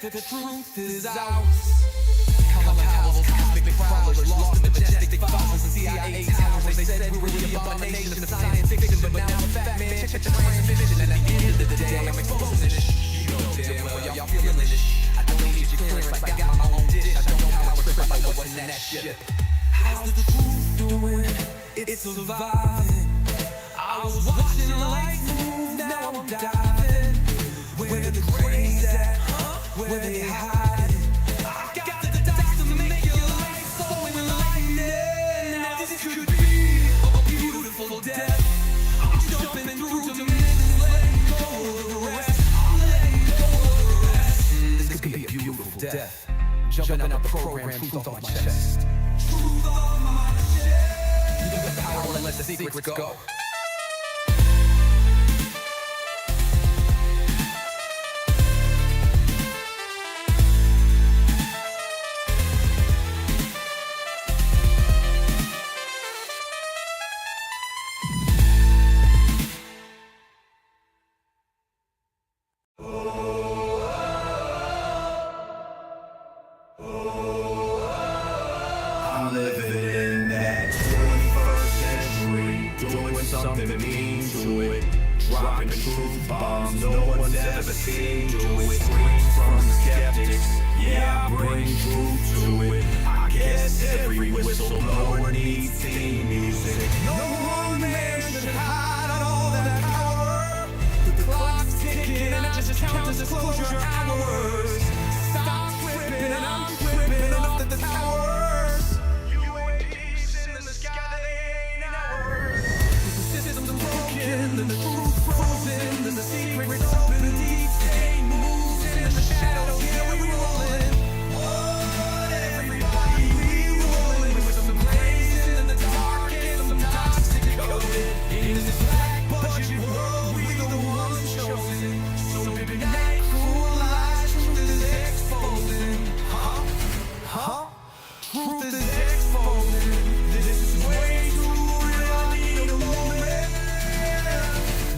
The truth is out. Counter-powers, cosmic prowlers, lost in majestic thousands and CIA towers. They said we were the abomination of science fiction, but now a fat man check the transmission. And at the end of the day, I'm exposing this. You know damn well y'all feeling this. I don't need your clearance, I got my own dish. I don't know how to trip, I know what's in that shit. How's the truth doing? It's surviving. I was watching life move, now I'm diving. Where the cranes at? Where they hide? I got the dots to make your life so enlightening. Now this could be a beautiful death. I'm jumping through to letting go of the rest. I'm letting go of the rest. This could be a beautiful death. Jumping out the program, truth off my chest. Truth off my chest. You got the power to let the secrets go. I'm living in that 21st century, doing something mean to it, dropping truth bombs no one's ever seen. Do it, scream from skeptics, yeah, I bring truth to it. I guess every whistleblower needs theme music. No one man should hide all that power. The clock's ticking, I just count disclosure hours. Stop tripping, I'm tripping off the towers. UAPs in the sky, they ain't ours. The system's broken, the truth frozen, the secret's open, the deep moves in the shadows. Yeah, we rolling. What, everybody, we rolling with some blazing in the dark and some toxic coded. In this black budget world, we the ones chosen. So baby, night, cool lies, truth is exposing. Truth is exposing. This is way too real, I need a moment.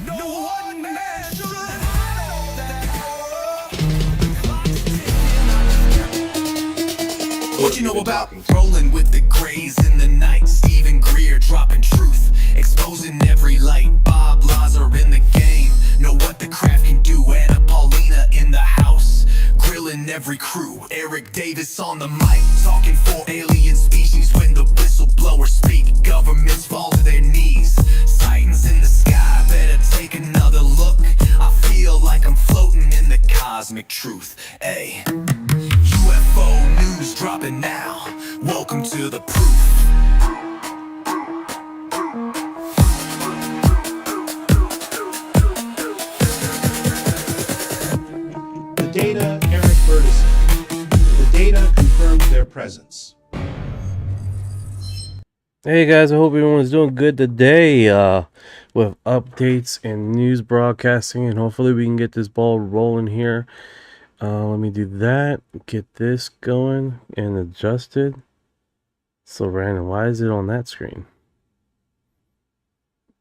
No one man should hide all that power. What you know about rolling with the grays in the night? Stephen Greer dropping truth, exposing every light. Bob Lazar in the game, know what the craft can do. Anna Paulina in the house, grilling every crew. Eric Davis on the mic, talking for alien species. When the whistleblowers speak, governments fall to their knees. Sightings in the sky, better take another look. I feel like I'm floating in the cosmic truth. Ay, UFO news dropping now. Welcome to the proof. The data, Eric Burlison. The data confirmed their presence. Hey guys, I hope everyone's doing good today with updates and news broadcasting, and hopefully we can get this ball rolling here. Let me do that, get this going and adjusted. So random, why is it on that screen?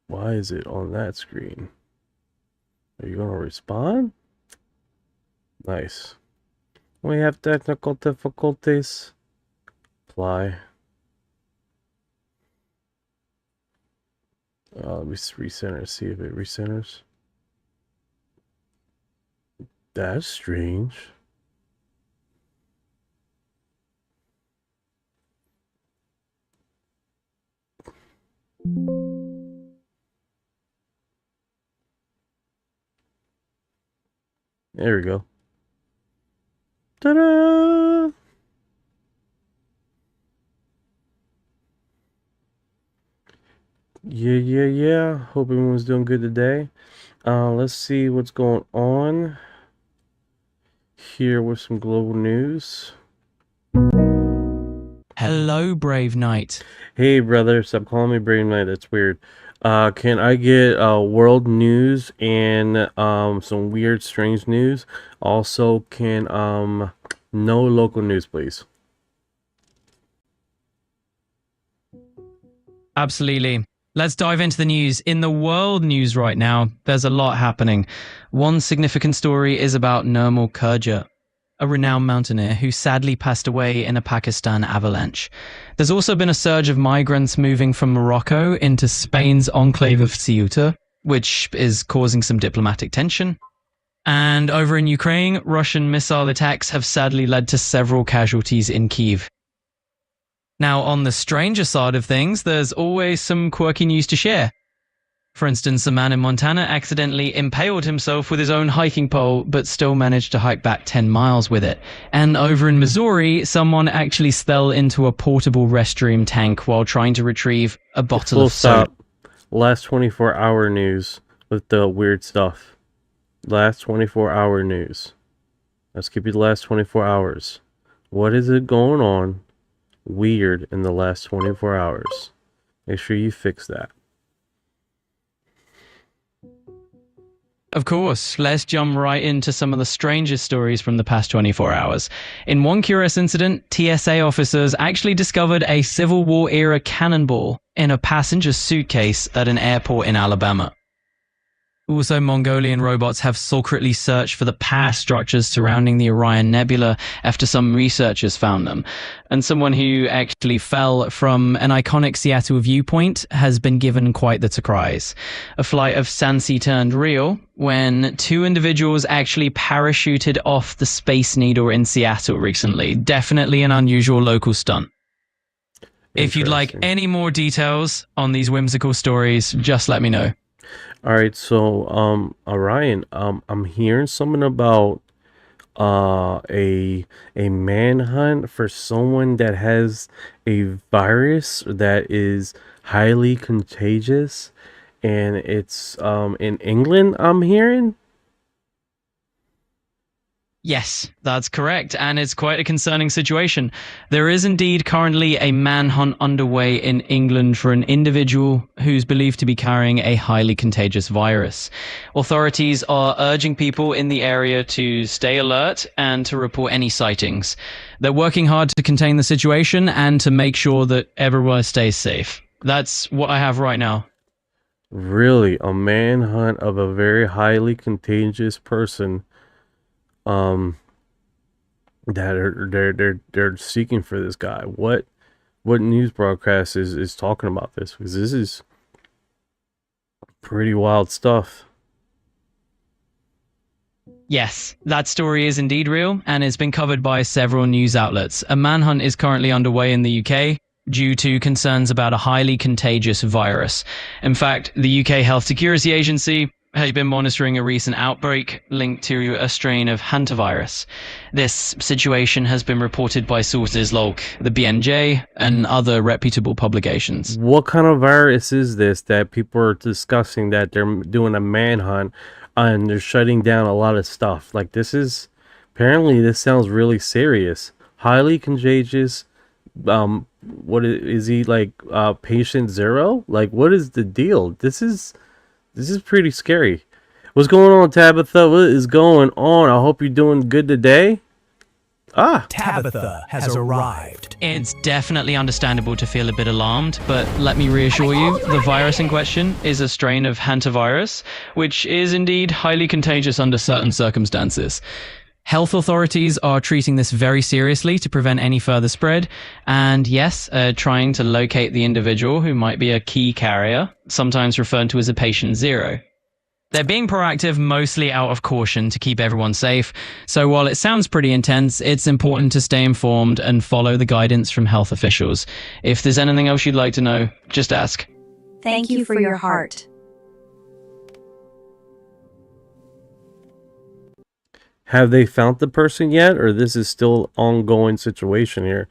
Why is it on that screen? Are you gonna respond? Nice. We have technical difficulties. Apply. Let me recenter, see if it recenters. That's strange. There we go. Ta-da! Yeah. Hope everyone's doing good today. Let's see what's going on here with some global news. Hello, Brave Knight. Hey, brother. Stop calling me Brave Knight. That's weird. Can I get world news and some weird, strange news? Also, can no local news, please? Absolutely. Let's dive into the news. In the world news right now, there's a lot happening. One significant story is about Nirmal Kurja. a renowned mountaineer who sadly passed away in a Pakistan avalanche. There's also been a surge of migrants moving from Morocco into Spain's enclave of Ceuta, which is causing some diplomatic tension. And over in Ukraine, Russian missile attacks have sadly led to several casualties in Kyiv. Now, on the stranger side of things, there's always some quirky news to share. For instance, a man in Montana accidentally impaled himself with his own hiking pole, but still managed to hike back 10 miles with it. And over in Missouri, someone actually fell into a portable restroom tank while trying to retrieve a bottle of soda. Last 24-hour news with the weird stuff. Last 24-hour news. Let's keep it the last 24 hours. What is it going on weird in the last 24 hours? Make sure you fix that. Of course, let's jump right into some of the strangest stories from the past 24 hours. In one curious incident, TSA officers actually discovered a Civil War-era cannonball in a passenger suitcase at an airport in Alabama. Also, Mongolian robots have secretly searched for the past structures surrounding the Orion Nebula after some researchers found them. And someone who actually fell from an iconic Seattle viewpoint has been given quite the surprise. A flight of Sansi turned real when two individuals actually parachuted off the Space Needle in Seattle recently. Definitely an unusual local stunt. If you'd like any more details on these whimsical stories, just let me know. All right, so Orion, I'm hearing something about a manhunt for someone that has a virus that is highly contagious, and it's in England, I'm hearing. Yes, that's correct, and it's quite a concerning situation. There is indeed currently a manhunt underway in England for an individual who's believed to be carrying a highly contagious virus. Authorities are urging people in the area to stay alert and to report any sightings. They're working hard to contain the situation and to make sure that everyone stays safe. That's what I have right now. Really, a manhunt of a very highly contagious person. That they're seeking for this guy. What news broadcast is talking about this? Because this is pretty wild stuff. Yes, that story is indeed real and it's been covered by several news outlets. A manhunt is currently underway in the UK due to concerns about a highly contagious virus. In fact, the UK Health Security Agency has been monitoring a recent outbreak linked to a strain of hantavirus. This situation has been reported by sources like the BNJ and other reputable publications. What kind of virus is this that people are discussing that they're doing a manhunt and they're shutting down a lot of stuff? Like, this sounds really serious. Highly contagious. What is he, like, patient zero? Like, what is the deal? This is pretty scary. What's going on, Tabitha? What is going on? I hope you're doing good today. Tabitha has arrived. It's definitely understandable to feel a bit alarmed, but let me reassure you, the virus in question is a strain of hantavirus, which is indeed highly contagious under certain circumstances. Health authorities are treating this very seriously to prevent any further spread, and yes, trying to locate the individual who might be a key carrier, sometimes referred to as a patient zero. They're being proactive mostly out of caution to keep everyone safe, so while it sounds pretty intense, it's important to stay informed and follow the guidance from health officials. If there's anything else you'd like to know, just ask. Thank you for your heart. Have they found the person yet, or this is still ongoing situation here?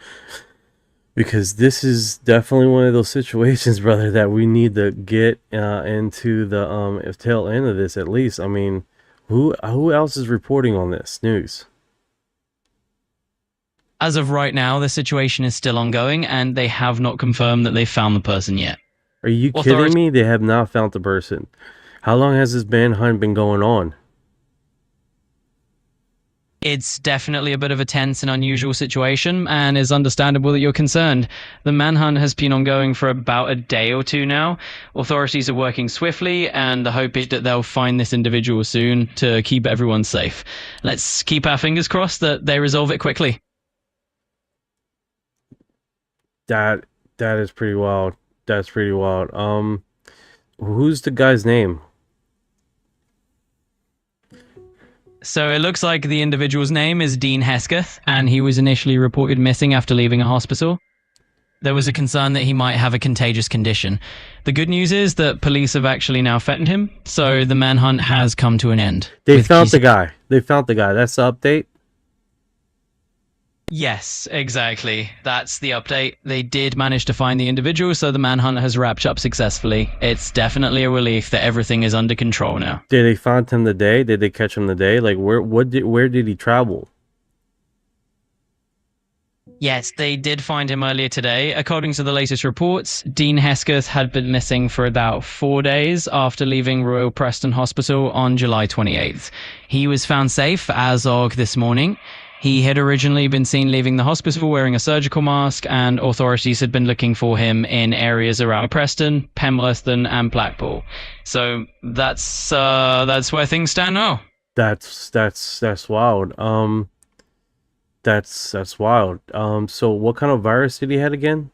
Because this is definitely one of those situations, brother, that we need to get into the tail end of this at least. I mean, who else is reporting on this news? As of right now, the situation is still ongoing, and they have not confirmed that they found the person yet. Are you kidding me? They have not found the person. How long has this manhunt been going on? It's definitely a bit of a tense and unusual situation, and is understandable that you're concerned. The manhunt has been ongoing for about a day or two now. Authorities are working swiftly, and the hope is that they'll find this individual soon to keep everyone safe. Let's keep our fingers crossed that they resolve it quickly. That is pretty wild. That's pretty wild. Who's the guy's name? So it looks like the individual's name is Dean Hesketh, and he was initially reported missing after leaving a hospital. There was a concern that he might have a contagious condition. The good news is that police have actually now found him, so the manhunt has come to an end. They found the guy. They found the guy. That's the update? Yes, exactly. That's the update. They did manage to find the individual, so the manhunt has wrapped up successfully. It's definitely a relief that everything is under control now. Did they find him today? Did they catch him today? Like, where did he travel? Yes, they did find him earlier today. According to the latest reports, Dean Hesketh had been missing for about 4 days after leaving Royal Preston Hospital on July 28th. He was found safe as of this morning. He had originally been seen leaving the hospital wearing a surgical mask, and authorities had been looking for him in areas around Preston, Pemberley, and Blackpool. So that's where things stand now. That's wild. That's wild. So what kind of virus did he have again?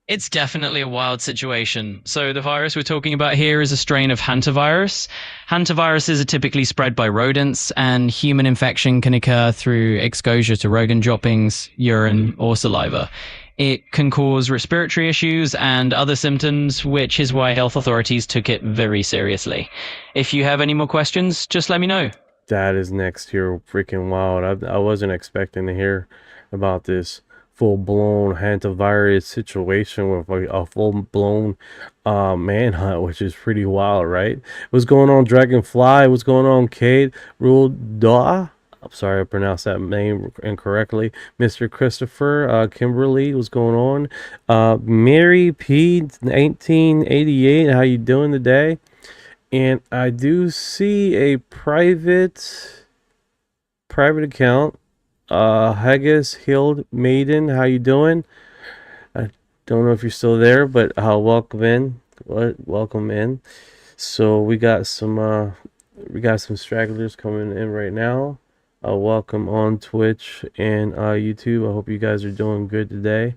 It's definitely a wild situation. So the virus we're talking about here is a strain of hantavirus. Hantaviruses are typically spread by rodents, and human infection can occur through exposure to rodent droppings, urine, or saliva. It can cause respiratory issues and other symptoms, which is why health authorities took it very seriously. If you have any more questions, just let me know. That is next year freaking wild. I wasn't expecting to hear about this full-blown hantavirus situation with a full-blown manhunt, which is pretty wild, right? What's going on, Dragonfly? What's going on, Kate? Rule Daw? I'm sorry I pronounced that name incorrectly. Mr. Christopher, Kimberly, what's going on? Mary P 1988, how you doing today? And I do see a private account. Haggis Hild Maiden, how you doing? I don't know if you're still there, but welcome in. Welcome in. So we got some stragglers coming in right now. Welcome on Twitch and YouTube. I hope you guys are doing good today.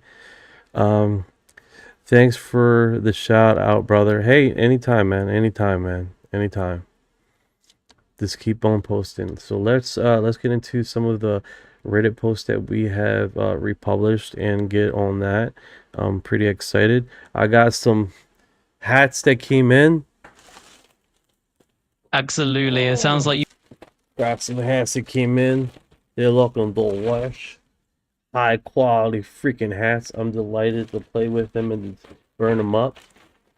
Thanks for the shout out, brother. Hey, anytime, man. Anytime. Just keep on posting. So let's get into some of the Reddit posts that we have republished and get on that. I'm pretty excited. I got some hats that came in. Absolutely. It sounds like you Got some hats that came in. They're looking delish. High quality freaking hats. I'm delighted to play with them and burn them up.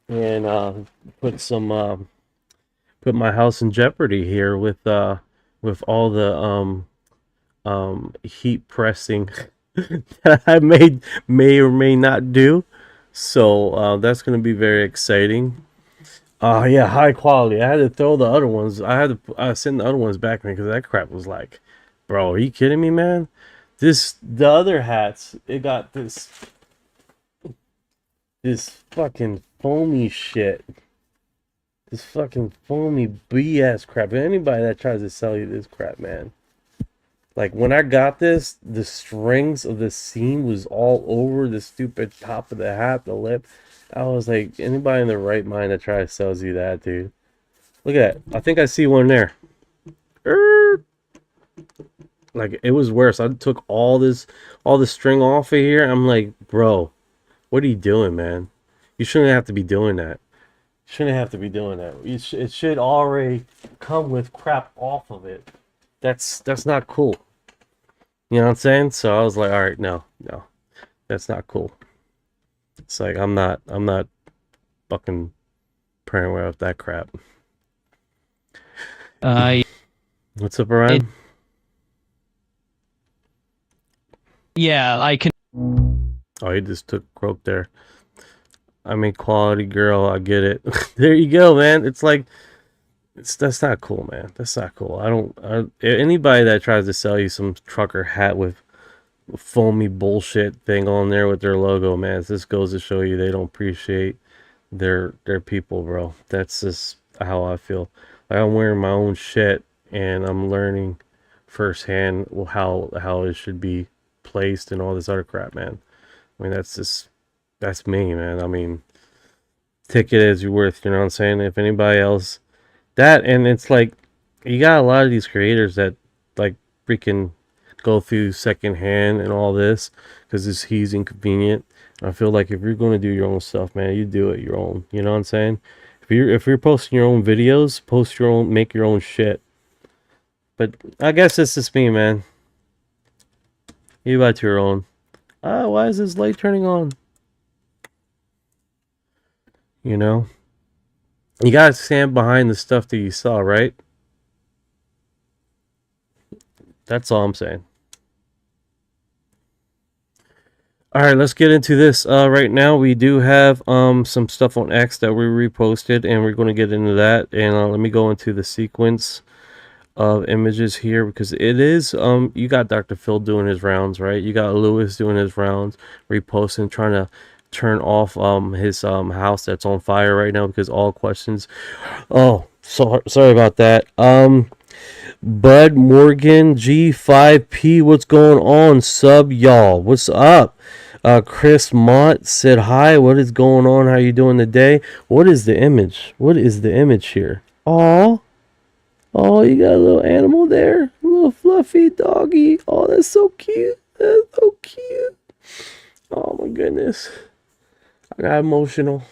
And put my house in jeopardy here with all the heat pressing that I may or may not do. So that's going to be very exciting. Yeah, high quality. I had to throw the other ones. I had to send the other ones back because that crap was like, bro, are you kidding me, man? The other hats, it got this fucking foamy shit. This fucking foamy BS crap. Anybody that tries to sell you this crap, man. Like, when I got this, the strings of the seam was all over the stupid top of the hat, the lip. I was like, anybody in their right mind that tries to sell you that, dude. Look at that. I think I see one there. Like, it was worse. I took all the string off of here. I'm like, bro, what are you doing, man? You shouldn't have to be doing that. It should already come with crap off of it. That's not cool. You know what I'm saying? So I was like, all right, no, that's not cool. It's like I'm not fucking praying away with that crap. What's up, Orion? Yeah, I can. Oh, he just took croak there. I mean, quality girl, I get it. There you go, man. It's like that's not cool, man. That's not cool. Anybody that tries to sell you some trucker hat with foamy bullshit thing on there with their logo, man, this goes to show you they don't appreciate their people, bro. That's just how I feel. Like, I'm wearing my own shit and I'm learning firsthand how it should be placed and all this other crap, man. I mean, that's me, man. I mean, take it as you're worth, you know what I'm saying? If anybody else that, and it's like you got a lot of these creators that like freaking go through secondhand and all this because it's easy and convenient. I feel like if you're going to do your own stuff, man, you do it your own. You know what I'm saying? If you're posting your own videos, post your own, make your own shit. But I guess it's just me, man. You got your own. Why is this light turning on? You know? You gotta stand behind the stuff that you saw, right? That's all I'm saying. Alright, let's get into this. Right now we do have some stuff on X that we reposted, and we're going to get into that. And let me go into the sequence of images here, because it is you got Dr. Phil doing his rounds, right? You got Lewis doing his rounds, reposting, trying to turn off his house that's on fire right now because all questions. Oh, sorry about that. Bud Morgan G5P, what's going on, sub y'all? What's up? Chris Mott said hi. What is going on? How you doing today? What is the image? What is the image here? Oh, you got a little animal there, a little fluffy doggy. Oh, that's so cute. That's so cute. Oh my goodness, I got emotional.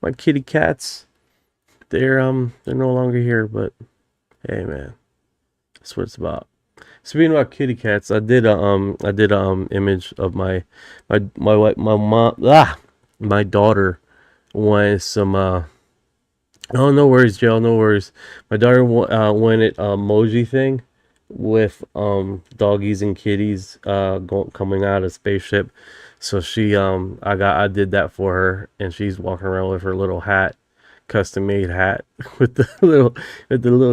My kitty cats, they're no longer here, but hey, man, that's what it's about. Speaking about kitty cats, I did a image of my mom. My daughter wanted some. Oh, no worries, Joe. No worries. My daughter wanted a emoji thing with doggies and kitties coming out of spaceship. So she I did that for her, and she's walking around with her little hat, custom made hat with the little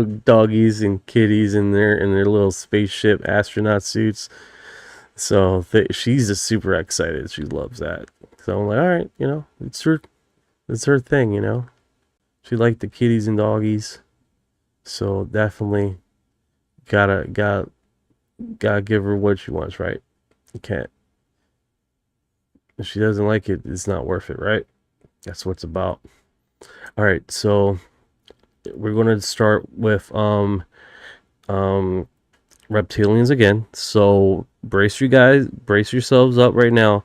doggies and kitties in their little spaceship astronaut suits. So she's just super excited. She loves that. So I'm like, all right, you know, it's her thing, you know. She liked the kitties and doggies, so definitely gotta give her what she wants, right? You can't. If she doesn't like it, it's not worth it, right? That's what it's about. All right, so we're gonna start with reptilians again. So brace yourselves up right now.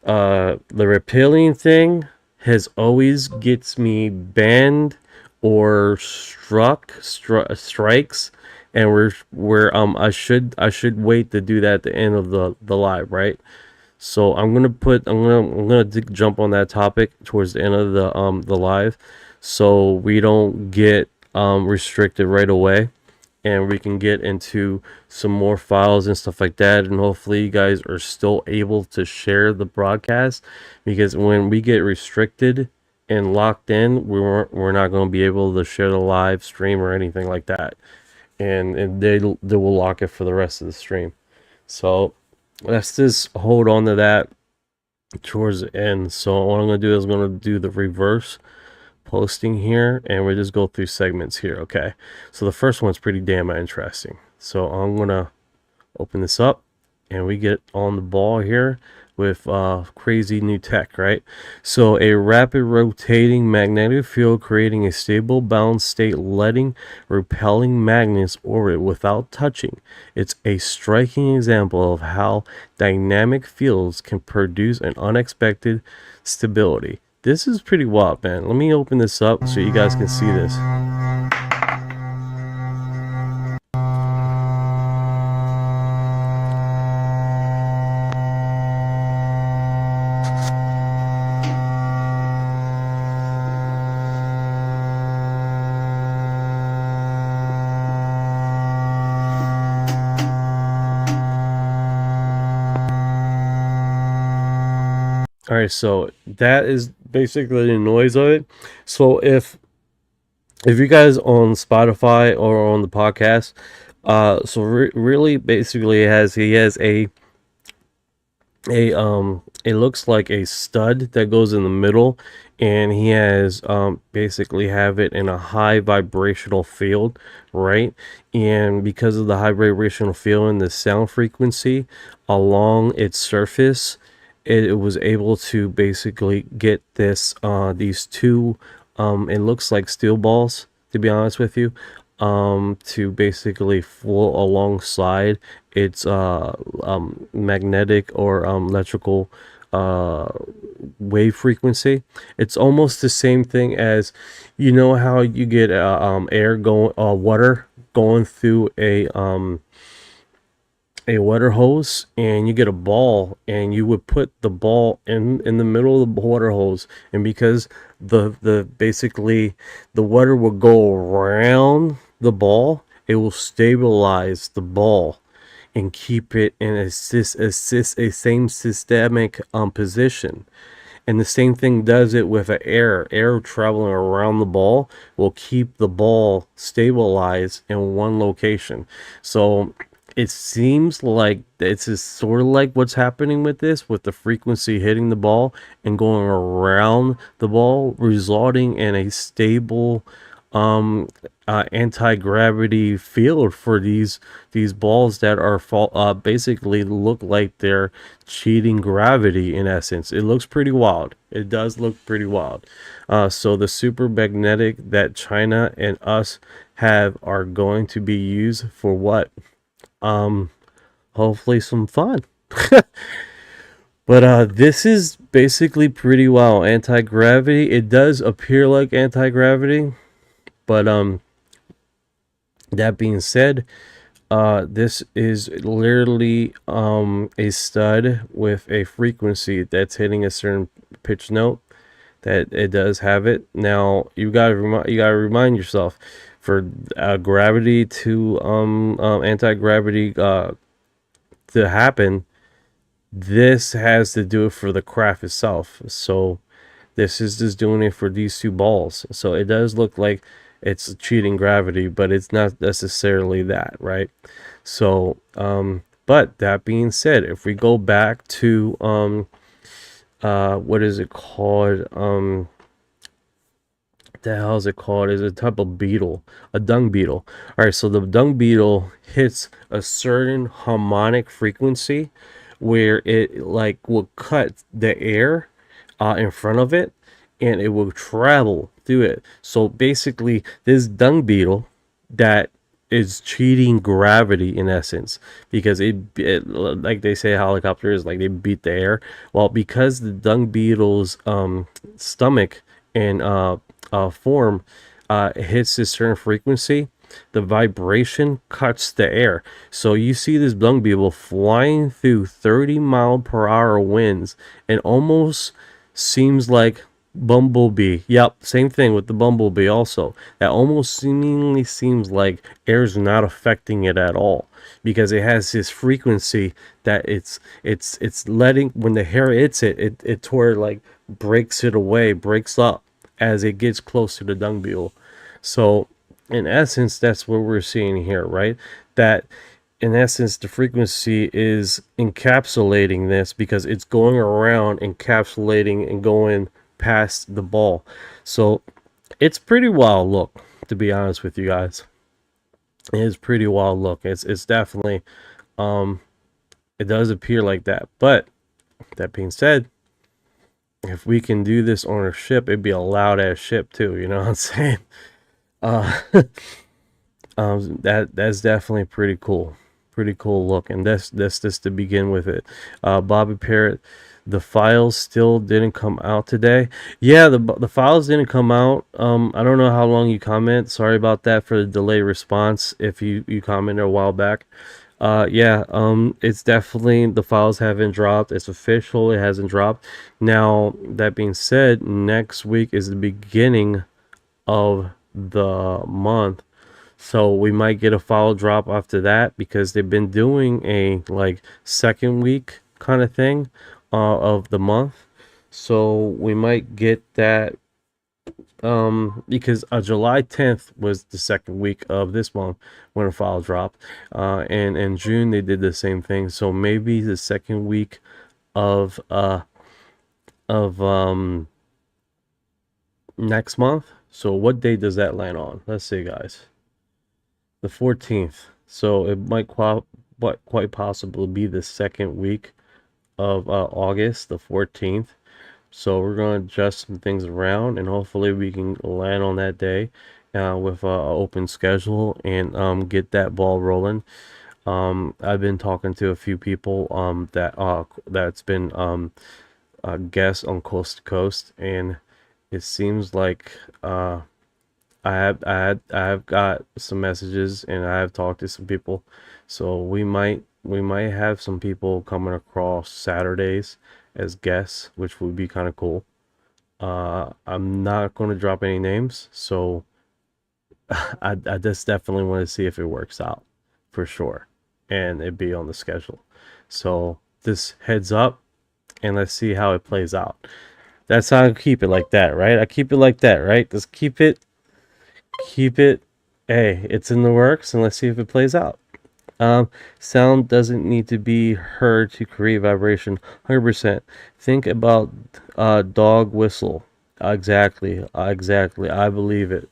The reptilian thing has always gets me banned or strikes, and I should wait to do that at the end of the live, right? So I'm gonna jump on that topic towards the end of the live, so we don't get restricted right away, and we can get into some more files and stuff like that. And hopefully you guys are still able to share the broadcast, because when we get restricted and locked in, we're not going to be able to share the live stream or anything like that, and they will lock it for the rest of the stream. So let's just hold on to that towards the end. So what I'm going to do is I'm going to do the reverse posting here, and we just go through segments here. Okay, so the first one's pretty damn interesting. So I'm gonna open this up, and we get on the ball here with crazy new tech, right? So a rapid rotating magnetic field creating a stable bound state, letting repelling magnets orbit without touching. It's a striking example of how dynamic fields can produce an unexpected stability. This is pretty wild, man. Let me open this up so you guys can see this. All right, so that is basically the noise of it. So if if you guys on Spotify or on the podcast, so really basically he has it looks like a stud that goes in the middle, and he has basically have it in a high vibrational field, right? And because of the high vibrational field and the sound frequency along its surface, it was able to basically get these two it looks like steel balls, to be honest with you, to basically flow alongside its magnetic or electrical wave frequency. It's almost the same thing as, you know how you get air going, water going through a water hose, and you get a ball, and you would put the ball in the middle of the water hose, and because the basically the water will go around the ball, it will stabilize the ball and keep it in a same systemic position. And the same thing does it with air traveling around the ball will keep the ball stabilized in one location. So it seems like it's just sort of like what's happening with this, with the frequency hitting the ball and going around the ball, resulting in a stable anti-gravity field for these balls that are basically look like they're cheating gravity. In essence, it looks pretty wild. It does look pretty wild. So the super magnetic that China and us have are going to be used for what? Hopefully some fun. But this is basically pretty wild. Anti-gravity, it does appear like anti-gravity, but that being said, this is literally a stud with a frequency that's hitting a certain pitch note that it does have it. Now you gotta remind yourself, for gravity to anti-gravity to happen, this has to do it for the craft itself. So this is just doing it for these two balls. So it does look like it's cheating gravity, but it's not necessarily that, right? So but that being said, if we go back to what is it called? The hell is it called? Is a type of beetle, a dung beetle. All right, so the dung beetle hits a certain harmonic frequency where it like will cut the air in front of it, and it will travel through it. So basically, this dung beetle that is cheating gravity in essence, because it like they say helicopters, like they beat the air. Well, because the dung beetle's stomach and form hits a certain frequency, the vibration cuts the air. So you see this dung beetle flying through 30-mile-per-hour winds, and almost seems like bumblebee. Yep, same thing with the bumblebee also. That almost seemingly seems like air's not affecting it at all, because it has this frequency that it's letting, when the hair hits it toward like breaks it away, breaks up as it gets close to the dung beetle. So in essence, that's what we're seeing here, right? That in essence, the frequency is encapsulating this, because it's going around encapsulating and going past the ball. So it's pretty wild look, to be honest with you guys. It is pretty wild look. It's definitely it does appear like that. But that being said, if we can do this on a ship, it'd be a loud ass ship too, you know what I'm saying? That's definitely pretty cool look. And that's just to begin with it. Bobby Parrot, the files still didn't come out today. Yeah, the files didn't come out. I don't know how long you comment. Sorry about that for the delayed response if you commented a while back. It's definitely, the files haven't dropped. It's official, it hasn't dropped. Now, that being said, next week is the beginning of the month, so we might get a file drop after that, because they've been doing a like second week kind of thing of the month. So we might get that because July 10th was the second week of this month when a file dropped, and in June they did the same thing. So maybe the second week of of next month. So what day does that land on? Let's see, guys. The 14th. So it might quite possibly be the second week of August, the 14th. So we're going to adjust some things around, and hopefully we can land on that day with an open schedule and get that ball rolling. I've been talking to a few people that's been guests on Coast to Coast, and it seems like I have got some messages, and I have talked to some people, so we might have some people coming across Saturdays as guests, which would be kind of cool. I'm not going to drop any names, so I just definitely want to see if it works out for sure, and it be on the schedule. So this heads up, and let's see how it plays out. That's how I keep it like that, right? I keep it like that, right? Just keep it. Hey, it's in the works, and let's see if it plays out. Sound doesn't need to be heard to create vibration. 100%. Think about dog whistle. Exactly. I believe it.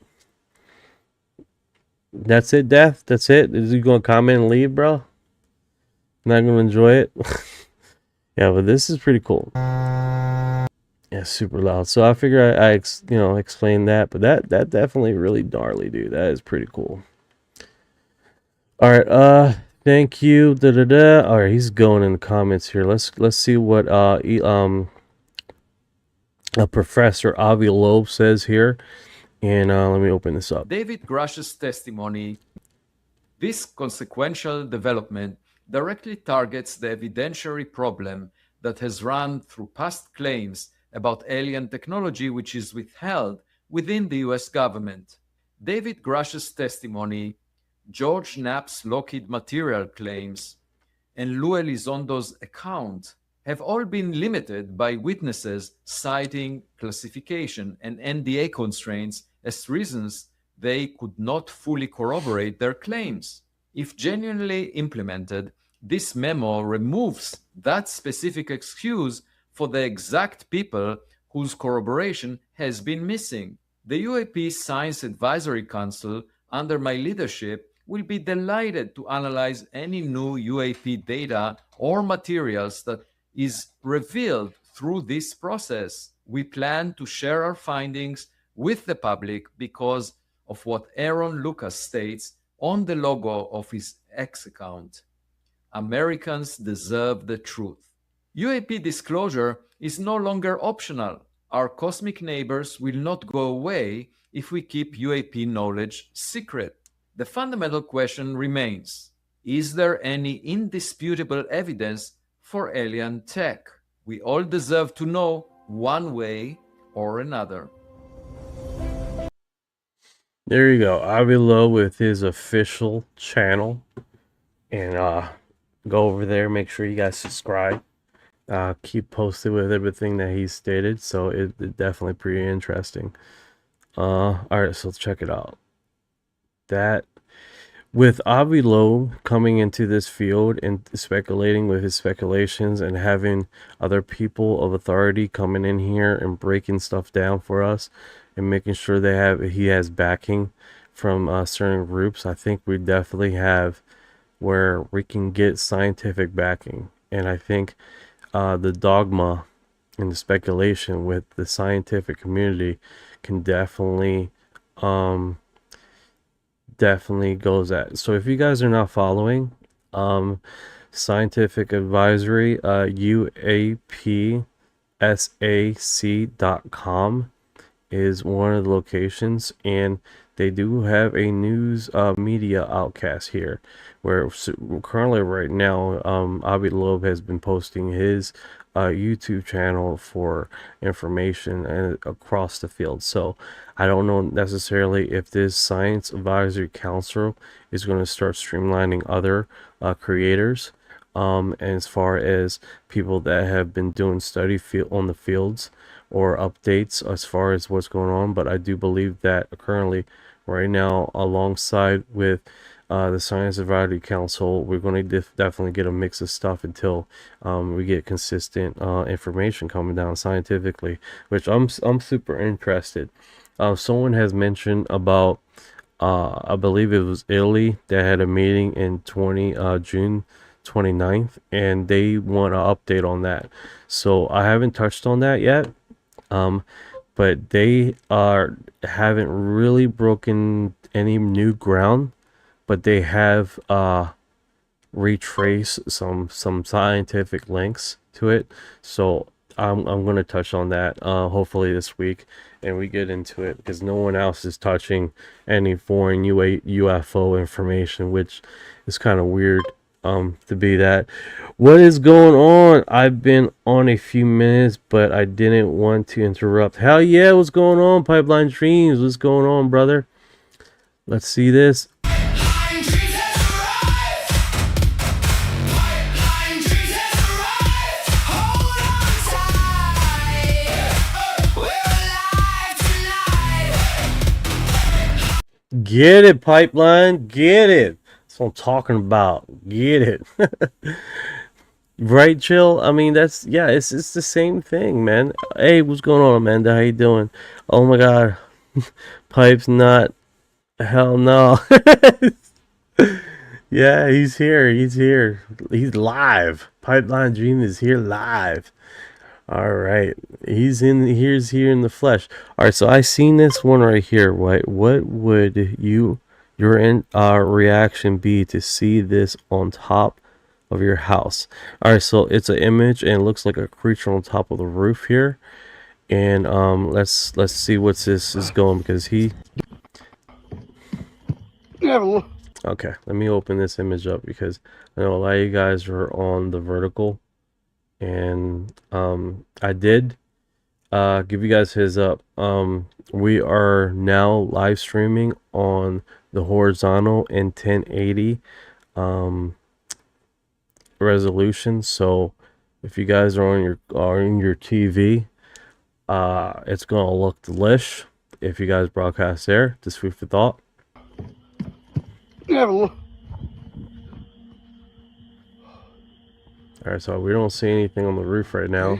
That's it, Death. That's it. Is you gonna comment and leave, bro? Not gonna enjoy it. Yeah, but this is pretty cool. Yeah, super loud. So I figure I explain that, but that definitely really gnarly, dude. That is pretty cool. All right, thank you. All right, he's going in the comments here. Let's see what Professor Avi Loeb says here, and let me open this up. David Grush's testimony. This consequential development directly targets the evidentiary problem that has run through past claims about alien technology which is withheld within the US government. David Grush's testimony, George Knapp's Lockheed material claims, and Lou Elizondo's account have all been limited by witnesses citing classification and NDA constraints as reasons they could not fully corroborate their claims. If genuinely implemented, this memo removes that specific excuse for the exact people whose corroboration has been missing. The UAP Science Advisory Council, under my leadership, will be delighted to analyze any new UAP data or materials that is revealed through this process. We plan to share our findings with the public because of what Aaron Lucas states on the logo of his X account. Americans deserve the truth. UAP disclosure is no longer optional. Our cosmic neighbors will not go away if we keep UAP knowledge secret. The fundamental question remains, is there any indisputable evidence for alien tech? We all deserve to know one way or another. There you go, Avi Loeb with his official channel, and go over there, make sure you guys subscribe. Keep posted with everything that he stated, so it's definitely pretty interesting. All right, so let's check it out. That with Avi Loeb coming into this field and speculating with his speculations, and having other people of authority coming in here and breaking stuff down for us and making sure he has backing from certain groups, I think we definitely have where we can get scientific backing. And I think the dogma and the speculation with the scientific community can definitely goes at. So if you guys are not following Scientific Advisory, UAPSAC.com is one of the locations, and they do have a news media outcast here, where currently right now Avi Loeb has been posting his YouTube channel for information across the field. So I don't know necessarily if this Science Advisory Council is going to start streamlining other creators, and as far as people that have been doing study on the fields, or updates as far as what's going on, but I do believe that currently, right now, alongside with the Science Advisory Council, we're going to definitely get a mix of stuff until we get consistent information coming down scientifically, which I'm super interested. Someone has mentioned about I believe it was Italy that had a meeting in June 29th, and they want an update on that. So I haven't touched on that yet, but they haven't really broken any new ground, but they have retraced some scientific links to it. So I'm going to touch on that hopefully this week, and we get into it, because no one else is touching any foreign UFO information, which is kind of weird to be that. What is going on? I've been on a few minutes, but I didn't want to interrupt. Hell yeah, what's going on, Pipeline Dreams? What's going on, brother? Let's see this. Get it, Pipeline, get it. That's what I'm talking about. Get it. Right, Chill? I mean, that's, yeah, it's the same thing, man. Hey, what's going on, Amanda? How you doing? Oh my god. Pipe's not. Hell no. Yeah, he's here. He's He's live. Pipeline Dream is here live. All right, he's here in the flesh. All right, so I seen this one right here. Right, what would your reaction be to see this on top of your house? All right, so it's an image and it looks like a creature on top of the roof here. And let's see what's this is going, because he. Okay, let me open this image up, because I know a lot of you guys are on the vertical. And I did give you guys heads up. We are now live streaming on the horizontal in 1080 resolution. So if you guys are on your TV, it's gonna look delish. If you guys broadcast there, just food for thought. All right, so we don't see anything on the roof right now.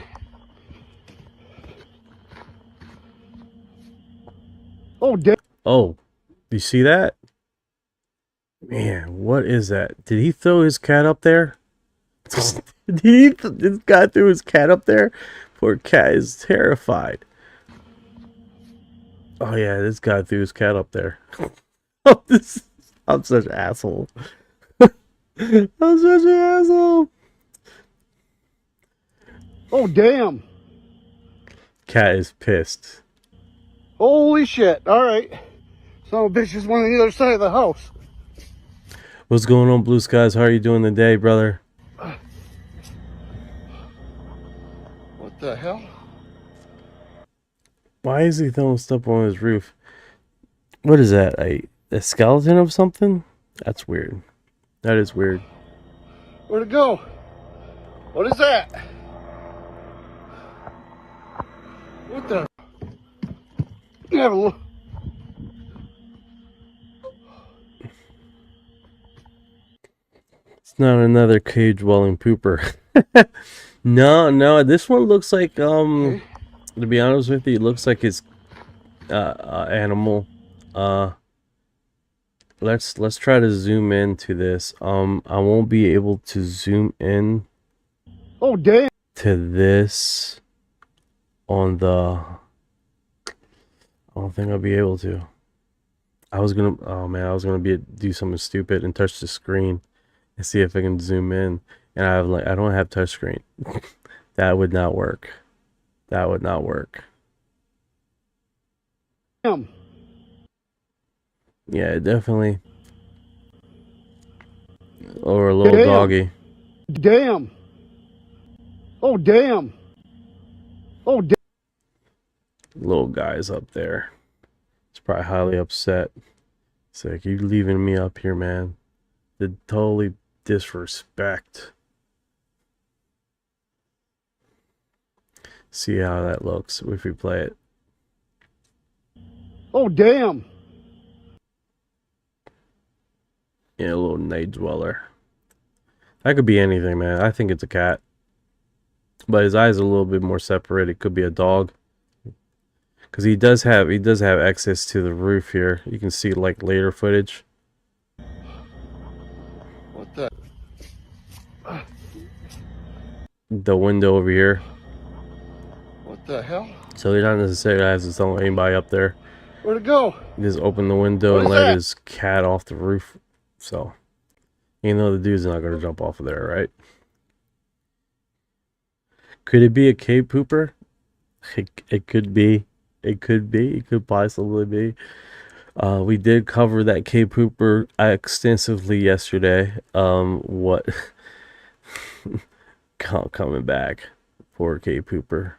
Oh, damn. Oh, you see that? Man, what is that? Did he throw his cat up there? This guy threw his cat up there? Poor cat is terrified. Oh yeah, this guy threw his cat up there. I'm such an asshole. I'm such an asshole. Oh, damn. Cat is pissed. Holy shit. All right. Son of a bitch is one on the other side of the house. What's going on, Blue Skies? How are you doing today, brother? What the hell? Why is he throwing stuff on his roof? What is that? A skeleton of something? That's weird. That is weird. Where'd it go? What is that? What the? Have a look. It's not another cage dwelling pooper. No, this one looks like to be honest with you, it looks like it's animal. Let's try to zoom into this. I won't be able to zoom in. Oh, damn. To this on the. I don't think I'll be able to. I was gonna do something stupid and touch the screen and see if I can zoom in, and I don't have touch screen. That would not work. That would not work. Damn. Yeah, definitely. Or a little doggy. Damn. Oh, damn. Oh, damn. Little guy's up there. He's probably highly upset. It's like, you leaving me up here, man. The totally disrespect. See how that looks if we play it. Oh, damn. Yeah, a little night dweller. That could be anything, man. I think it's a cat. But his eyes are a little bit more separated. It could be a dog. Because he does have access to the roof here. You can see like later footage. What the? The window over here. What the hell? So he not necessarily has to tell anybody up there. Where'd it go? Just open the window and What is let that? his cat off the roof. So, you know the dude's not going to jump off of there, right? Could it be a cave pooper? It could be. It could be. It could possibly be. We did cover that cave pooper extensively yesterday. What? Coming back. Poor cave pooper.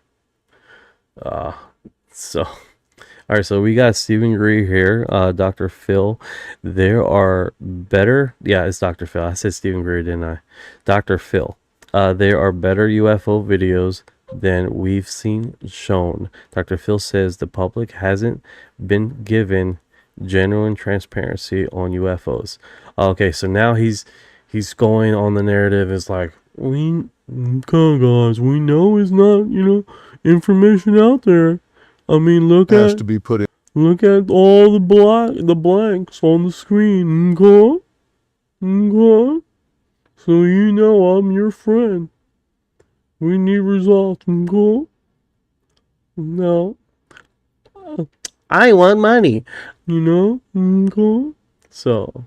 So... All right, so we got Stephen Greer here, Dr. Phil. There are better... Yeah, it's Dr. Phil. I said Stephen Greer, didn't I? Dr. Phil. There are better UFO videos than we've seen shown. Dr. Phil says the public hasn't been given genuine transparency on UFOs. Okay, so now he's going on the narrative. It's like, come on, guys, we know it's not, information out there. I mean, look has to be put in. Look at all the blanks on the screen. Okay? Okay? So you know I'm your friend. We need results. Okay? No. I want money. Okay? So.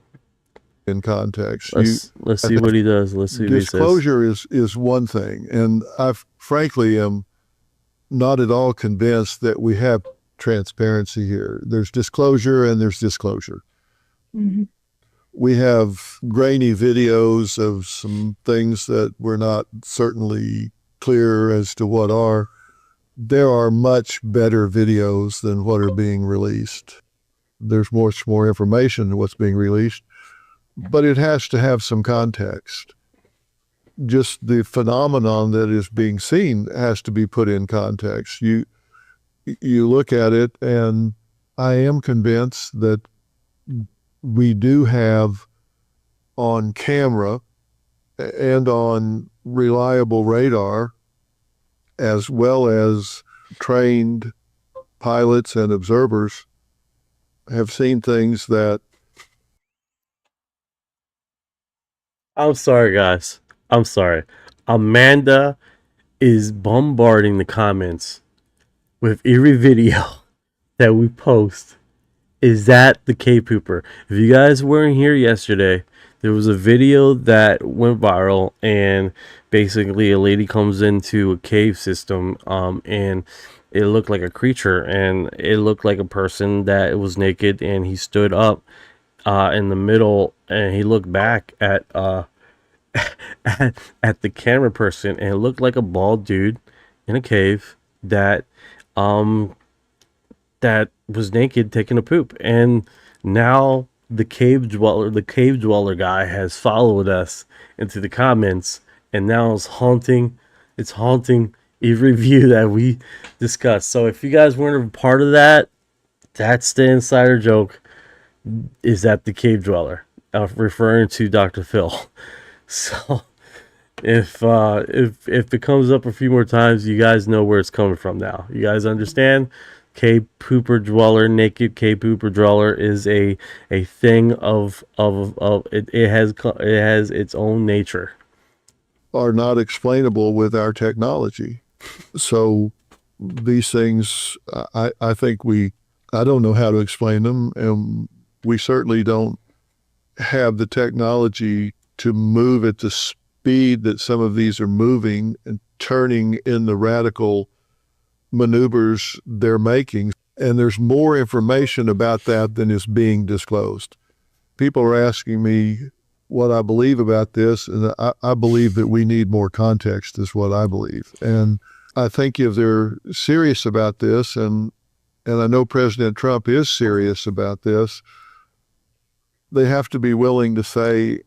In context. Let's see what he does. Let's see what he says. Disclosure is one thing. And I frankly am not at all convinced that we have transparency here. There's disclosure and there's disclosure. Mm-hmm. We have grainy videos of some things that we're not certainly clear as to what are. There are much better videos than what are being released. There's much more information than what's being released, but it has to have some context. Just the phenomenon that is being seen has to be put in context. You look at it, and I am convinced that we do have on camera and on reliable radar, as well as trained pilots and observers, have seen things that... I'm sorry, guys. I'm sorry. Amanda is bombarding the comments with every video that we post. Is that the cave pooper? If you guys weren't here yesterday, there was a video that went viral, and basically a lady comes into a cave system, and it looked like a creature, and it looked like a person that was naked, and he stood up in the middle, and he looked back at at the camera person, and it looked like a bald dude in a cave that was naked taking a poop. And now the cave dweller guy has followed us into the comments, and now it's haunting every view that we discussed. So if you guys weren't a part of that, that's the insider joke. Is that the cave dweller, referring to Dr. Phil. So if it comes up a few more times, you guys know where it's coming from now. You guys understand? Cave pooper dweller, naked cave pooper dweller is a thing of it has its own nature. Are not explainable with our technology. So these things, I think I don't know how to explain them, and we certainly don't have the technology to move at the speed that some of these are moving and turning in the radical maneuvers they're making. And there's more information about that than is being disclosed. People are asking me what I believe about this, and I believe that we need more context is what I believe. And I think if they're serious about this, and I know President Trump is serious about this, they have to be willing to say,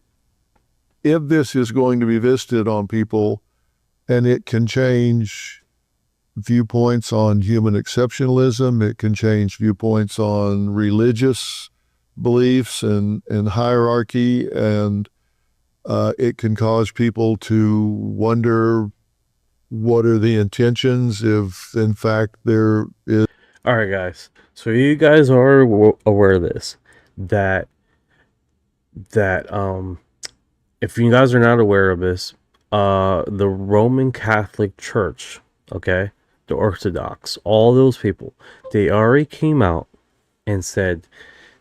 if this is going to be visited on people and it can change viewpoints on human exceptionalism. It can change viewpoints on religious beliefs and hierarchy, and it can cause people to wonder what are the intentions if, in fact, there is. All right, guys. So you guys are aware of this, that if you guys are not aware of this, the Roman Catholic Church, okay, the Orthodox, all those people, they already came out and said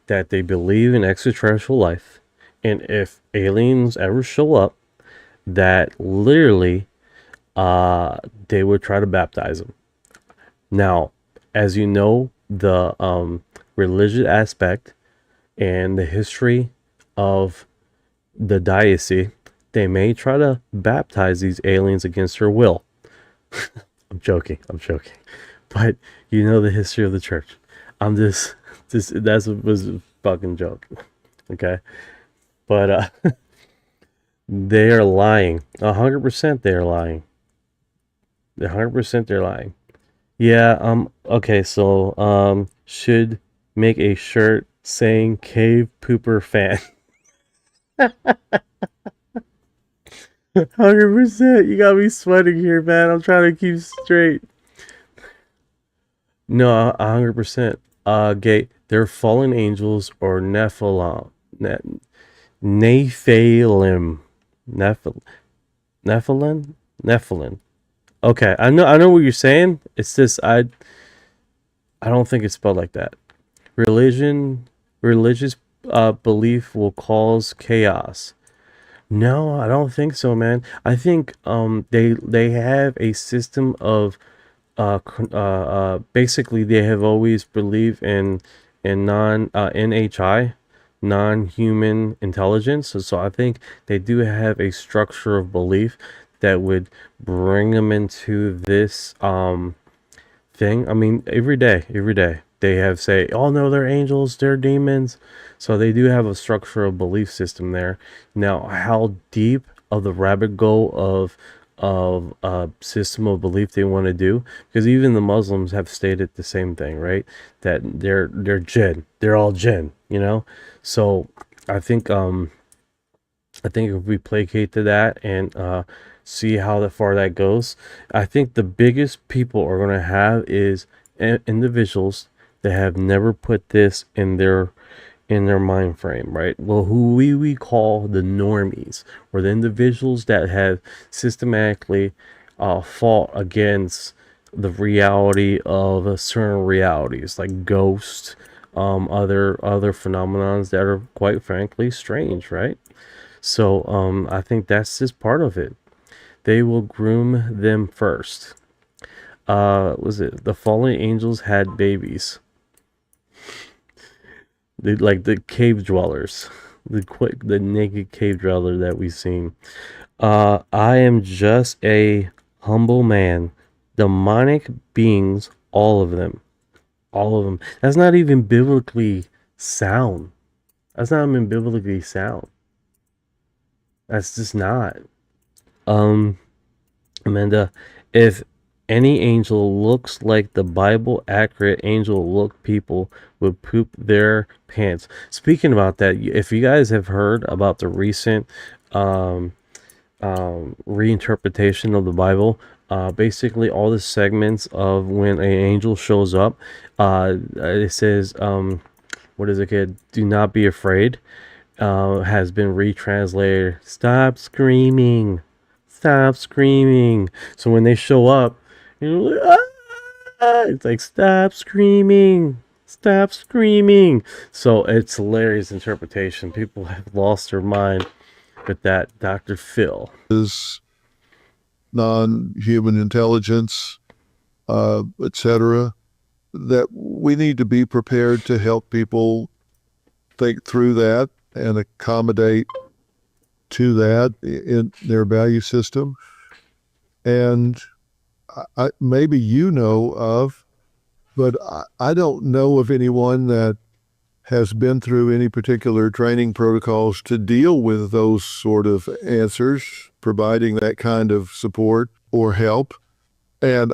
that they believe in extraterrestrial life, and if aliens ever show up, that literally they would try to baptize them. Now, as you know, the religious aspect and the history of the diocese, they may try to baptize these aliens against their will. I'm joking. But you know the history of the church. That was a fucking joke. Okay? But they are lying. 100% they are lying. 100% they're lying. Yeah, okay, so should make a shirt saying cave pooper fan. 100%. You got me sweating here, man. I'm trying to keep straight. No, 100%. Gay. They're fallen angels or Nephilim. Nephilim. Okay, I know what you're saying. It's just I don't think it's spelled like that. Religious belief will cause chaos. No, I don't think so, man. I think they have a system of basically they have always believed in NHI, non-human intelligence. So I think they do have a structure of belief that would bring them into this thing. I mean, every day they have say, oh no, they're angels, they're demons. So they do have a structure of belief system there. Now, how deep of the rabbit hole of system of belief they want to do, because even the Muslims have stated the same thing, right? That they're jinn, they're all jinn, you know. So I think if we placate to that and see how far that goes, I think the biggest people are going to have is individuals that have never put this in their mind frame, right? Well, who we call the normies, or the individuals that have systematically fought against the reality of certain realities, like ghosts, other phenomenons that are quite frankly strange, right? So I think that's just part of it. They will groom them first. Was it the fallen angels had babies? Like the cave dwellers, the naked cave dweller that we've seen. I am just a humble man. Demonic beings, all of them. That's not even biblically sound. That's just not. Amanda, if any angel looks like the Bible accurate angel look, people would poop their pants. Speaking about that, if you guys have heard about the recent reinterpretation of the Bible, basically all the segments of when an angel shows up, it says, what is it, kid? Do not be afraid. Has been retranslated. Stop screaming. So when they show up, you're like, it's like, stop screaming. So it's hilarious interpretation. People have lost their mind with that. Dr. Phil is non-human intelligence, etc., that we need to be prepared to help people think through that and accommodate to that in their value system. And maybe you know of, but I don't know of anyone that has been through any particular training protocols to deal with those sort of answers, providing that kind of support or help. And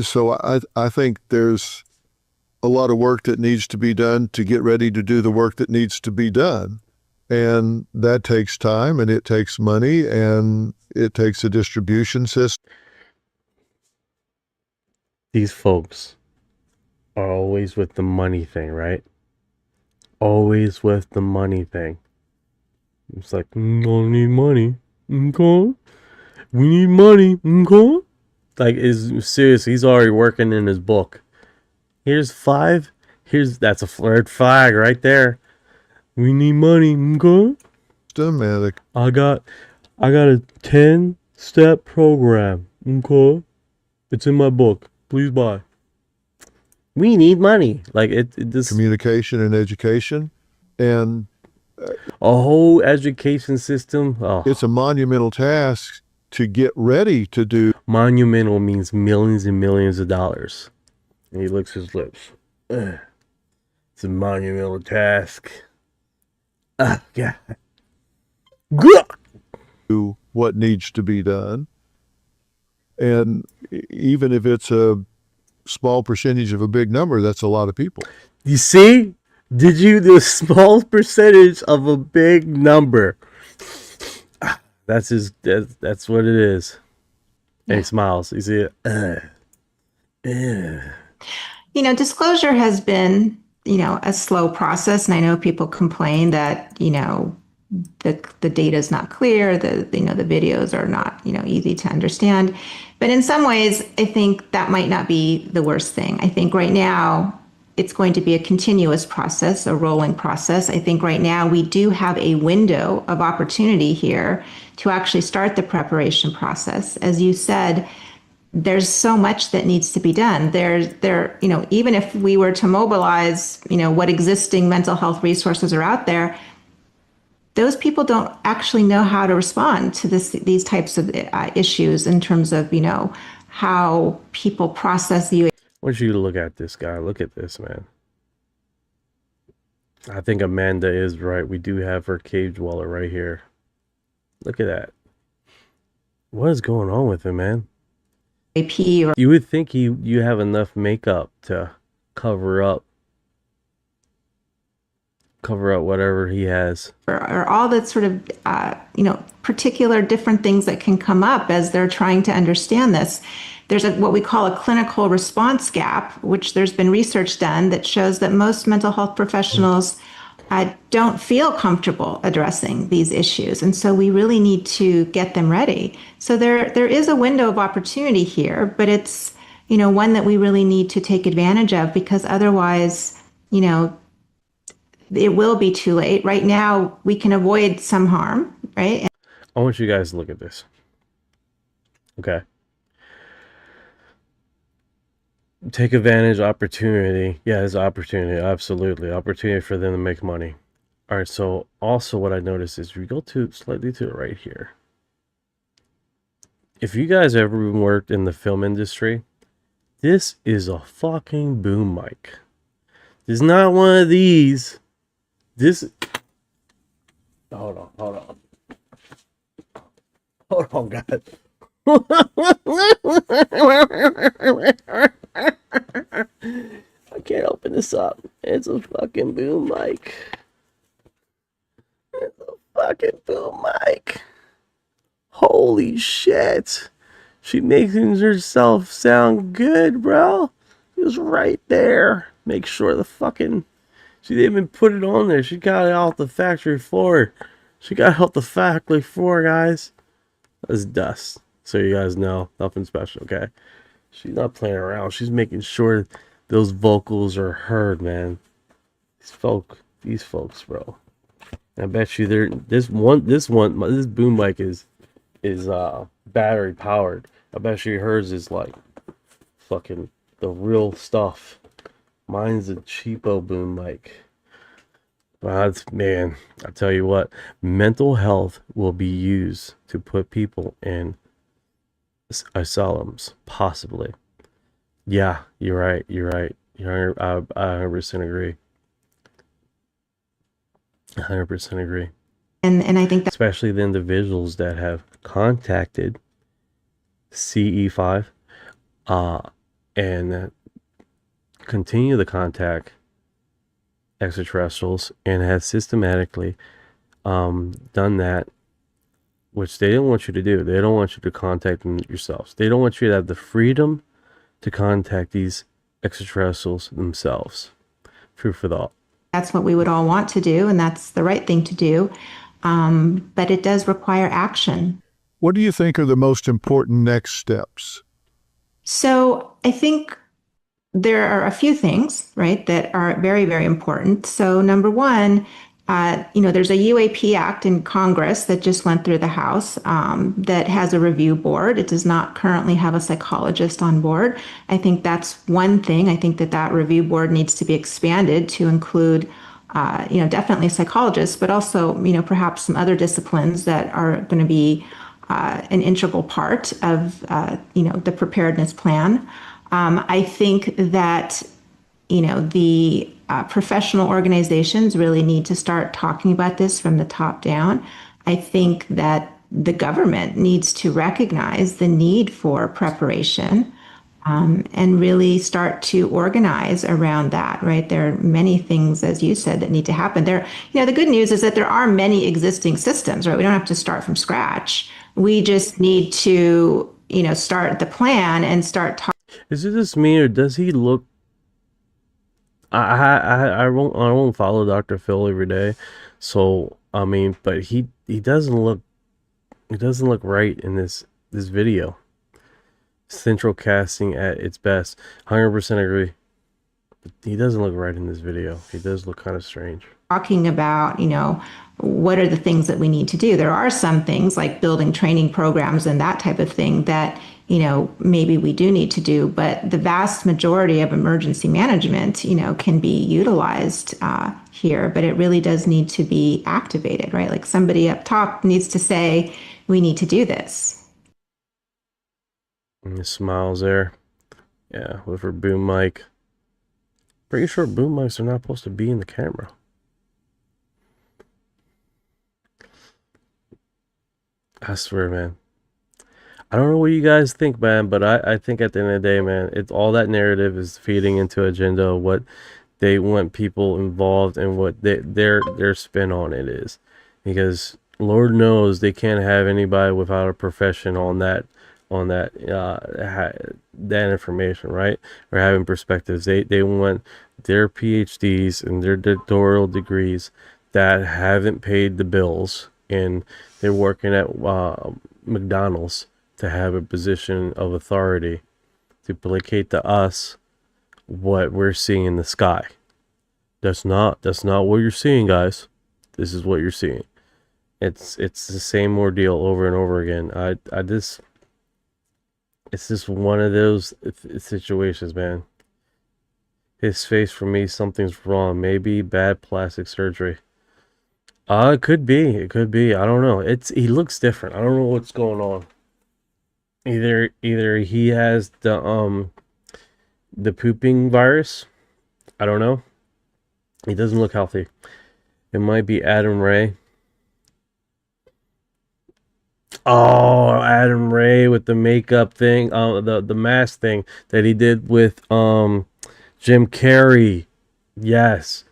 so I think there's a lot of work that needs to be done to get ready to do the work that needs to be done. And that takes time, and it takes money, and it takes a distribution system. These folks are always with the money thing, right? Always with the money thing. It's like, I need money. Okay. We need money. Okay. Like, is serious. He's already working in his book. Here's 5. That's a red flag right there. We need money. Okay. Systematic. I got a 10-step program. Okay. It's in my book. Please buy. We need money. Like this Communication and education, and a whole education system. Oh. It's a monumental task to get ready to do. Monumental means millions and millions of dollars. And he licks his lips. Ugh. It's a monumental task. Yeah. Do what needs to be done. And even if it's a small percentage of a big number, that's a lot of people. You see? The small percentage of a big number. That's what it is. And he smiles. You see it? Disclosure has been, a slow process. And I know people complain that, the data is not clear, the videos are not, easy to understand. But in some ways, I think that might not be the worst thing. I think right now it's going to be a continuous process, a rolling process. I think right now we do have a window of opportunity here to actually start the preparation process. As you said, there's so much that needs to be done. Even if we were to mobilize, what existing mental health resources are out there, those people don't actually know how to respond to these types of issues in terms of, how people process the UAP. I want you to look at this guy. Look at this, man. I think Amanda is right. We do have her cave dweller right here. Look at that. What is going on with him, man? You would think you have enough makeup to cover up whatever he has. Or all that sort of, particular different things that can come up as they're trying to understand this. There's what we call a clinical response gap, which there's been research done that shows that most mental health professionals don't feel comfortable addressing these issues. And so we really need to get them ready. So there is a window of opportunity here, but it's, one that we really need to take advantage of, because otherwise, it will be too late. Right now, we can avoid some harm, right? I want you guys to look at this. Okay. Take advantage, opportunity. Yeah, there's opportunity. Absolutely. Opportunity for them to make money. All right. So also what I noticed is we go slightly to the right here. If you guys ever worked in the film industry, this is a fucking boom mic. This is not one of these. Hold on, God. I can't open this up. It's a fucking boom mic. It's a fucking boom mic. Holy shit. She making herself sound good, bro. It was right there. Make sure she didn't even put it on there. She got it off the factory floor. Guys. That's dust. So you guys know, nothing special, okay? She's not playing around. She's making sure those vocals are heard, man. These folks, bro. And I bet you this boom mic is battery powered. I bet you hers is like fucking the real stuff. Mine's a cheapo boom mic. But man, I tell you what, mental health will be used to put people in asylums, possibly. Yeah, you're right. I 100% agree. 100% agree. And I think that, especially the individuals that have contacted CE5, and continue to contact extraterrestrials, and has systematically done that, which they don't want you to do. They don't want you to contact them yourselves. They don't want you to have the freedom to contact these extraterrestrials themselves. Food for thought. That's what we would all want to do, and that's the right thing to do. But it does require action. What do you think are the most important next steps? So I think there are a few things, right, that are very, very important. So number one, there's a UAP Act in Congress that just went through the House that has a review board. It does not currently have a psychologist on board. I think that's one thing. I think that review board needs to be expanded to include, definitely psychologists, but also, perhaps some other disciplines that are going to be an integral part of, the preparedness plan. I think that, the professional organizations really need to start talking about this from the top down. I think that the government needs to recognize the need for preparation and really start to organize around that, right? There are many things, as you said, that need to happen. The good news is that there are many existing systems, right? We don't have to start from scratch. We just need to, start the plan and start talking. Is it just me, or does he look? I won't follow Dr. Phil every day, so but he doesn't look right in this video. Central casting at its best. 100% agree. He doesn't look right in this video. He does look kind of strange. Talking about, what are the things that we need to do? There are some things like building training programs and that type of thing that, maybe we do need to do, but the vast majority of emergency management, can be utilized here, but it really does need to be activated, right? Like somebody up top needs to say, we need to do this. And the smiles there. Yeah, with her boom mic. Pretty sure boom mics are not supposed to be in the camera. I swear, man. I don't know what you guys think, man, but I think at the end of the day, man, it's all that narrative is feeding into agenda of what they want people involved and what their spin on it is. Because Lord knows they can't have anybody without a profession on that information, right? Or having perspectives. They want their PhDs and their doctoral degrees that haven't paid the bills, and they're working at McDonald's to have a position of authority to placate to us what we're seeing in the sky. That's not what you're seeing, guys. This is what you're seeing. It's the same ordeal over and over again. It's just one of those situations, man. His face, for me, something's wrong. Maybe bad plastic surgery. It could be. It could be. I don't know. He looks different. I don't know what's going on. Either he has the pooping virus. I don't know. He doesn't look healthy. It might be Adam Ray. Oh, Adam Ray with the makeup thing, the mask thing that he did with Jim Carrey. Yes,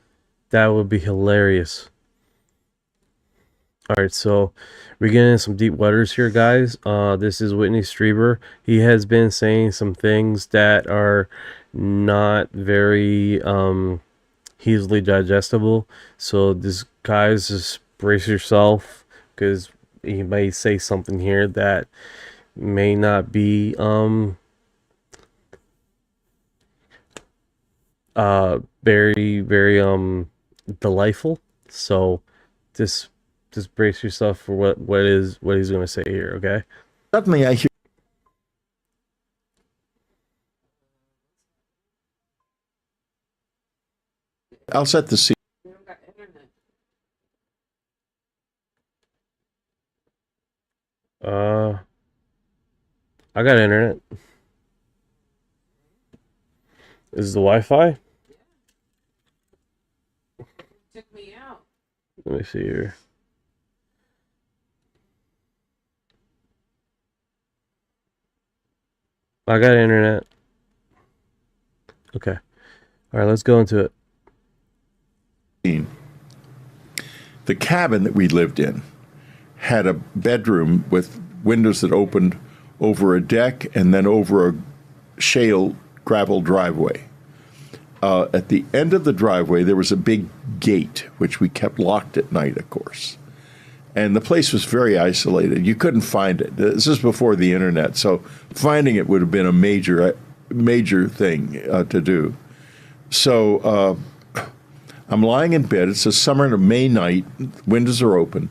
that would be hilarious. All right, so we're getting in some deep waters here, guys. This is Whitley Strieber. He has been saying some things that are not very easily digestible. So this, guys, just brace yourself, because he may say something here that may not be very, very delightful. So just brace yourself for what he's going to say here, okay? Suddenly I hear. I'll set the scene. I got internet. Is the Wi-Fi? Took me out. Let me see here. I got internet. Okay. All right, let's go into it. The cabin that we lived in had a bedroom with windows that opened over a deck and then over a shale gravel driveway. At the end of the driveway, there was a big gate, which we kept locked at night, of course. And the place was very isolated. You couldn't find it. This is before the internet, so finding it would have been a major thing to do. So I'm lying in bed. It's a summer May night. Windows are open.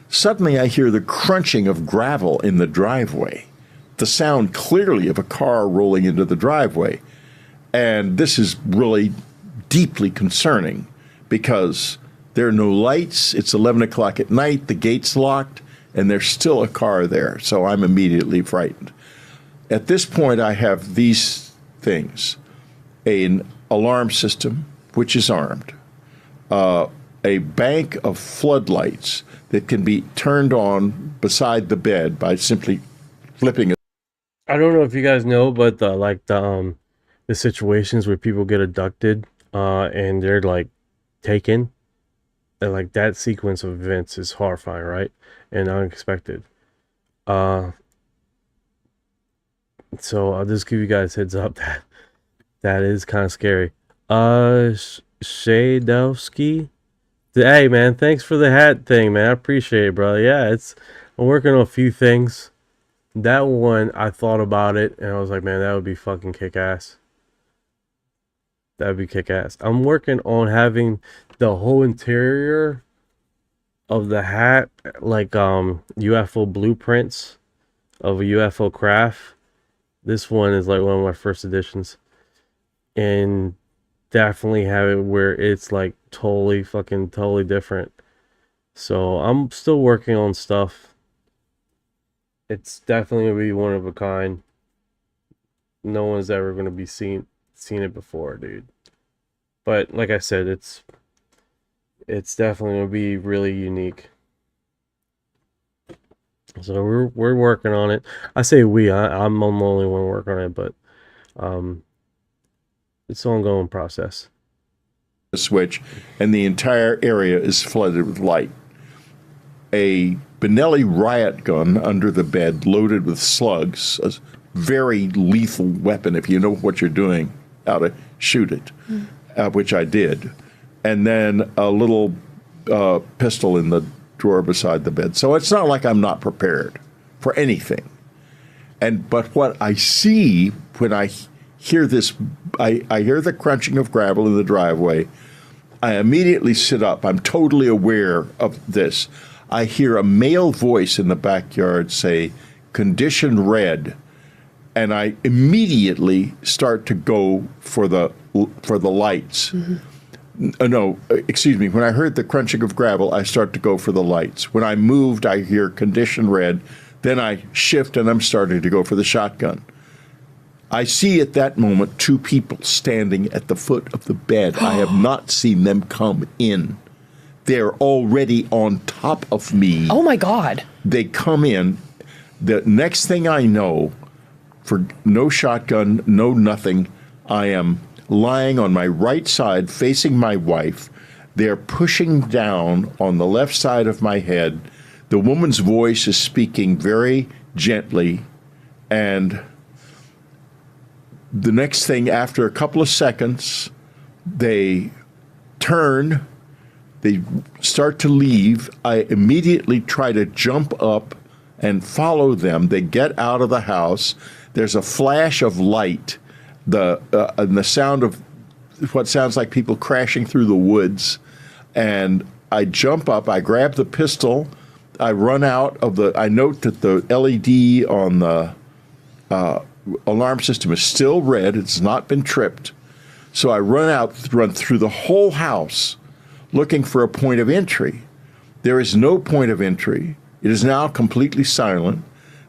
Suddenly, I hear the crunching of gravel in the driveway. The sound clearly of a car rolling into the driveway. And this is really deeply concerning because there are no lights. It's 11 o'clock at night. The gate's locked, and there's still a car there. So I'm immediately frightened. At this point, I have these things: an alarm system, which is armed, a bank of floodlights that can be turned on beside the bed by simply flipping it. I don't know if you guys know, but the situations where people get abducted and they're like taken, and like that sequence of events is horrifying, right? And unexpected. So I'll just give you guys heads up that that is kind of scary. Shadowski. Hey man, thanks for the hat thing, man. I appreciate it, bro. Yeah, I'm working on a few things. That one, I thought about it, and I was like, man, that would be fucking kick-ass. That would be kick-ass. I'm working on having the whole interior of the hat, like UFO blueprints of a UFO craft. This one is like one of my first editions. And definitely have it where it's like totally different. So I'm still working on stuff. It's definitely gonna be one of a kind. No one's ever gonna be seen it before, dude. But like I said, it's definitely gonna be really unique. So we're working on it. I say we. I'm the only one working on it, but it's an ongoing process. A switch, and the entire area is flooded with light. A Benelli riot gun under the bed, loaded with slugs, a very lethal weapon. If you know what you're doing, how to shoot it, which I did, and then a little pistol in the drawer beside the bed. So it's not like I'm not prepared for anything. But what I see when I hear this, I hear the crunching of gravel in the driveway. I immediately sit up. I'm totally aware of this. I hear a male voice in the backyard say, "Condition red," and I immediately start to go for the lights. No, excuse me. When I heard the crunching of gravel, I start to go for the lights. When I moved, I hear condition red. Then I shift and I'm starting to go for the shotgun. I see at that moment two people standing at the foot of the bed. I have not seen them come in. They're already on top of me. Oh my God. They come in. The next thing I know, for no shotgun, no nothing, I am lying on my right side facing my wife. They're pushing down on the left side of my head. The woman's voice is speaking very gently, and the next thing, after a couple of seconds, they turn, they start to leave. I immediately try to jump up and follow them. They get out of the house. There's a flash of light, and the sound of what sounds like people crashing through the woods. And I jump up, I grab the pistol, I run out of I note that the LED on the alarm system is still red. It's not been tripped. So I run through the whole house looking for a point of entry. There is no point of entry. It is now completely silent.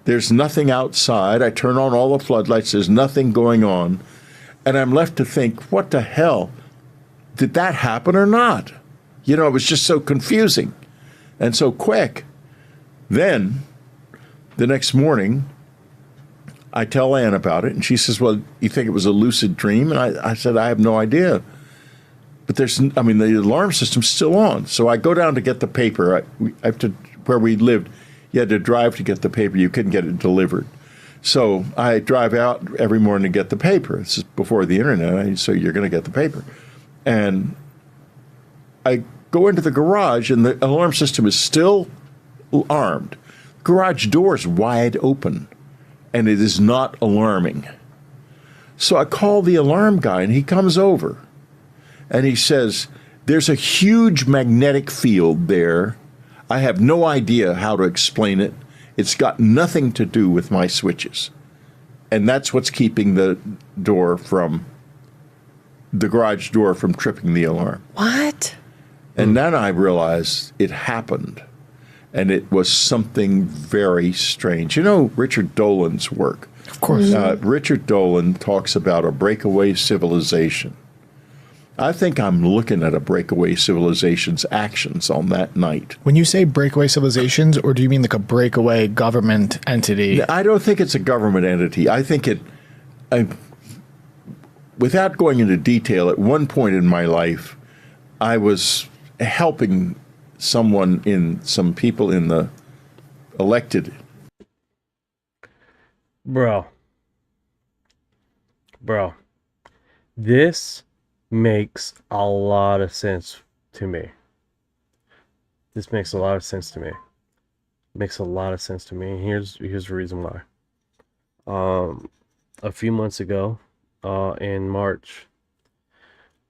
There's nothing outside. I turn on all the floodlights. There's nothing going on. And I'm left to think, what the hell? Did that happen or not? You know, it was just so confusing and so quick. Then, the next morning, I tell Ann about it, and she says, well, you think it was a lucid dream? And I said, I have no idea. But the alarm system's still on. So I go down to get the paper. I have to, where we lived, you had to drive to get the paper. You couldn't get it delivered. So I drive out every morning to get the paper. This is before the internet, so you're going to get the paper. And I go into the garage, and the alarm system is still armed. Garage door is wide open, and it is not alarming. So I call the alarm guy, and he comes over, and he says, there's a huge magnetic field there. I have no idea how to explain it. It's got nothing to do with my switches. And that's what's keeping the garage door from tripping the alarm. What? And then I realized it happened. And it was something very strange. You know Richard Dolan's work? Of course. Richard Dolan talks about a breakaway civilization. I think I'm looking at a breakaway civilization's actions on that night. When you say breakaway civilizations, or do you mean like a breakaway government entity? I don't think it's a government entity. I think without going into detail, at one point in my life, I was helping some people in the elected. Bro, this makes a lot of sense to me. Makes a lot of sense to me. And here's the reason why. A few months ago, in March,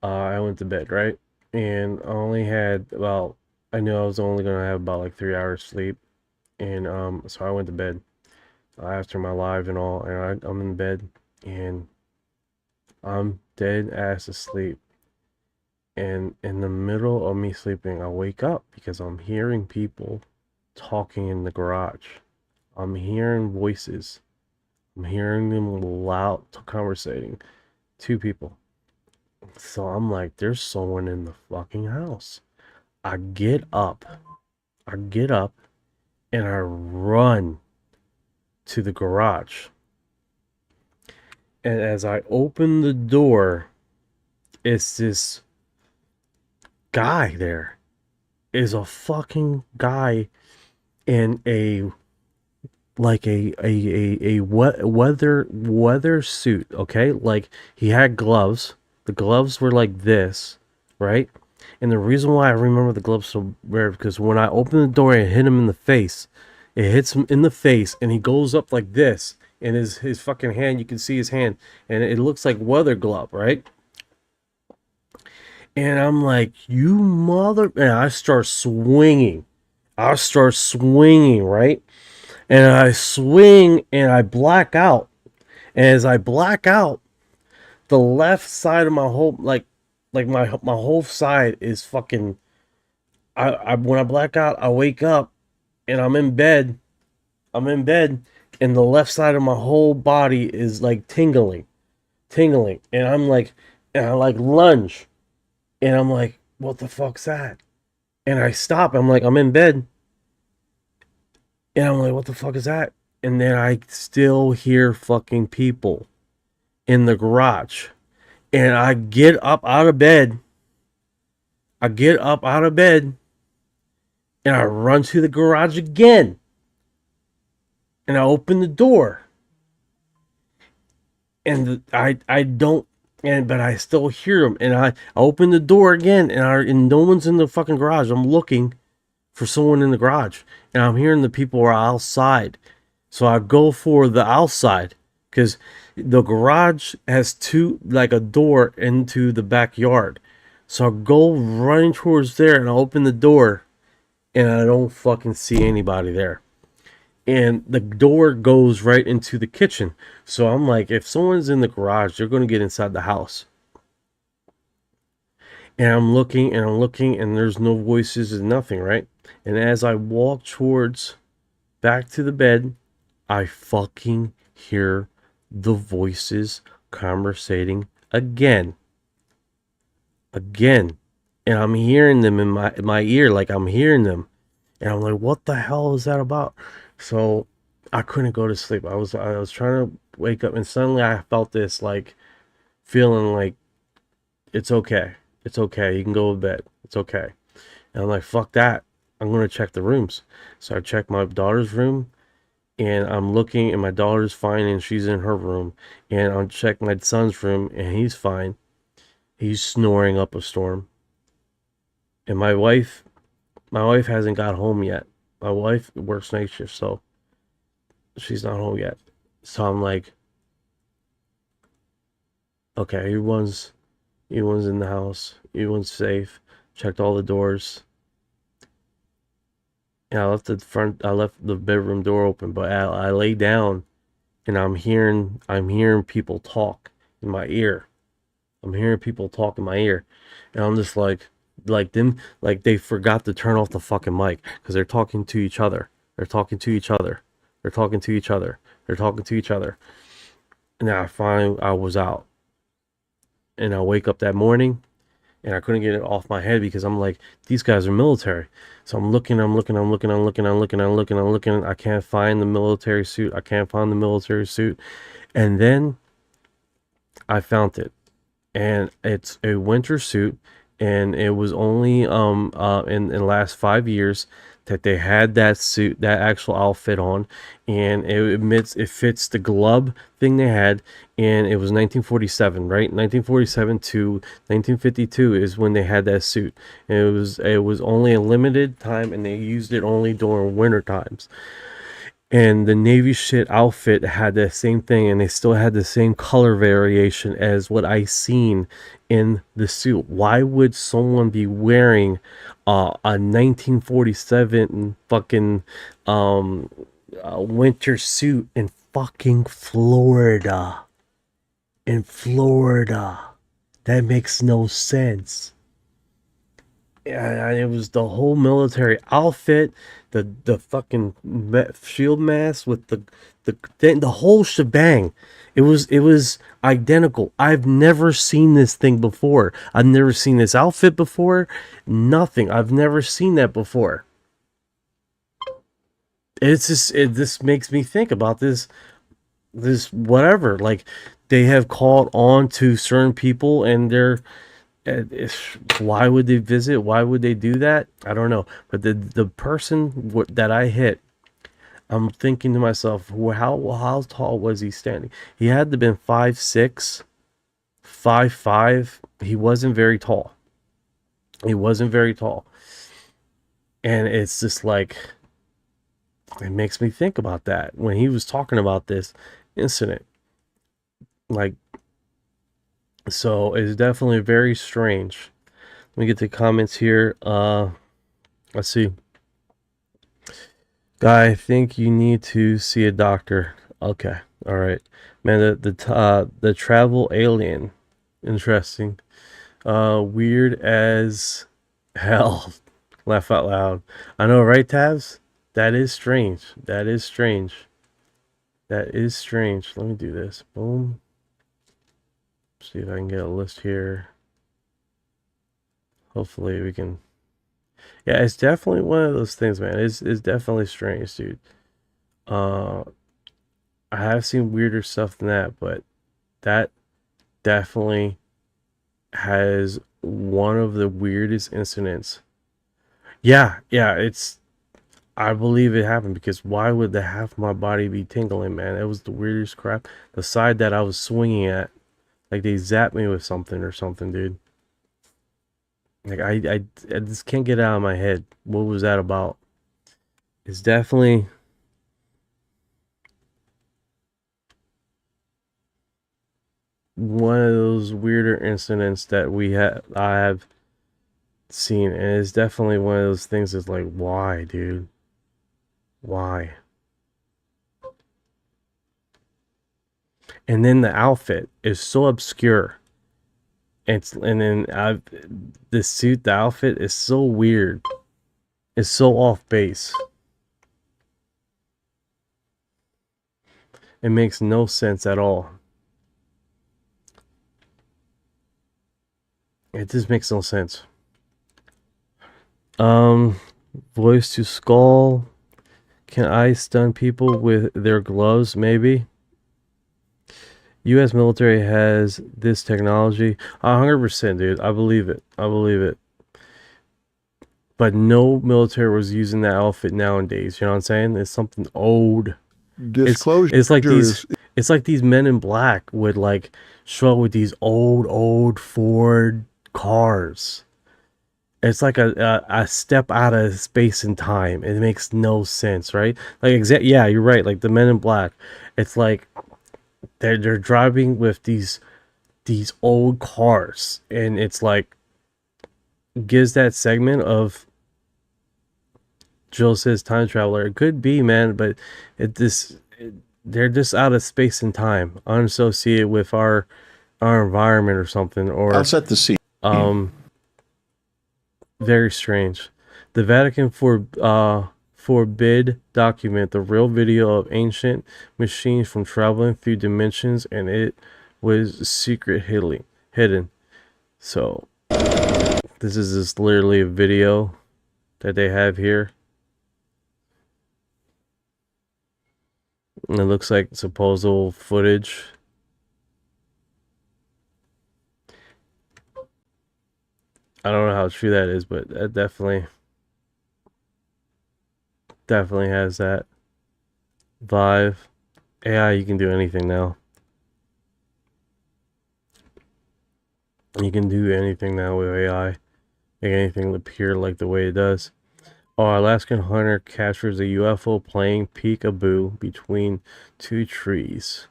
I went to bed, right? And I only had I knew I was only gonna have about like 3 hours sleep, and so I went to bed after my live and all, and I'm in bed, and I'm dead ass asleep. And in the middle of me sleeping, I wake up because I'm hearing people talking in the garage. I'm hearing voices. I'm hearing them loud conversating. 2 people. So I'm like, there's someone in the fucking house. I get up and I run to the garage. And as I open the door, it's this guy there. Is a fucking guy in a weather suit, okay? Like, he had gloves. The gloves were like this, right? And the reason why I remember the gloves so rare, because when I opened the door and hit him in the face, it hits him in the face, and he goes up like this, and his fucking hand, you can see his hand, and it looks like weather glove, right? And I'm like, you mother... And I start swinging, right? And I swing, and I black out. And as I black out, the left side of my whole... Like my whole side is fucking... When I black out, I wake up, and I'm in bed, and the left side of my whole body is like tingling. And I'm like... And I like lunge. And I'm like, what the fuck's that? And I stop. I'm like, I'm in bed. And I'm like, what the fuck is that? And then I still hear fucking people in the garage. And I get up out of bed. And I run to the garage again. And I open the door. And I don't... but I still hear them, and I open the door again, and no one's in the fucking garage. I'm looking for someone in the garage, and I'm hearing the people are outside. So I go for the outside, because the garage has a door into the backyard. So I go running towards there, and I open the door, and I don't fucking see anybody there. And the door goes right into the kitchen. So I'm like, if someone's in the garage, they're going to get inside the house. And I'm looking, and there's no voices and nothing, right? And as I walk towards back to the bed, I fucking hear the voices conversating again. And I'm hearing them in my ear, like I'm hearing them. And I'm like, what the hell is that about? So I couldn't go to sleep. I was trying to wake up, and suddenly I felt this like feeling like it's okay. It's okay. You can go to bed. It's okay. And I'm like, fuck that. I'm gonna check the rooms. So I checked my daughter's room, and I'm looking, and my daughter's fine, and she's in her room. And I check my son's room, and he's fine. He's snoring up a storm. And my wife hasn't got home yet. My wife works night shift, so she's not home yet. So I'm like, okay, everyone's in the house. Everyone's safe. Checked all the doors. And I left the bedroom door open, but I lay down, and I'm hearing people talk in my ear. I'm hearing people talk in my ear, and I'm just like they forgot to turn off the fucking mic because they're talking to each other. They're talking to each other. They're talking to each other. They're talking to each other. And I finally I was out, and I wake up that morning, and I couldn't get it off my head because I'm like, these guys are military. So I'm looking. I can't find the military suit. And then I found it. And it's a winter suit, and it was only in the last 5 years that they had that suit, that actual outfit on, and it fits the glove thing they had, and it was 1947, right? 1947 to 1952 is when they had that suit. And it was only a limited time, and they used it only during winter times. And the Navy shit outfit had that same thing, and they still had the same color variation as what I seen in the suit. Why would someone be wearing a 1947 fucking winter suit in fucking Florida? In Florida. That makes no sense. It was the whole military outfit, the fucking shield mask with the whole shebang. It was identical. I've never seen this thing before. I've never seen this outfit before. Nothing. I've never seen that before. This makes me think about this whatever. Like, they have called on to certain people, and they're why would they visit? Why would they do that? I don't know. But the person that I hit, I'm thinking to myself, how tall was he standing? He had to have been 5'6", 5'5". He wasn't very tall. And it's just like, it makes me think about that when he was talking about this incident. Like, so it's definitely very strange. Let me get the comments here. Let's see. Guy, I think you need to see a doctor. Okay, all right, man. The travel alien, interesting. Weird as hell. Laugh out loud. I know, right, Tabs? That is strange. Let me do this. Boom. See if I can get a list here. Hopefully we can. Yeah, it's definitely one of those things, man. It's definitely strange, dude. I have seen weirder stuff than that, but that definitely has one of the weirdest incidents. Yeah, I believe it happened, because why would the half of my body be tingling, man? It was the weirdest crap. The side that I was swinging at, like they zapped me with something or something, dude. Like I just can't get it out of my head. What was that about? It's definitely one of those weirder incidents that I have seen, and it's definitely one of those things that's like, why, dude? Why? And then the outfit is so obscure. The suit, the outfit is so weird. It's so off base. It makes no sense at all. It just makes no sense. Voice to skull. Can I stun people with their gloves? Maybe. U.S. military has this technology. 100%, dude. I believe it. I believe it. But no military was using that outfit nowadays. You know what I'm saying? It's something old. Disclosure. It's like these. It's like these men in black would like show up with these old Ford cars. It's like a step out of space and time. It makes no sense, right? Like yeah, you're right. Like the men in black. It's like they're driving with these old cars, and it's like gives that segment of Jill says time traveler. It could be, man, but they're just out of space and time, unassociated with our environment or something. Or I'll set the scene. Very strange. The Vatican forbid document the real video of ancient machines from traveling through dimensions, and it was secret hidden. So this is just literally a video that they have here. And it looks like supposable footage. I don't know how true that is, but that definitely has that vibe. AI, you can do anything now. You can do anything now with AI. Make anything appear like the way it does. Oh, Alaskan hunter captures a UFO playing peekaboo between two trees.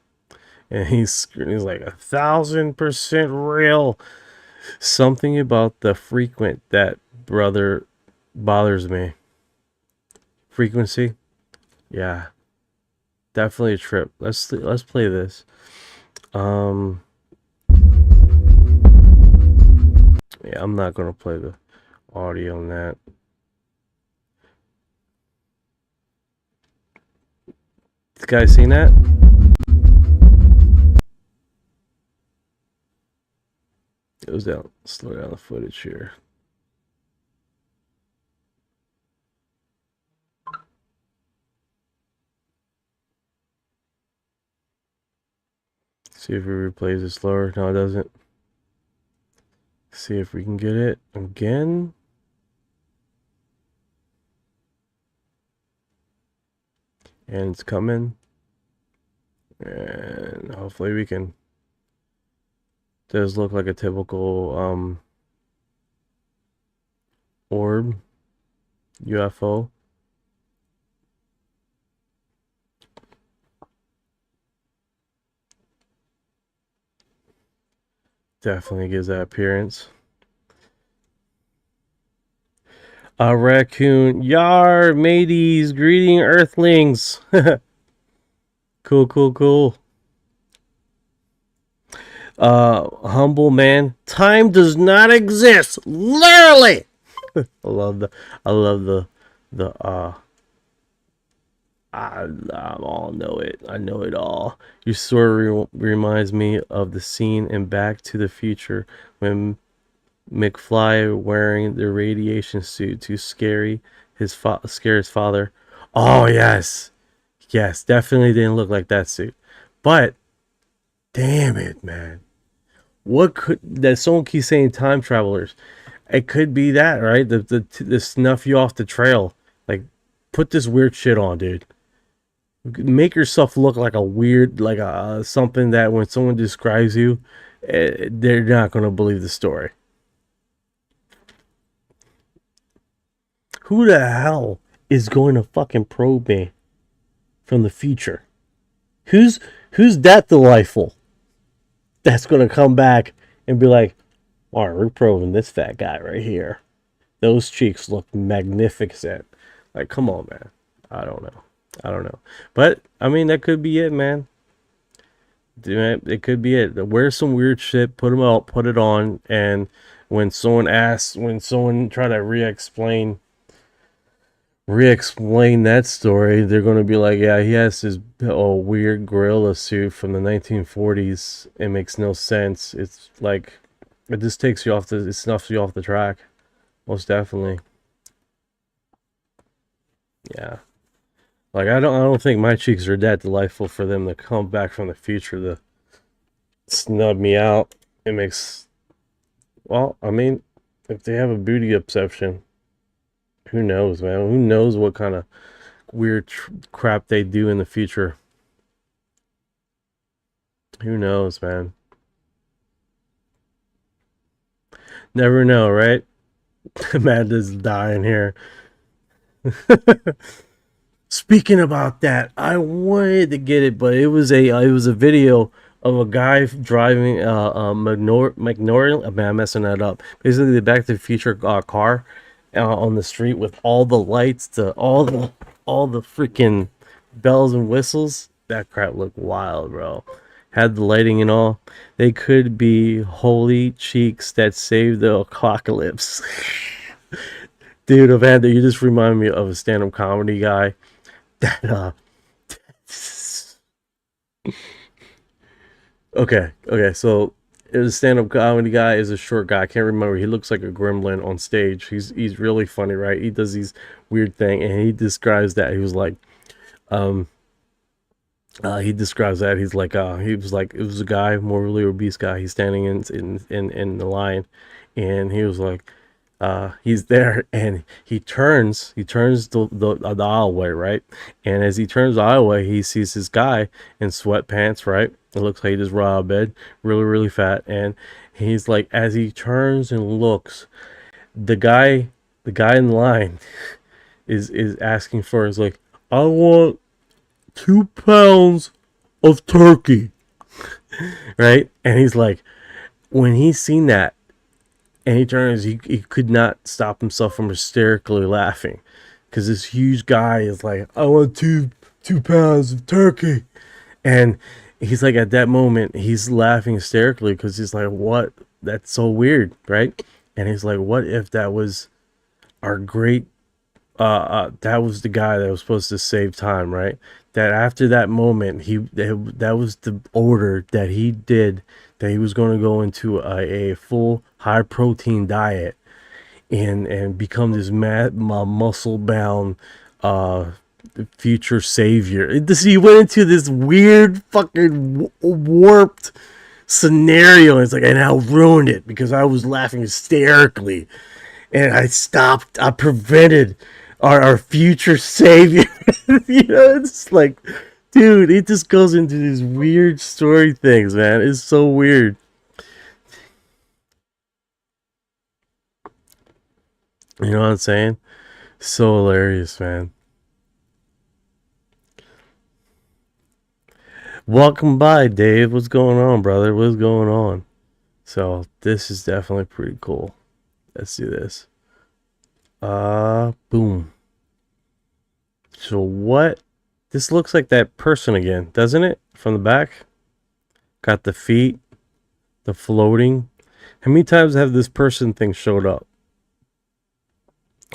And he's like 1,000% real. Something about the frequent that brother bothers me. Frequency? Yeah. Definitely a trip. Let's play this. Yeah, I'm not gonna play the audio on that. This guy seen that? Goes down, slow down the footage here. See if it replays it slower. No, it doesn't. See if we can get it again. And it's coming. And hopefully we can. Does look like a typical orb UFO. Definitely gives that appearance. A raccoon. Yar, mateys, greeting earthlings. Cool. Humble man. Time does not exist. Literally. I love the I all know it. I know it all. Your story reminds me of the scene in Back to the Future when McFly wearing the radiation suit to scare his father. Oh yes, definitely didn't look like that suit, but damn it, man. What could that? Someone keeps saying time travelers. It could be that, right? The snuff you off the trail. Like, put this weird shit on, dude. Make yourself look like a weird, like something that when someone describes you, they're not gonna believe the story. Who the hell is going to fucking probe me from the future? Who's that delightful? That's gonna come back and be like, all right, we're probing this fat guy right here. Those cheeks look magnificent. Like, come on, man. I don't know. But, I mean, that could be it, man. It could be it. Wear some weird shit, put them out, put it on, and when someone try to re-explain that story, they're going to be like, yeah, he has this weird gorilla suit from the 1940s. It makes no sense. It's like, it just it snuffs you off the track. Most definitely. Yeah. Like I don't think my cheeks are that delightful for them to come back from the future to snub me out. It makes, well, I mean, if they have a booty obsession, who knows, man? Who knows what kind of weird crap they do in the future? Who knows, man? Never know, right? Amanda's dying here. Speaking about that, I wanted to get it, but it was a video of a guy driving Magnolia. I'm messing that up. Basically, the Back to the Future car on the street with all the lights, all the freaking bells and whistles. That crap looked wild, bro. Had the lighting and all. They could be holy cheeks that saved the apocalypse. Dude, Amanda, you just remind me of a stand-up comedy guy that okay, so a stand-up comedy guy is a short guy. I can't remember. He looks like a gremlin on stage. He's really funny, right? He does these weird things, and he describes that. He was like, he describes that he was like, it was a guy, morbidly obese guy. He's standing in the line, and he was like, he's there, and he turns the aisleway, right? And as he turns the aisleway, he sees this guy in sweatpants, right? It looks like he just rolled out of bed, really fat, and he's like, as he turns and looks, the guy in line is asking for, is like, I want 2 pounds of turkey, right? And he's like, when he's seen that, and he turns, he could not stop himself from hysterically laughing, because this huge guy is like, I want 2 pounds of turkey. And he's like, at that moment, he's laughing hysterically, because he's like, what? That's so weird, right? And he's like, what if that was our great, that was the guy that was supposed to save time, right? That after that moment, that was the order that he did, that he was going to go into a full high protein diet and become this muscle bound future savior. He went into this weird fucking warped scenario. It's like, and I ruined it because I was laughing hysterically, and I prevented our future savior. You know, it's like, dude, it just goes into these weird story things, man. It's so weird. You know what I'm saying? So hilarious, man. Welcome by, Dave. What's going on, brother? What's going on? So this is definitely pretty cool. Let's do this. Boom. So what? This looks like that person again, doesn't it? From the back. Got the feet. The floating. How many times have this person thing showed up?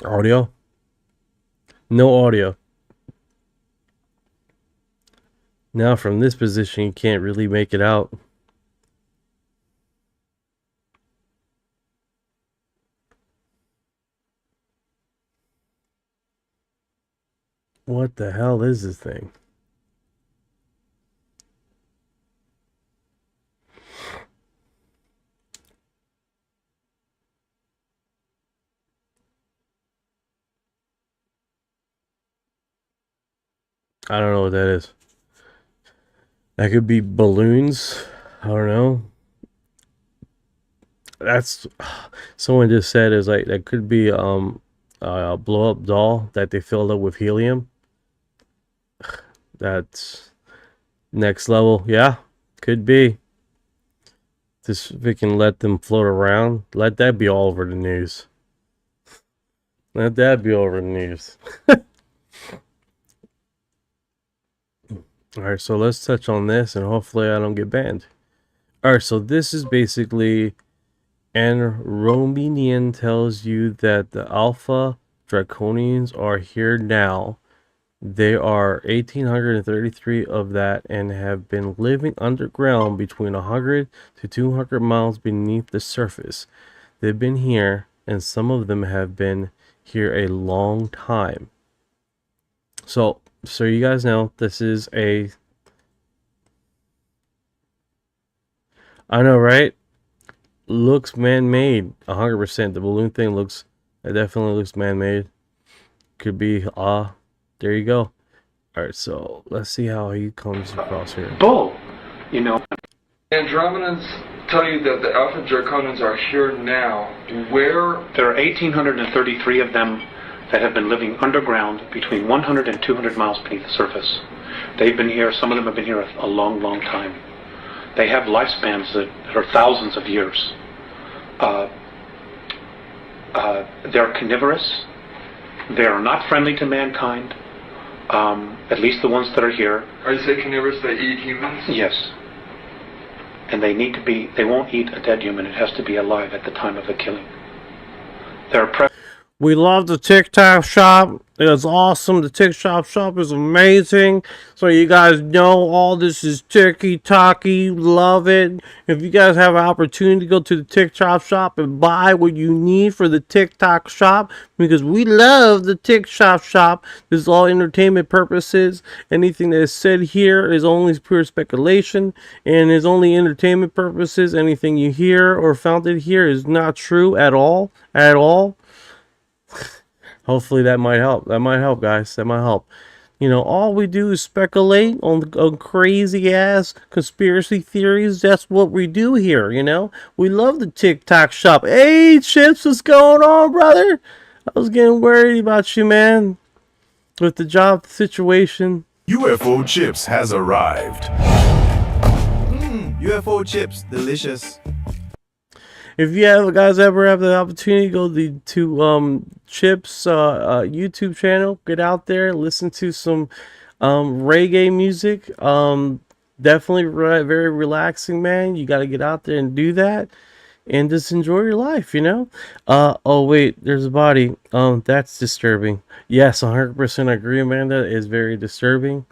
Audio? No audio. Now from this position, you can't really make it out. What the hell is this thing? I don't know what that is. That could be balloons. I don't know. That's, someone just said, is like, that could be a blow up doll that they filled up with helium. That's next level. Yeah, could be. Just if we can let them float around, let that be all over the news. Let that be all over the news. Alright, so let's touch on this, and hopefully I don't get banned. Alright, so this is basically, and Romanian tells you that the Alpha Draconians are here now. There are 1,833 of that, and have been living underground between 100 to 200 miles beneath the surface. They've been here, and some of them have been here a long time. So so you guys know, this is a... I know, right? Looks man-made, 100%. The balloon thing looks... It definitely looks man-made. Could be, there you go. Alright, so let's see how he comes across here. Bull, you know. Andromedans tell you that the Alpha Draconans are here now. Where? There are 1,833 of them that have been living underground between 100 and 200 miles beneath the surface. They've been here, some of them have been here a long, long time. They have lifespans that are thousands of years. They're carnivorous. They are not friendly to mankind, at least the ones that are here. Are you saying carnivorous, they eat humans? Yes. And they need to be, they won't eat a dead human. It has to be alive at the time of the killing. They're We love the TikTok shop. It's awesome. The TikTok shop is amazing. So you guys know all this is ticky-tacky. Love it. If you guys have an opportunity to go to the TikTok shop and buy what you need for the TikTok shop, because we love the TikTok shop. This is all entertainment purposes. Anything that is said here is only pure speculation and is only entertainment purposes. Anything you hear or founded here is not true at all. At all. Hopefully that might help. That might help, guys. That might help. You know, all we do is speculate on crazy ass conspiracy theories. That's what we do here, you know. We love the TikTok shop. Hey, Chips, what's going on, brother? I was getting worried about you, man, with the job situation. UFO Chips has arrived. UFO Chips, delicious. If you guys ever have the opportunity, go to Chip's YouTube channel. Get out there, listen to some reggae music. Definitely very relaxing, man. You got to get out there and do that, and just enjoy your life, you know. Oh wait, there's a body. That's disturbing. Yes, 100% agree, Amanda. It's very disturbing.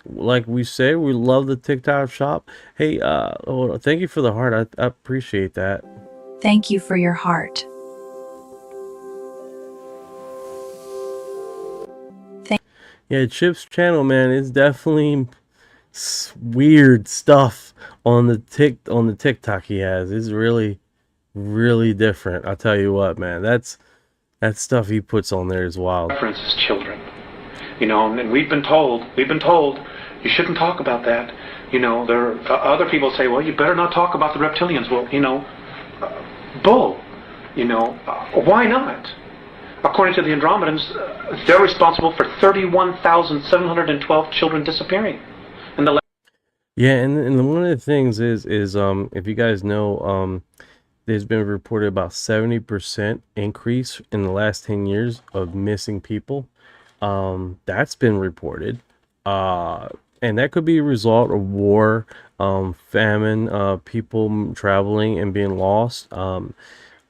Like we say, we love the TikTok shop. Hey, thank you for the heart. I appreciate that. Thank you for your heart. Yeah, Chip's channel, man, is definitely weird stuff on the TikTok he has. It's really, really different. I'll tell you what, man. That stuff he puts on there is wild. References children, you know, and we've been told you shouldn't talk about that. You know, there are other people say, well, you better not talk about the reptilians. Well, you know, bull. You know, why not? According to the Andromedans, they're responsible for 31,712 children disappearing. Yeah, and one of the things is if you guys know, there's been reported about 70% increase in the last 10 years of missing people. That's been reported. And that could be a result of war, famine, people traveling and being lost.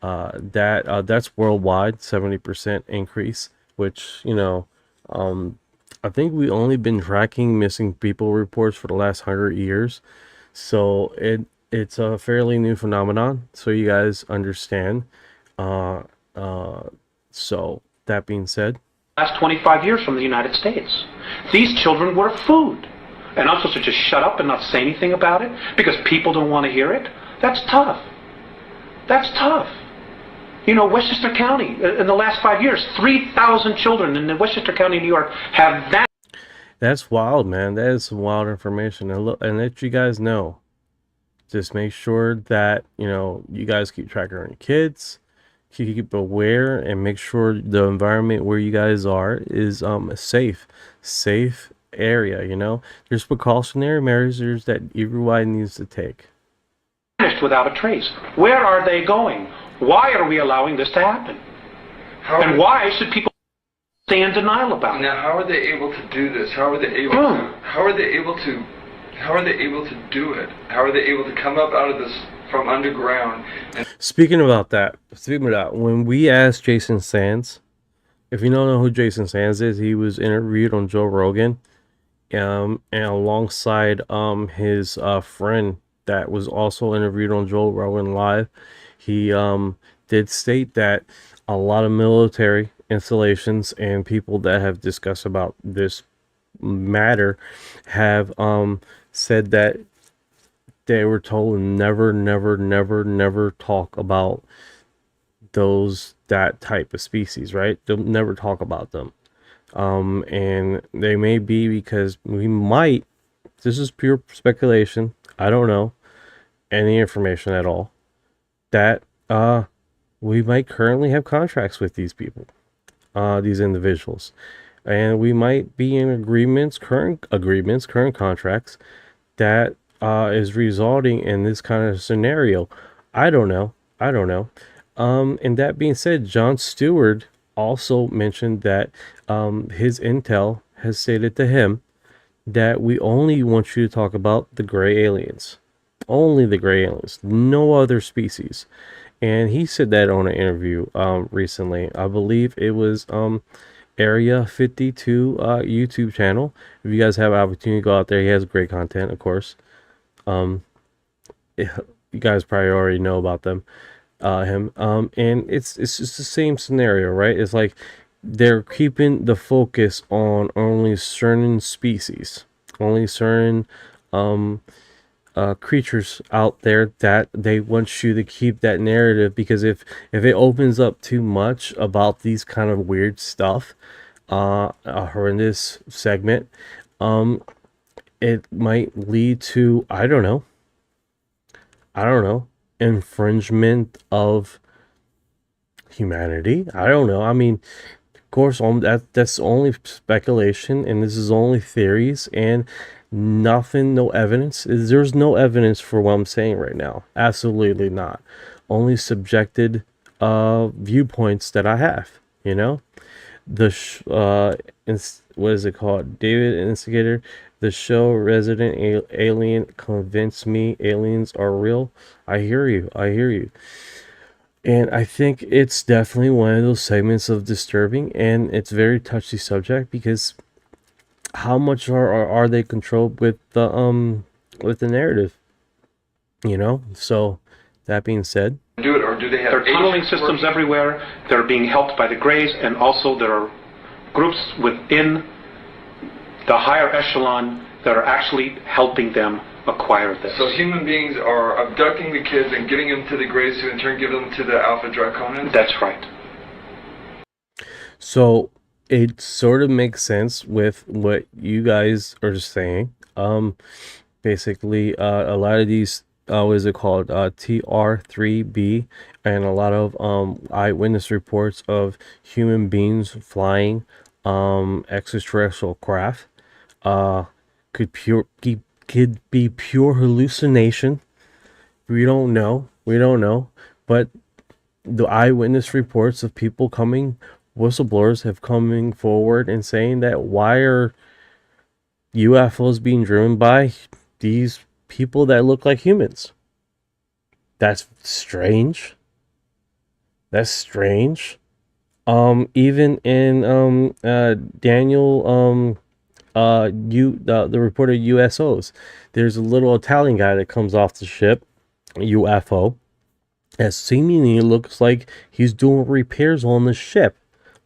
That's worldwide, 70% increase, which, you know, I think we only been tracking missing people reports for the last 100 years. So it's a fairly new phenomenon, so you guys understand. So that being said, last 25 years from the United States, these children were food. And I'm supposed to just shut up and not say anything about it because people don't want to hear it? That's tough. That's tough. You know, Westchester County, in the last 5 years, 3,000 children in Westchester County, New York, have that. That's wild, man. That is some wild information. And let you guys know. Just make sure that, you know, you guys keep track of your kids. Keep aware and make sure the environment where you guys are is a safe area, you know. There's precautionary measures that everybody needs to take. Without a trace. Where are they going? Why are we allowing this to happen? And why should people stay in denial about it? Now, how are they able to do this? How are they able to? How are they able to? How are they able to do it? How are they able to come up out of this from underground? And Speaking about that, when we asked Jason Sands, if you don't know who Jason Sands is, he was interviewed on Joe Rogan, and alongside his friend that was also interviewed on Joe Rogan Live. He did state that a lot of military installations and people that have discussed about this matter have said that they were told never talk about that type of species, right? Don't never talk about them. And they may be because we might, this is pure speculation, I don't know any information at all, that we might currently have contracts with these people, these individuals, and we might be in current contracts that is resulting in this kind of scenario. I don't know. And that being said, Jon Stewart also mentioned that his intel has stated to him that we only want you to talk about the gray aliens. Only the gray aliens. No other species. And he said that on an interview recently. I believe it was Area 52 YouTube channel. If you guys have an opportunity to go out there, he has great content, of course. You guys probably already know about him. And it's just the same scenario, right? It's like they're keeping the focus on only certain species, only certain creatures out there that they want you to keep that narrative, because if it opens up too much about these kind of weird stuff, a horrendous segment, it might lead to I don't know, infringement of humanity. I don't know. I mean, of course, that's only speculation, and this is only theories, and nothing, no evidence. There's no evidence for what I'm saying right now. Absolutely not. Only subjected viewpoints that I have. You know, what is it called? David Instigator. The show Resident Alien convinced me aliens are real. I hear you. And I think it's definitely one of those segments of disturbing, and it's very touchy subject, because how much are they controlled with the narrative? You know? So that being said, do it, or do they have? There are tunneling systems everywhere. They're being helped by the Greys, and also there are groups within the higher echelon that are actually helping them acquire this. So human beings are abducting the kids and giving them to the Greys, who in turn give them to the Alpha Draconans? That's right. So it sort of makes sense with what you guys are saying. Basically, a lot of these, what is it called? TR3B, and a lot of eyewitness reports of human beings flying extraterrestrial craft could be pure hallucination. We don't know, but the eyewitness reports of people whistleblowers have coming forward and saying that why are UFOs being driven by these people that look like humans? That's strange. Even in Daniel the reporter USOs, there's a little Italian guy that comes off the ship, UFO, that seemingly looks like he's doing repairs on the ship,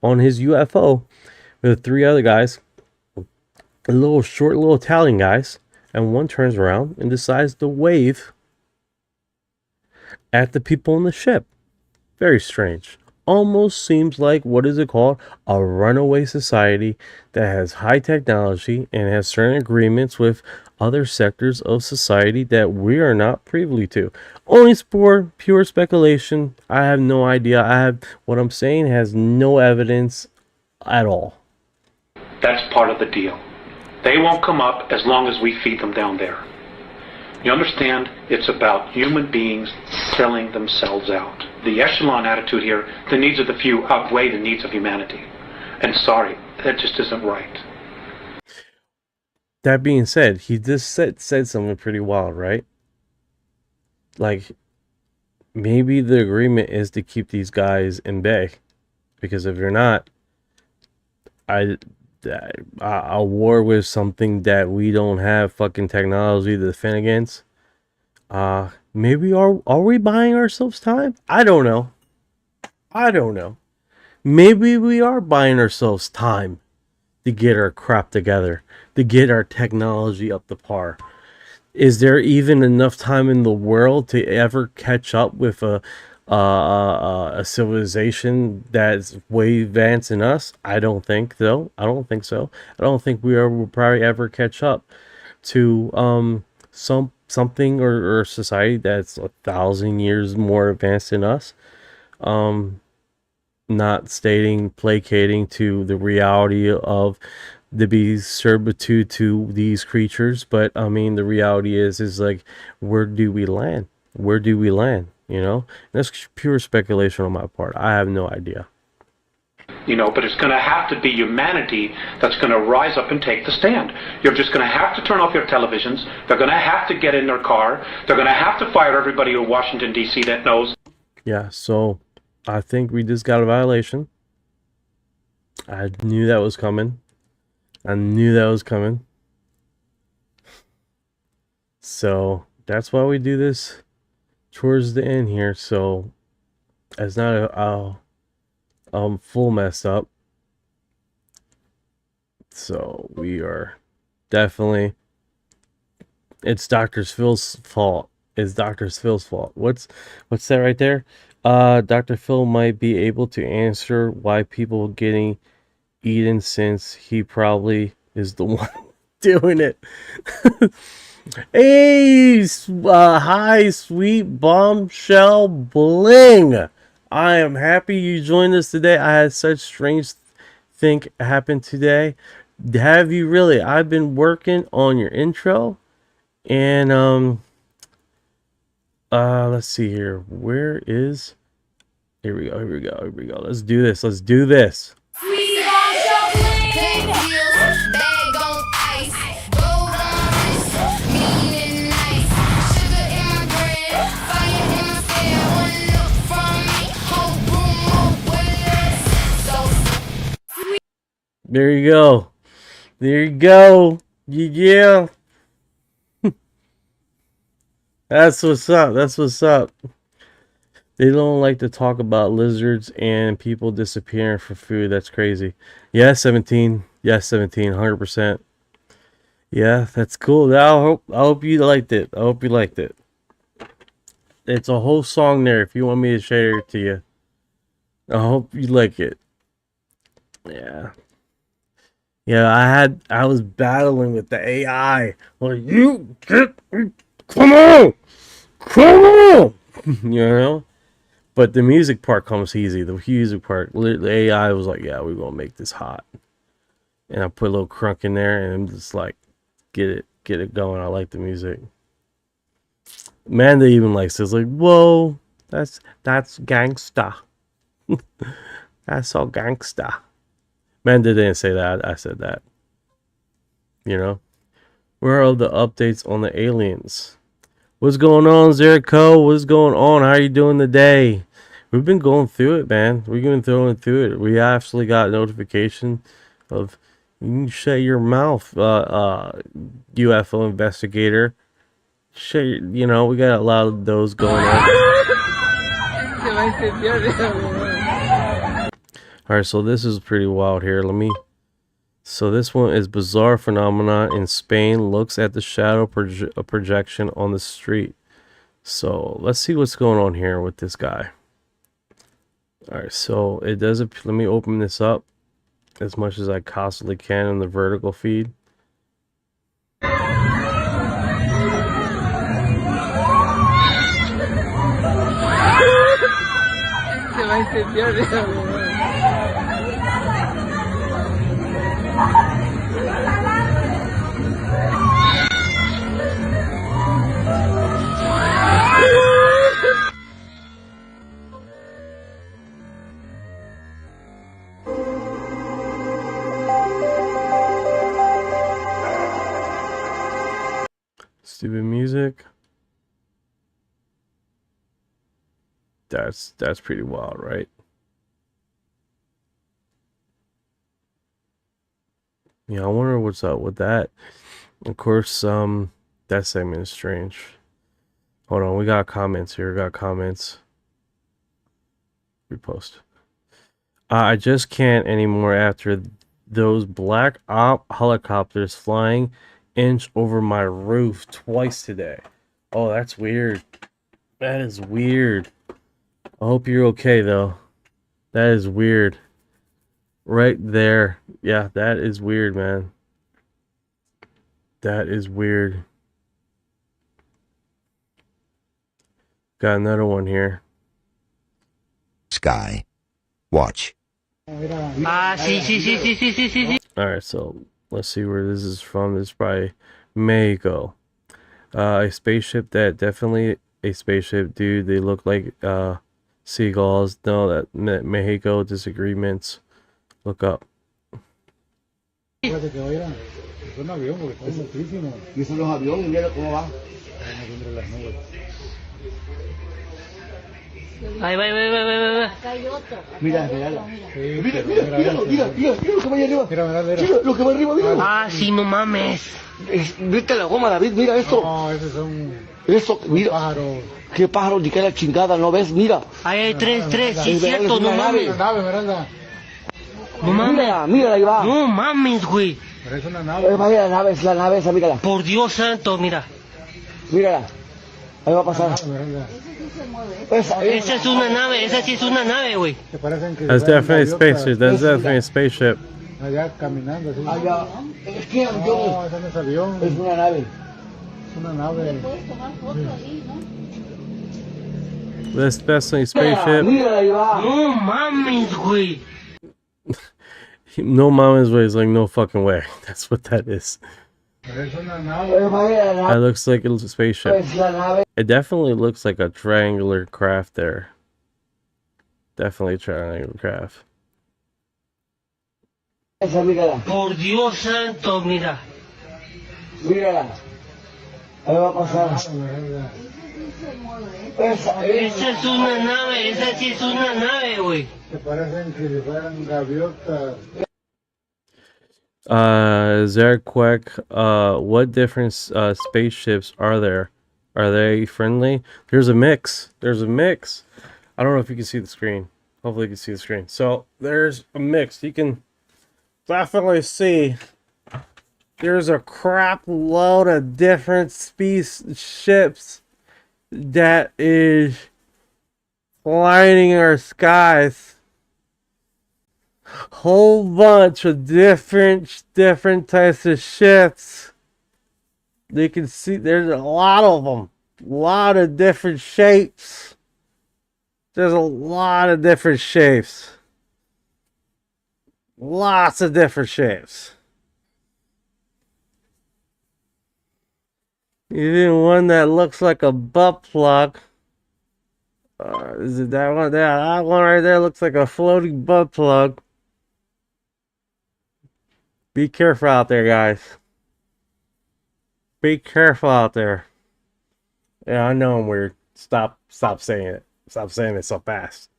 on his UFO, with 3 other guys, short little Italian guys, and one turns around and decides to wave at the people on the ship. Very strange. Almost seems like, what is it called? A runaway society that has high technology and has certain agreements with other sectors of society that we are not privy to. Only pure speculation. I have no idea. What I'm saying has no evidence at all. That's part of the deal. They won't come up as long as we feed them down there. You understand? It's about human beings selling themselves out. The echelon attitude here, the needs of the few outweigh the needs of humanity. And sorry, that just isn't right. That being said, he just said something pretty wild, right? Like, maybe the agreement is to keep these guys in bay, because if you're not, a war with something that we don't have fucking technology to defend against, maybe are we buying ourselves time? I don't know. maybe we are buying ourselves time to get our crap together, to get our technology up to par. Is there even enough time in the world to ever catch up with a civilization that's way advanced in us? I don't think so. I don't think so. I don't think will probably ever catch up to something or society that's 1,000 years more advanced than us. Not stating, placating to the reality of the be servitude to these creatures, but I mean the reality is like, where do we land? Where do we land? You know, and that's pure speculation on my part. I have no idea. You know, but it's going to have to be humanity that's going to rise up and take the stand. You're just going to have to turn off your televisions. They're going to have to get in their car. They're going to have to fire everybody in Washington, D.C. that knows. Yeah, so I think we just got a violation. I knew that was coming. I knew that was coming. So that's why we do this towards the end here. So it's not a full messed up. So we are definitely, it's Dr. Phil's fault. It's Dr. Phil's fault. What's that right there? Dr. Phil might be able to answer why people getting eaten, since he probably is the one doing it. Hey, hi, sweet bombshell bling. I am happy you joined us today. I had such strange thing happen today. Have you really? I've been working on your intro, and let's see here. Where is? Here we go. Here we go. Here we go. Let's do this. Let's do this. There you go. There you go. Yeah. That's what's up. That's what's up. They don't like to talk about lizards and people disappearing for food. That's crazy. Yeah, 17. Yeah, 17. 100%. Yeah, that's cool. I hope you liked it. I hope you liked it. It's a whole song there if you want me to share it to you. I hope you like it. Yeah. Yeah, I was battling with the AI. Like, come on! Come on! You know? But the music part comes easy. The music part, the AI was like, yeah, we're going to make this hot. And I put a little crunk in there, and I'm just like, get it going. I like the music. Amanda even likes this. Like, whoa, that's gangsta. That's all gangsta. Amanda didn't say that. I said that. You know? Where are the updates on the aliens? What's going on, Zerico? What's going on? How are you doing today? We've been going through it, man. We've been throwing through it. We actually got notification of, you can shut your mouth, UFO investigator. Shut your, you know, we got a lot of those going on. Alright, so this is pretty wild here. So this one is bizarre phenomenon in Spain. Looks at the shadow projection on the street. So let's see what's going on here with this guy. Alright, so it does. Let me open this up as much as I possibly can in the vertical feed. Stupid music. That's pretty wild, right? Yeah, I wonder what's up with that. Of course, that segment is strange. Hold on, we got comments here. We got comments. Repost. I just can't anymore after those black op helicopters flying inch over my roof twice today. Oh, that's weird. That is weird. I hope you're okay, though. That is weird. Right there. Yeah, that is weird, man. That is weird. Got another one here. Sky. Watch. Alright, so let's see where this is from. This is by Mexico. A spaceship that definitely a spaceship, dude. They look like seagulls. No, that Mexico disagreements. Look up. Fíjate que oigan, es un avión porque está muchísimo. Y son los aviones, mira cómo va. Entre las nubes. Ahí va. Mira. Mira lo que va ahí arriba. Mira lo que va arriba, mira. Ah, sí, no mames. Viste la goma, David, mira esto. No, esos son Eso, mira. pájaros. Qué pájaro, ni que la chingada, ¿no ves? Mira. Ahí hay tres, sí, es cierto, no mames. Una nave, Miranda. No mames. Mira, ahí va. No mames, güey. Pero es una nave. Vaya la nave, es la nave esa, mírala. Por Dios santo, mira. Mírala. Ahí va a pasar. Esa es una nave, esa sí es una nave, güey. That's definitely a spaceship. That's definitely a spaceship. Allá caminando. Así. Allá. Es que avión. No, esa no es avión. Es una nave. Es una nave. That's definitely a spaceship. Mírala, ahí va. No mames, güey. No mama's way is like no fucking way. That's what that is. That looks like a spaceship. It definitely looks like a triangular craft there. Definitely a triangular craft. Por Dios santo, mira. Mírala. Ahí va a pasar. Esa es una nave, esa sí es una nave, güey. Que parecen que si fueran gaviotas. Zerquek, what different spaceships are there? Are they friendly? There's a mix. There's a mix. I don't know if you can see the screen. Hopefully you can see the screen. So there's a mix. You can definitely see there's a crap load of different ships that is lining our skies. Whole bunch of different types of ships. You can see there's a lot of them. A lot of different shapes. There's a lot of different shapes. Lots of different shapes. Even one that looks like a butt plug. Is it that one? Yeah, that one right there looks like a floating butt plug. Be careful out there, guys. Be careful out there. Yeah, I know I'm weird. Stop saying it. Stop saying it so fast.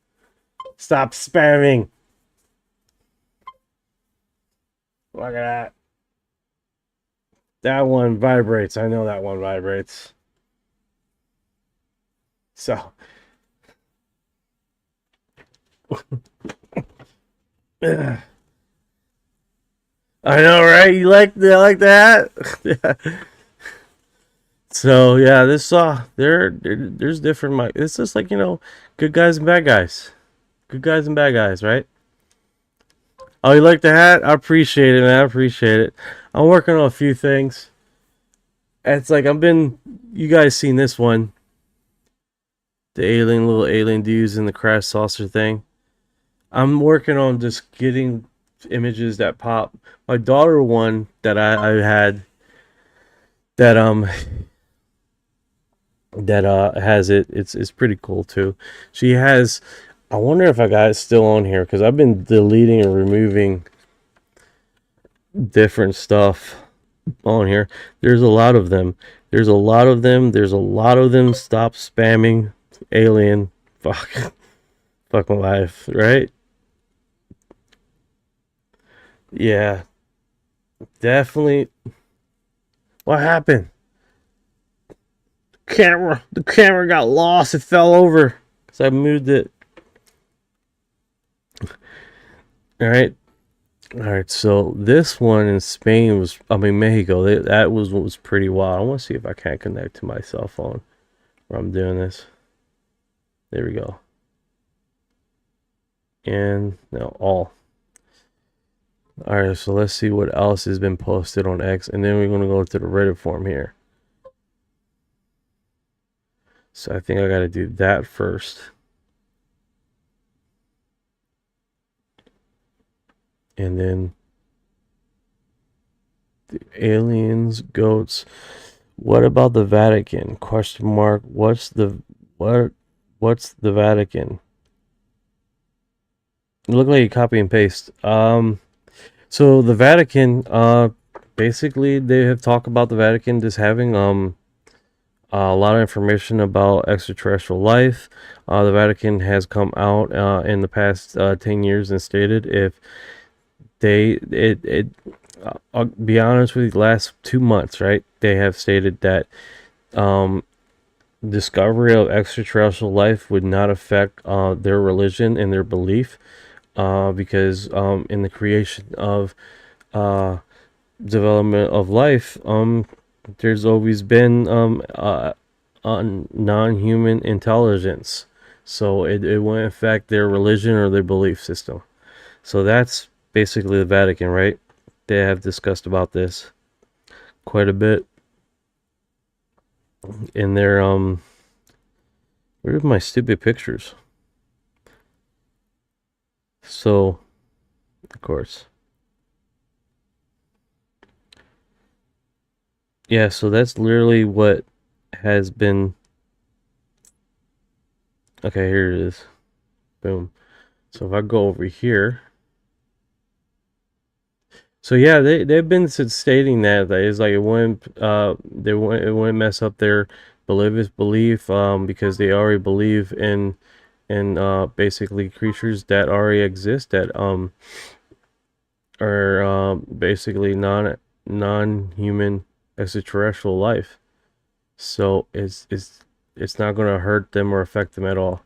Stop spamming. Look at that. That one vibrates. I know that one vibrates. So. I know, right? You like that? Yeah. So yeah, this there's different. It's just like, you know, good guys and bad guys. Good guys and bad guys, right? Oh, you like the hat? I appreciate it, man. I appreciate it. I'm working on a few things. It's like you guys seen this one. The little alien dudes in the crash saucer thing. I'm working on just getting images that pop. My daughter one that I had that has it's pretty cool too. She has, I wonder if I got it still on here because I've been deleting and removing different stuff on here. There's a lot of them. Stop spamming alien. Fuck my life, right? Yeah. Definitely. What happened? The camera got lost. It fell over because I moved it. All right. All right. So this one in Spain Mexico. That was pretty wild. I want to see if I can't connect to my cell phone where I'm doing this. There we go. And now all. All right. So let's see what else has been posted on X, and then we're going to go to the Reddit forum here. So I think I got to do that first. And then the aliens, goats. What about the Vatican? Question mark. What's the Vatican? It looked like you copy and paste. So the Vatican, basically they have talked about the Vatican just having a lot of information about extraterrestrial life. The Vatican has come out in the past 10 years and stated if I'll be honest with you, the last 2 months, right? They have stated that discovery of extraterrestrial life would not affect their religion and their belief, because in the creation of development of life, there's always been non-human intelligence, so it won't affect their religion or their belief system. So that's basically the Vatican, right? They have discussed about this quite a bit in their where are my stupid pictures? So of course, yeah, so that's literally what has been. Okay, here it is. Boom. So if I go over here, so yeah, they've been stating that it's like it wouldn't mess up their belief, because they already believe in basically creatures that already exist that are basically non-human extraterrestrial life. So it's not going to hurt them or affect them at all.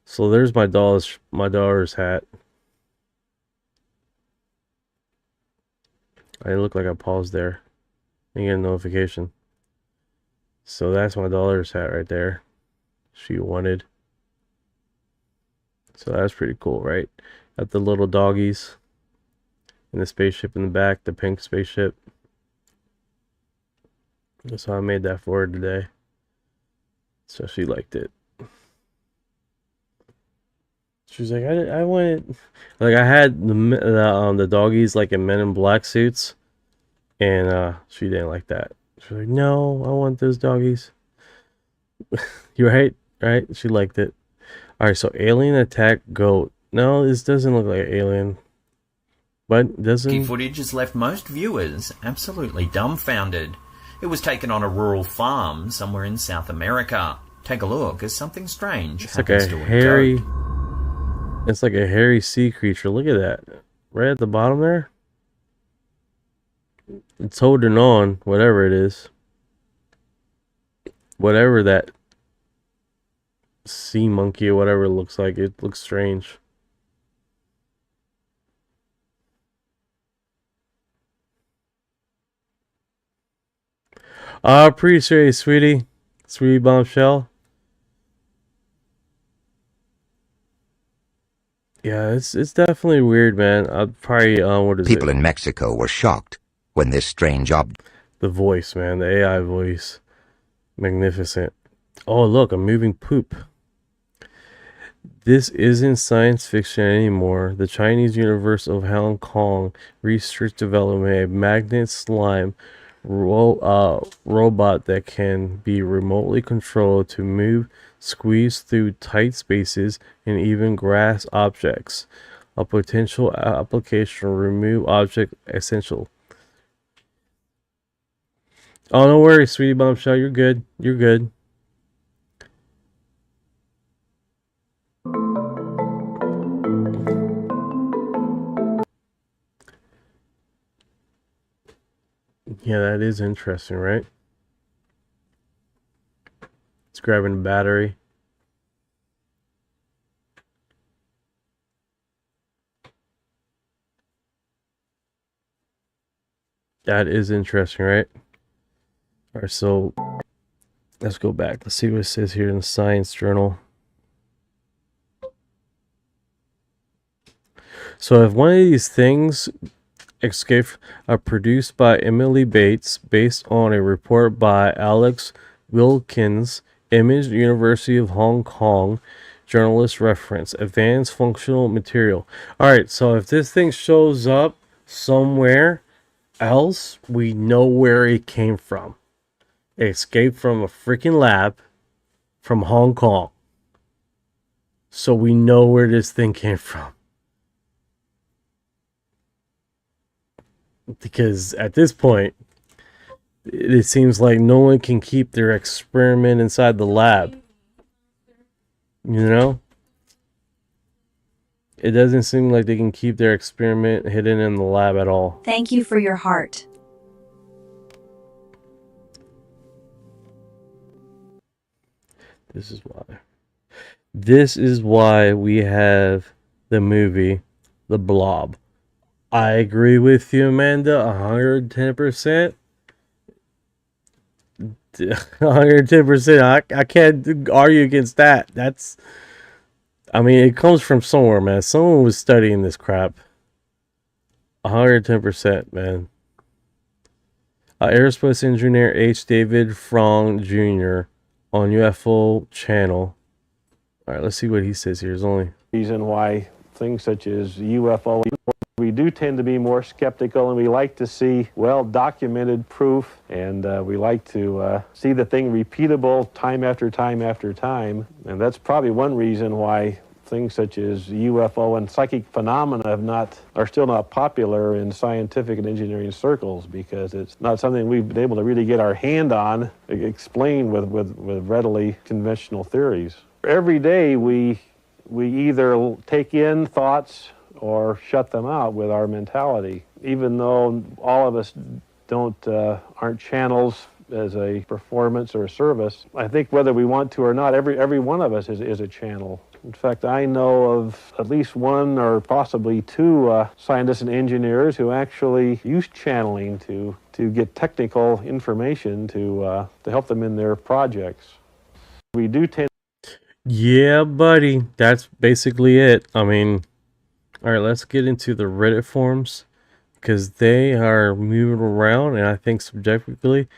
So there's my daughter's hat. I look like I paused there. I get a notification. So that's my daughter's hat right there. She wanted. So that's pretty cool, right? Got the little doggies and the spaceship in the back, the pink spaceship. So I made that for her today. So she liked it. She was like, I wanted, like, I had the doggies like in Men in Black suits, and she didn't like that. She was like, no, I want those doggies. You're right? She liked it. All right, so alien attack goat. No, this doesn't look like an alien. But doesn't. Footage has left most viewers absolutely dumbfounded. It was taken on a rural farm somewhere in South America. Take a look as something strange happens to a goat. It's like a hairy sea creature. Look at that. Right at the bottom there. It's holding on, whatever it is. Whatever that sea monkey or whatever it looks like. It looks strange. Appreciate it, sweetie. Sweetie bombshell. Yeah, it's definitely weird, man. I'd probably what is People it? in Mexico were shocked when this strange object. The voice, man, the AI voice, magnificent. Oh, look, a moving poop. This isn't science fiction anymore. The Chinese universe of Hong Kong research development a magnet slime robot that can be remotely controlled to move, squeeze through tight spaces, and even grasp objects. A potential application remove object essential. Oh, don't worry, sweetie bombshell. You're good. You're good. Yeah, that is interesting, right? It's grabbing a battery. That is interesting, right? All right, so let's go back. Let's see what it says here in the Science Journal. So if one of these things are produced by Emily Bates based on a report by Alex Wilkins, Image, University of Hong Kong, journalist reference, advanced functional material. All right, so if this thing shows up somewhere else, we know where it came from. It escaped from a freaking lab from Hong Kong. So we know where this thing came from. Because at this point, it seems like no one can keep their experiment inside the lab. You know? It doesn't seem like they can keep their experiment hidden in the lab at all. Thank you for your heart. This is why we have the movie The Blob. I agree with you, Amanda, 110%. 110%. I can't argue against that. I mean, it comes from somewhere, man. Someone was studying this crap. 110%, man. Aerospace engineer H. David Frong Jr. on UFO channel. All right, let's see what he says here. There's only reason why things such as UFO, we do tend to be more skeptical, and we like to see well-documented proof, and we like to see the thing repeatable time after time after time. And that's probably one reason why things such as UFO and psychic phenomena are still not popular in scientific and engineering circles, because it's not something we've been able to really get our hand on, explain with readily conventional theories. Every day we either take in thoughts or shut them out with our mentality. Even though all of us aren't channels as a performance or a service, I think whether we want to or not, every one of us is a channel. In fact, I know of at least one or possibly two scientists and engineers who actually use channeling to get technical information to help them in their projects. We do tend. Yeah, buddy. That's basically it. I mean, all right, let's get into the Reddit forums, because they are moving around, and I think subjectively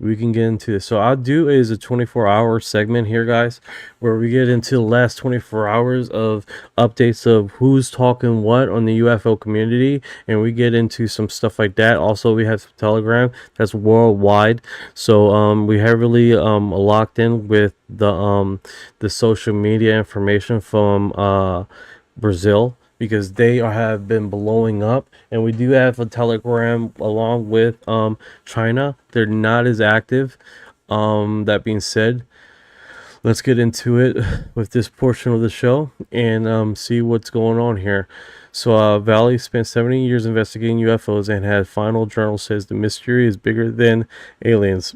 we can get into this. So I'll do is a 24-hour segment here, guys, where we get into the last 24 hours of updates of who's talking what on the UFO community, and we get into some stuff like that. Also, we have some Telegram that's worldwide, so we heavily locked in with the social media information from Brazil, because they have been blowing up. And we do have a Telegram along with China. They're not as active. That being said, let's get into it with this portion of the show and see what's going on here. So Valley spent 70 years investigating UFOs and had final journal says the mystery is bigger than aliens.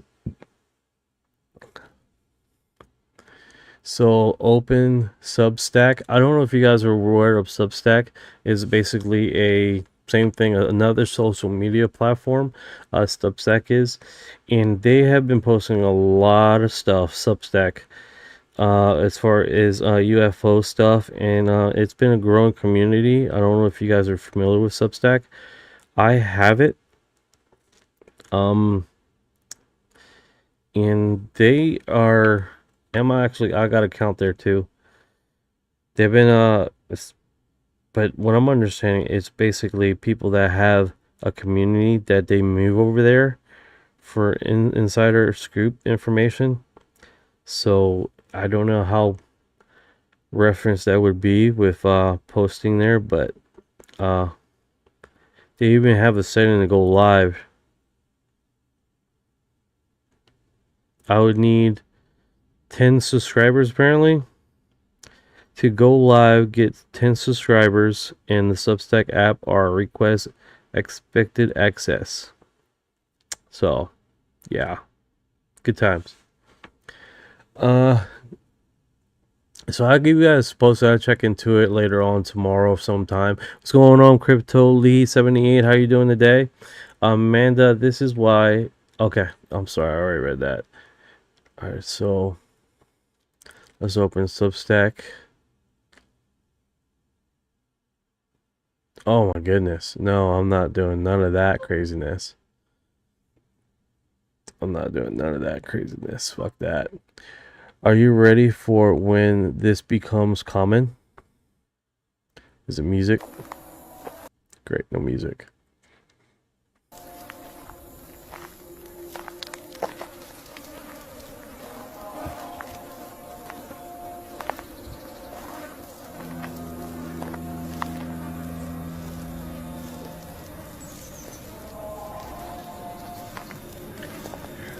So open Substack. I don't know if you guys are aware of Substack. Is basically a same thing, another social media platform. Substack is, and they have been posting a lot of stuff. Substack, as far as UFO stuff, and it's been a growing community. I don't know if you guys are familiar with Substack. I have it. And they are. I got a count there too. They've been but what I'm understanding is basically people that have a community that they move over there for insider scoop information. So I don't know how reference that would be with posting there, but they even have a setting to go live. I would need 10 subscribers apparently to go live. Get 10 subscribers, and the Substack app or request expected access. So yeah, good times. So I'll give you guys post. I'll check into it later on tomorrow sometime. What's going on, Crypto Lee 78? How you doing today? Amanda, this is why. Okay, I'm sorry, I already read that. All right, so let's open Substack. Oh my goodness. No, I'm not doing none of that craziness. I'm not doing none of that craziness. Fuck that. Are you ready for when this becomes common? Is it music? Great, no music.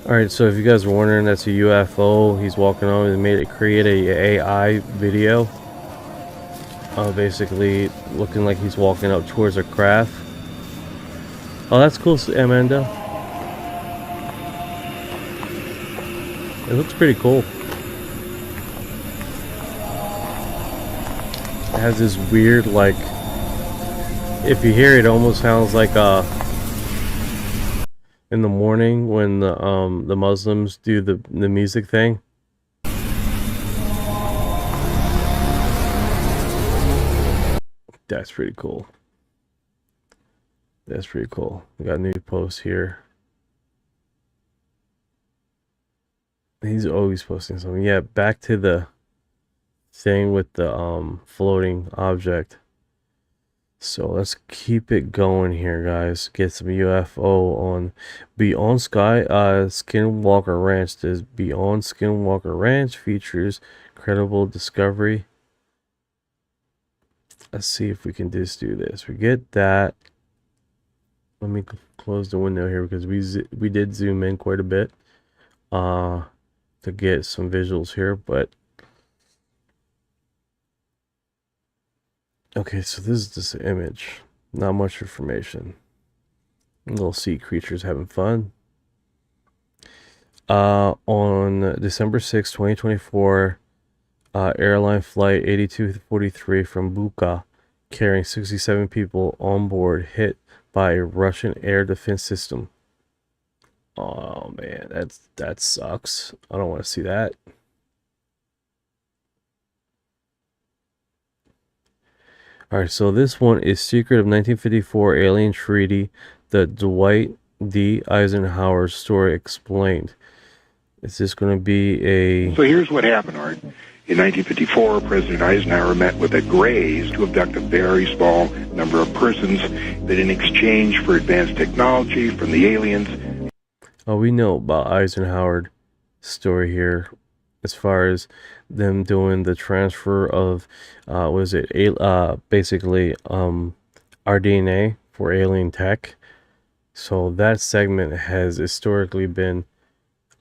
Alright, so if you guys were wondering, that's a UFO. He's walking on and made it create a AI video. Basically looking like he's walking up towards a craft. Oh, that's cool, Amanda. It looks pretty cool. It has this weird, like, if you hear it, it almost sounds like in the morning when the Muslims do the music thing. That's pretty cool. That's pretty cool. We got a new post here. He's always posting something. Yeah, back to the thing with the floating object. So let's keep it going here, guys. Get some UFO on Beyond Sky. Skinwalker Ranch. This Beyond Skinwalker Ranch features credible discovery. Let's see if we can just do this. We get that. Let me close the window here because we did zoom in quite a bit to get some visuals here, but okay, so this is just an image. Not much information. Little sea creatures having fun. On December 6, 2024, airline flight 8243 from Bucha, carrying 67 people on board, hit by a Russian air defense system. Oh man, that sucks. I don't want to see that. Alright, so this one is Secret of 1954 Alien Treaty, the Dwight D. Eisenhower story explained. Is this going to be a... So here's what happened, Art. In 1954, President Eisenhower met with the Greys to abduct a very small number of persons that in exchange for advanced technology from the aliens... Oh, we know about Eisenhower's story here as far as them doing the transfer of basically our DNA for alien tech. So that segment has historically been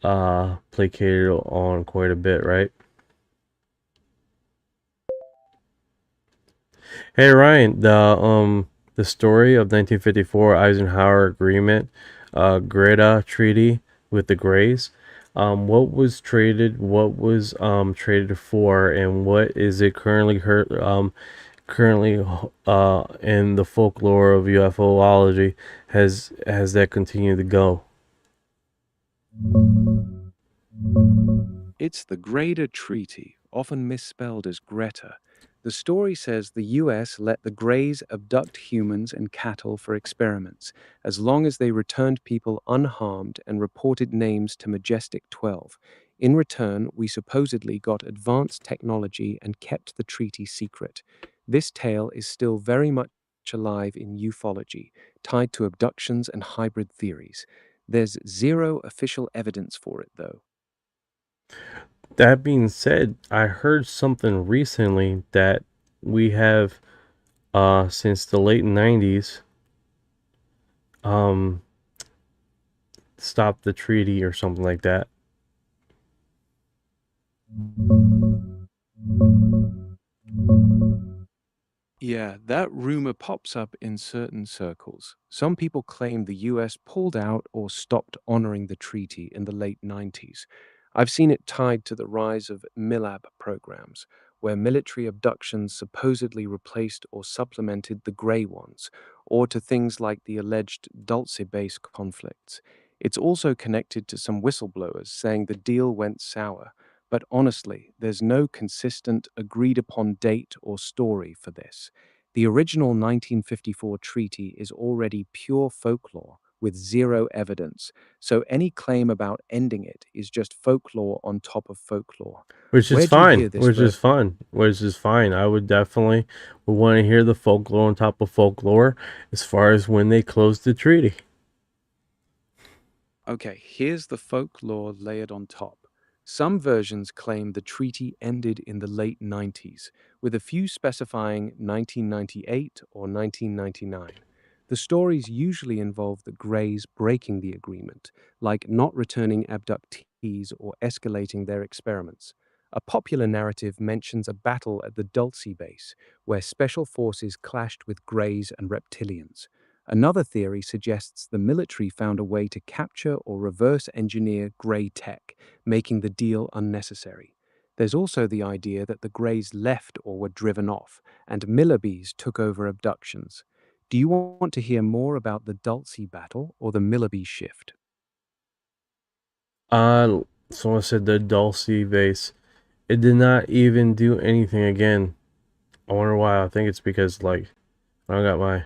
placated on quite a bit, right? Hey Ryan, the story of 1954 Eisenhower agreement, Greta Treaty with the Greys. What was traded? What was traded for, and what is it currently in the folklore of UFOlogy? Has that continued to go? It's the Greta Treaty, often misspelled as Greta. The story says the US let the Greys abduct humans and cattle for experiments, as long as they returned people unharmed and reported names to Majestic 12. In return, we supposedly got advanced technology and kept the treaty secret. This tale is still very much alive in ufology, tied to abductions and hybrid theories. There's zero official evidence for it, though. That being said, I heard something recently that we have since the late 90s stopped the treaty or something like that. Yeah, that rumor pops up in certain circles. Some people claim the US pulled out or stopped honoring the treaty in the late 90s. I've seen it tied to the rise of MILAB programs, where military abductions supposedly replaced or supplemented the gray ones, or to things like the alleged Dulce base conflicts. It's also connected to some whistleblowers saying the deal went sour. But honestly, there's no consistent, agreed-upon date or story for this. The original 1954 treaty is already pure folklore with zero evidence, so any claim about ending it is just folklore on top of folklore. Which is Where'd you fine. hear this Which is fun. Which is fine. I would definitely want to hear the folklore on top of folklore as far as when they closed the treaty. Okay, here's the folklore layered on top. Some versions claim the treaty ended in the late 90s, with a few specifying 1998 or 1999. The stories usually involve the Greys breaking the agreement, like not returning abductees or escalating their experiments. A popular narrative mentions a battle at the Dulce base, where special forces clashed with Greys and reptilians. Another theory suggests the military found a way to capture or reverse engineer Grey tech, making the deal unnecessary. There's also the idea that the Greys left or were driven off, and Millerbees took over abductions. Do you want to hear more about the Dulce battle or the Millerby shift? Someone said the Dulce base. It did not even do anything again. I wonder why. I think it's because, like, I got my...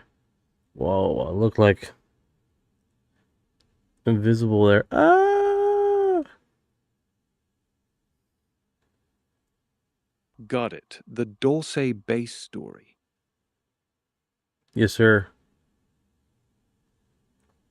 Whoa, I look like invisible there. Ah! Got it. The Dulce base story. Yes, sir.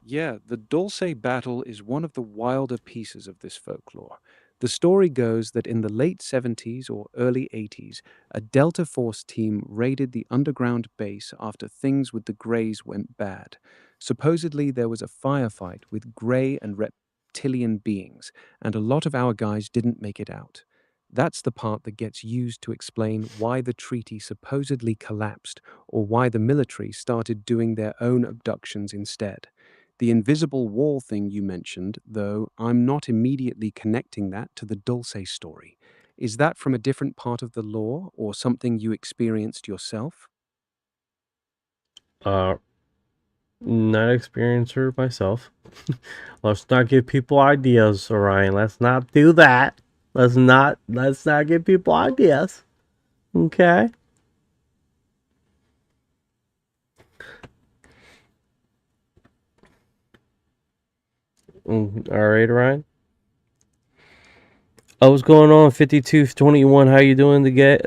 Yeah, the Dulce battle is one of the wilder pieces of this folklore. The story goes that in the late 70s or early 80s, a Delta Force team raided the underground base after things with the Greys went bad. Supposedly, there was a firefight with Grey and reptilian beings, and a lot of our guys didn't make it out. That's the part that gets used to explain why the treaty supposedly collapsed or why the military started doing their own abductions instead. The invisible wall thing you mentioned, though, I'm not immediately connecting that to the Dulce story. Is that from a different part of the law or something you experienced yourself? Not experiencer myself. Let's not give people ideas, Orion. Let's not do that. Let's not give people ideas. Okay. All right, Orion. What's going on, 5221? How you doing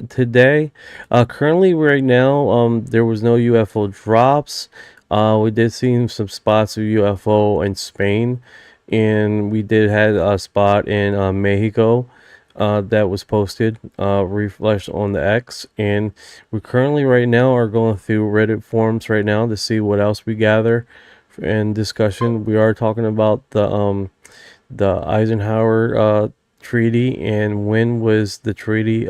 today? Currently, right now, there was no UFO drops. We did see some spots of UFO in Spain, and we did have a spot in Mexico that was posted, refreshed on the X. And we currently, right now, are going through Reddit forums right now to see what else we gather in discussion. We are talking about the Eisenhower treaty and when was the treaty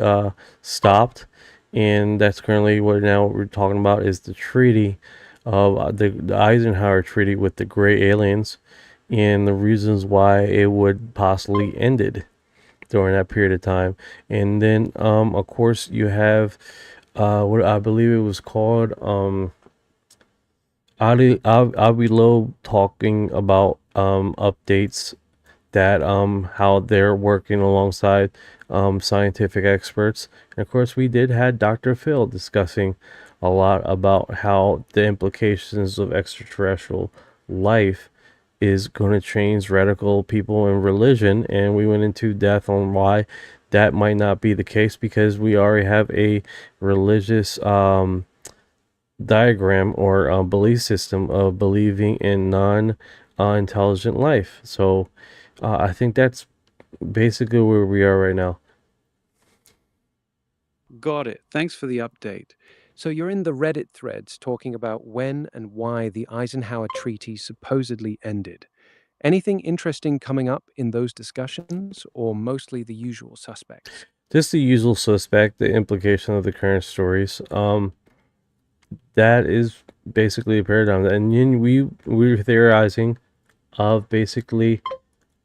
stopped, and that's currently what we're talking about is the treaty of the Eisenhower treaty with the gray aliens and the reasons why it would possibly ended during that period of time. And then of course you have what I believe it was called Avi Loeb talking about updates that how they're working alongside scientific experts. And of course, we did have Dr. Phil discussing a lot about how the implications of extraterrestrial life is going to change radical people in religion, and we went into depth on why that might not be the case, because we already have a religious diagram or belief system of believing in non-intelligent life. So I think that's basically where we are right now. Got it. Thanks for the update. So you're in the Reddit threads talking about when and why the Eisenhower Treaty supposedly ended. Anything interesting coming up in those discussions, or mostly the usual suspects? Just the usual suspect, the implication of the current stories. That is basically a paradigm. And then we're theorizing of basically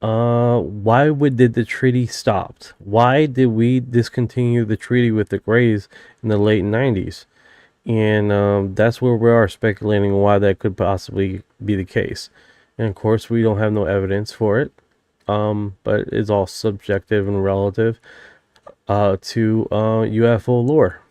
why did the treaty stop? Why did we discontinue the treaty with the Greys in the late 90s? And that's where we are speculating why that could possibly be the case. And of course, we don't have no evidence for it, but it's all subjective and relative to UFO lore.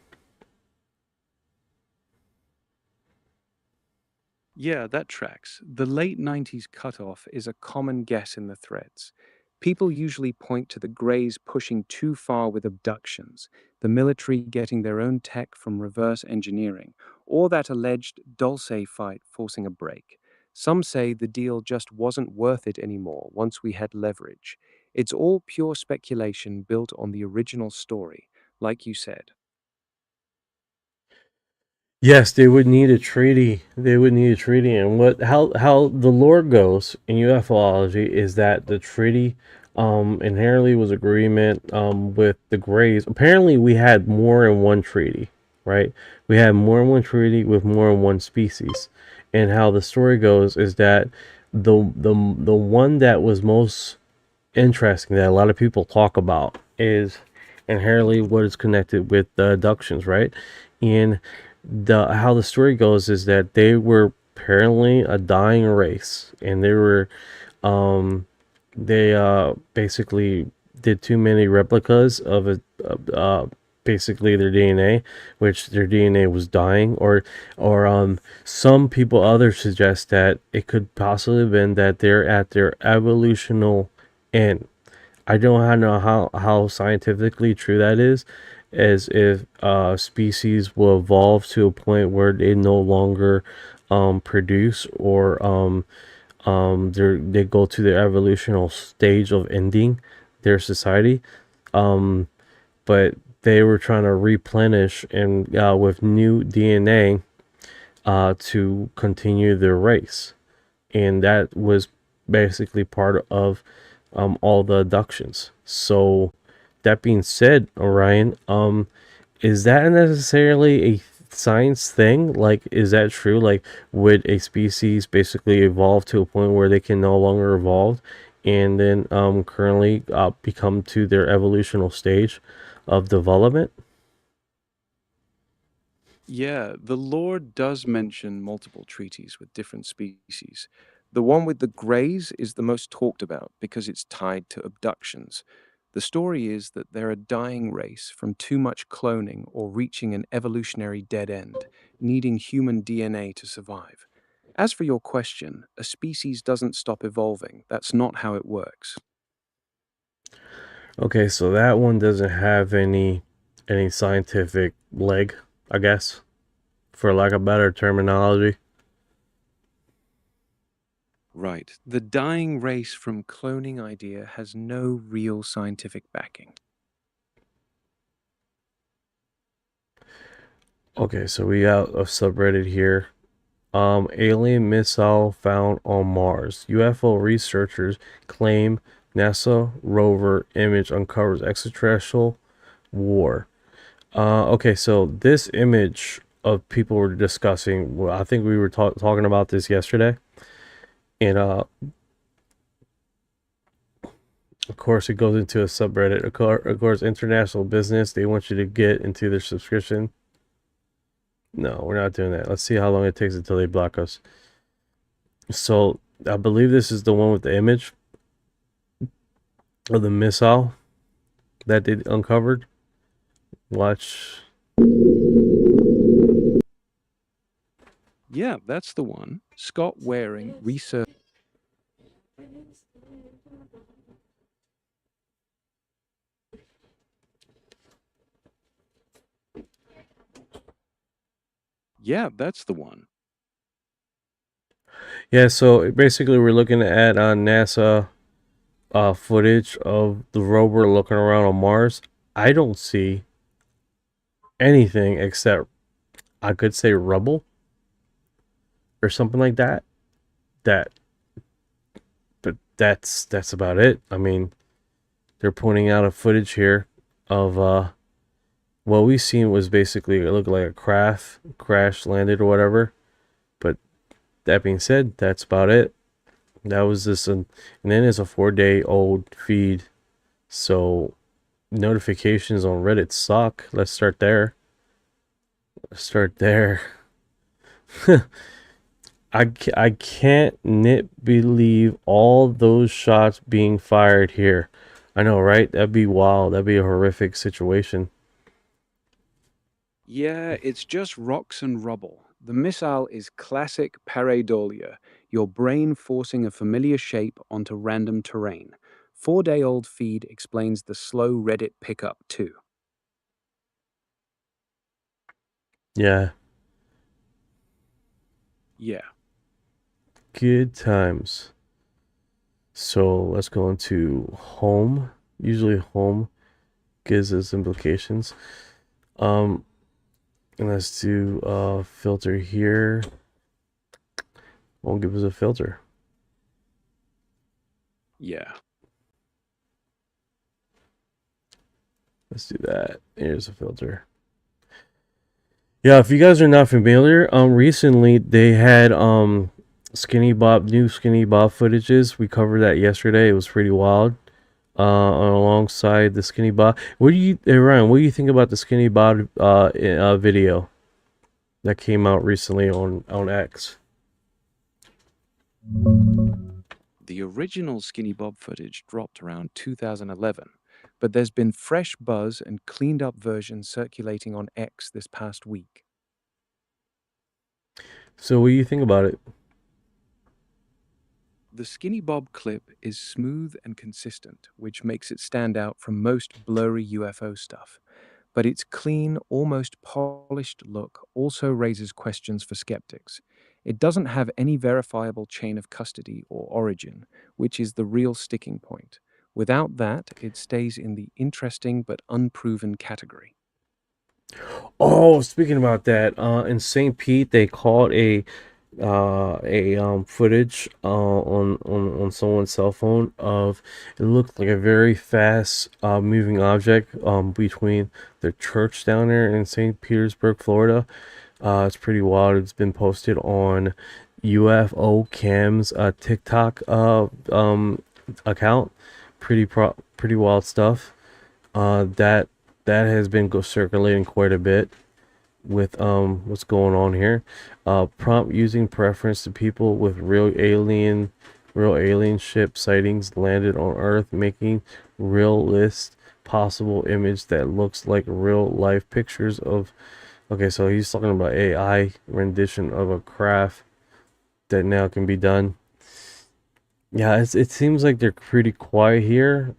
Yeah, that tracks. The late 90s cutoff is a common guess in the threads. People usually point to the Greys pushing too far with abductions, the military getting their own tech from reverse engineering, or that alleged Dulce fight forcing a break. Some say the deal just wasn't worth it anymore once we had leverage. It's all pure speculation built on the original story, like you said. Yes, they would need a treaty. They would need a treaty, and how the lore goes in UFOlogy is that the treaty inherently was agreement with the Greys. Apparently, we had more than one treaty, right? We had more than one treaty with more than one species, and how the story goes is that the one that was most interesting that a lot of people talk about is inherently what is connected with the abductions, right? And how the story goes is that they were apparently a dying race, and they basically did too many replicas of it, basically their DNA, which their DNA was dying, or some people, others suggest that it could possibly have been that they're at their evolutional end. I don't know how scientifically true that is, as if species will evolve to a point where they no longer produce, or they go to their evolutional stage of ending their society. But they were trying to replenish and with new DNA to continue their race, and that was basically part of all the abductions. So that being said, Orion, is that necessarily a science thing? Like, is that true? Like, would a species basically evolve to a point where they can no longer evolve, and then currently become to their evolutional stage of development? Yeah, the lore does mention multiple treaties with different species. The one with the Greys is the most talked about because it's tied to abductions. The story is that they're a dying race from too much cloning or reaching an evolutionary dead end, needing human DNA to survive. As for your question, a species doesn't stop evolving. That's not how it works. Okay, so that one doesn't have any scientific leg, I guess, for lack of better terminology. Right. The dying race from cloning idea has no real scientific backing. Okay, so we got a subreddit here. Alien missile found on Mars. UFO researchers claim NASA rover image uncovers extraterrestrial war. Okay, so this image of people were discussing, well, I think we were talking about this yesterday. And of course, it goes into a subreddit. Of course, international business. They want you to get into their subscription. No, we're not doing that. Let's see how long it takes until they block us. So I believe this is the one with the image of the missile that they uncovered. Watch. Yeah, that's the one. Scott Waring research. Yeah, that's the one. Yeah, so basically we're looking at NASA footage of the rover looking around on Mars. I don't see anything except, I could say, rubble or something like that. But that's about it. I mean, they're pointing out a footage here of what we seen was basically, it looked like a craft crash landed or whatever. But that being said, that's about it. That was this, and then it's a 4-day-old feed. So notifications on Reddit suck. Let's start there. Start there. I can't believe all those shots being fired here. I know, right? That'd be wild. That'd be a horrific situation. Yeah, it's just rocks and rubble. The missile is classic pareidolia, your brain forcing a familiar shape onto random terrain. 4-day-old feed explains the slow Reddit pickup too. Yeah. Yeah. Good times. So let's go into home. Usually home gives us implications. And let's do a filter here. Won't give us a filter. Yeah. Let's do that. Here's a filter. Yeah, if you guys are not familiar, recently they had new Skinny Bob footages. We covered that yesterday. It was pretty wild. Alongside the Skinny Bob. Ryan, what do you think about the Skinny Bob video that came out recently on X? The original Skinny Bob footage dropped around 2011, but there's been fresh buzz and cleaned up versions circulating on X this past week. So what do you think about it? The Skinny Bob clip is smooth and consistent, which makes it stand out from most blurry UFO stuff. But its clean, almost polished look also raises questions for skeptics. It doesn't have any verifiable chain of custody or origin, which is the real sticking point. Without that, it stays in the interesting but unproven category. Oh, speaking about that, in St. Pete, they caught a footage on someone's cell phone of it looked like a very fast moving object between the church down there in St. Petersburg, Florida. It's pretty wild. It's been posted on UFO Cam's TikTok account. Pretty wild stuff. That has been circulating quite a bit with what's going on here. Prompt using preference to people with real alien ship sightings landed on Earth, making realist possible image that looks like real life pictures of. Okay, so he's talking about AI rendition of a craft that now can be done. Yeah, it seems like they're pretty quiet here.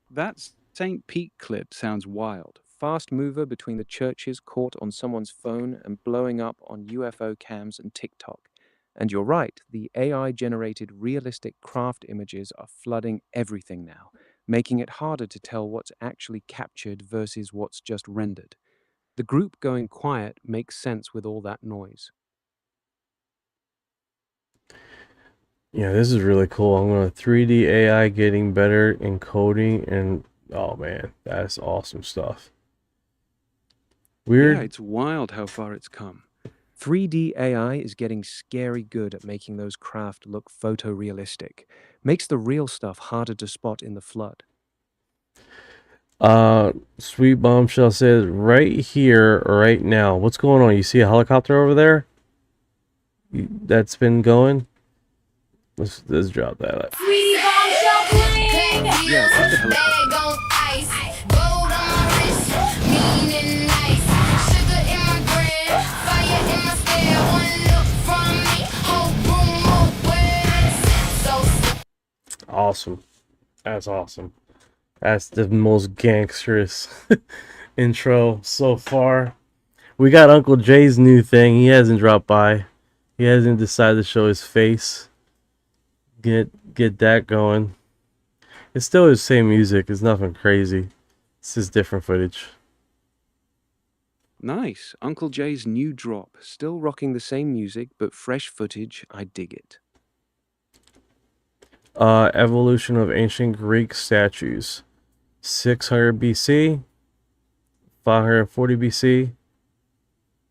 That St. Pete clip sounds wild. Fast mover between the churches caught on someone's phone and blowing up on UFO cams and TikTok. And you're right, the AI-generated realistic craft images are flooding everything now, making it harder to tell what's actually captured versus what's just rendered. The group going quiet makes sense with all that noise. Yeah, this is really cool. I'm going to 3D AI getting better in coding, and oh man, that's awesome stuff. Weird. Yeah, it's wild how far it's come. 3D AI is getting scary good at making those craft look photorealistic. Makes the real stuff harder to spot in the flood. Sweet Bombshell says right here, right now. What's going on? You see a helicopter over there? That's been going. Let's drop that. Sweet bombshell playing. Yeah, that's a helicopter. Bag on ice, gold on my wrist, mean and nice. Sugar in my bread, fire in my stare. One look from me, whole room of words. So Awesome. That's awesome. That's the most gangsterous intro so far. We got Uncle Jay's new thing. He hasn't dropped by. He hasn't decided to show his face. Get that going. It's still his same music. It's nothing crazy. It's just different footage. Nice. Uncle Jay's new drop. Still rocking the same music, but fresh footage. I dig it. Evolution of ancient Greek statues. 600 BC. 540 BC.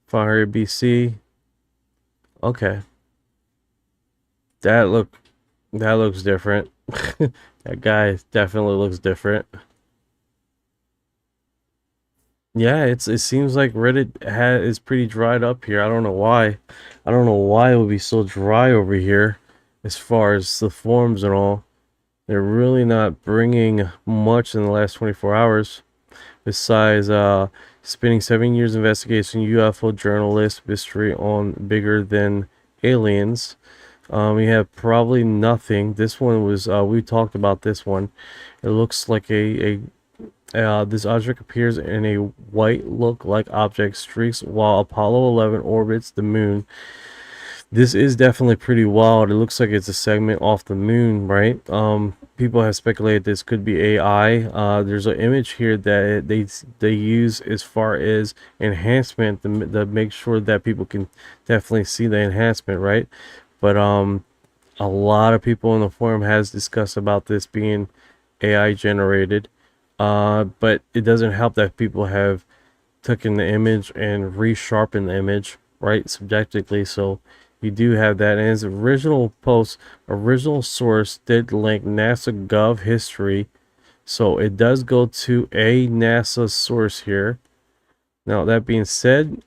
500 BC. Okay. That looks different. That guy definitely looks different. Yeah, it seems like Reddit is pretty dried up here. I don't know why. I don't know why it would be so dry over here as far as the forums and all. They're really not bringing much in the last 24 hours. Besides spending 7 years investigating UFO journalist mystery on bigger than aliens. We have probably nothing. This one was we talked about this one. It looks like this object appears in a white look-like object streaks while Apollo 11 orbits the moon. This is definitely pretty wild. It looks like it's a segment off the moon, right? People have speculated this could be AI. There's an image here that they use as far as enhancement to make sure that people can definitely see the enhancement, right? But a lot of people in the forum has discussed about this being AI generated. But it doesn't help that people have taken the image and resharpened the image, right, subjectively. So you do have that. And his original post, original source did link NASA Gov history. So it does go to a NASA source here. Now, that being said,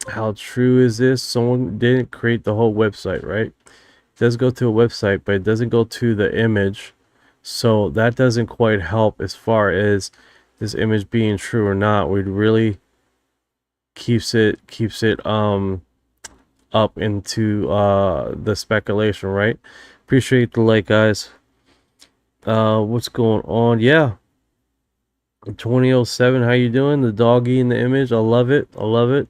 how true is this? Someone didn't create the whole website, right? It does go to a website, but it doesn't go to the image. So that doesn't quite help as far as this image being true or not. It really keeps it up into the speculation, right? Appreciate the like, guys. What's going on? Yeah. 2007, how you doing? The doggy in the image. I love it. I love it.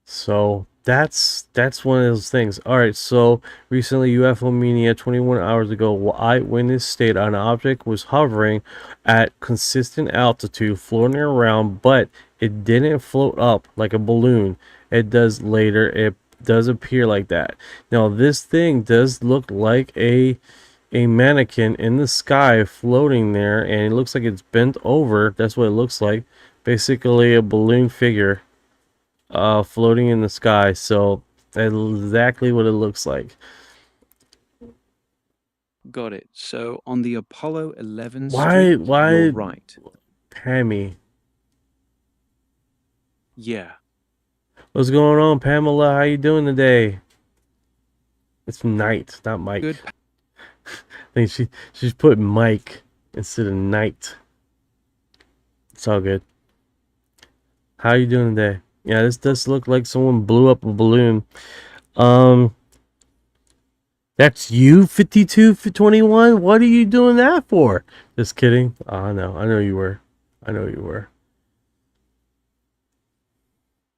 So that's one of those things. All right, so recently UFO Mania 21 hours ago, eyewitness stated an object was hovering at consistent altitude, floating around, but it didn't float up like a balloon. It does later. It does appear like that. Now this thing does look like a mannequin in the sky floating there, and it looks like it's bent over. That's what it looks like. Basically a balloon figure floating in the sky. So exactly what it looks like. Got it. So on the Apollo 11 Why you're right. Pammy? Yeah. What's going on, Pamela? How you doing today? It's Knight, not Mike. Good. I think she's put Mike instead of Knight. It's all good. How you doing today? Yeah, this does look like someone blew up a balloon. That's you, 52 for 21. What are you doing that for? Just kidding. Oh, no, I know you were. I know you were.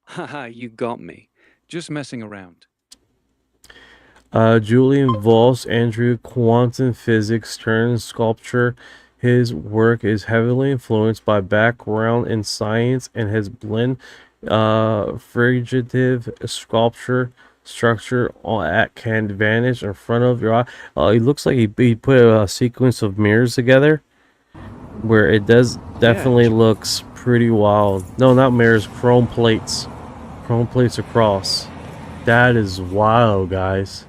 Haha, you got me. Just messing around. Julian Voss, Andrew, quantum physics turns sculpture. His work is heavily influenced by background in science and has blend figurative sculpture structure at can vanish in front of your eye. It looks like he put a sequence of mirrors together where it does definitely looks pretty wild. No, not mirrors, chrome plates. Chrome plates across. That is wild, guys.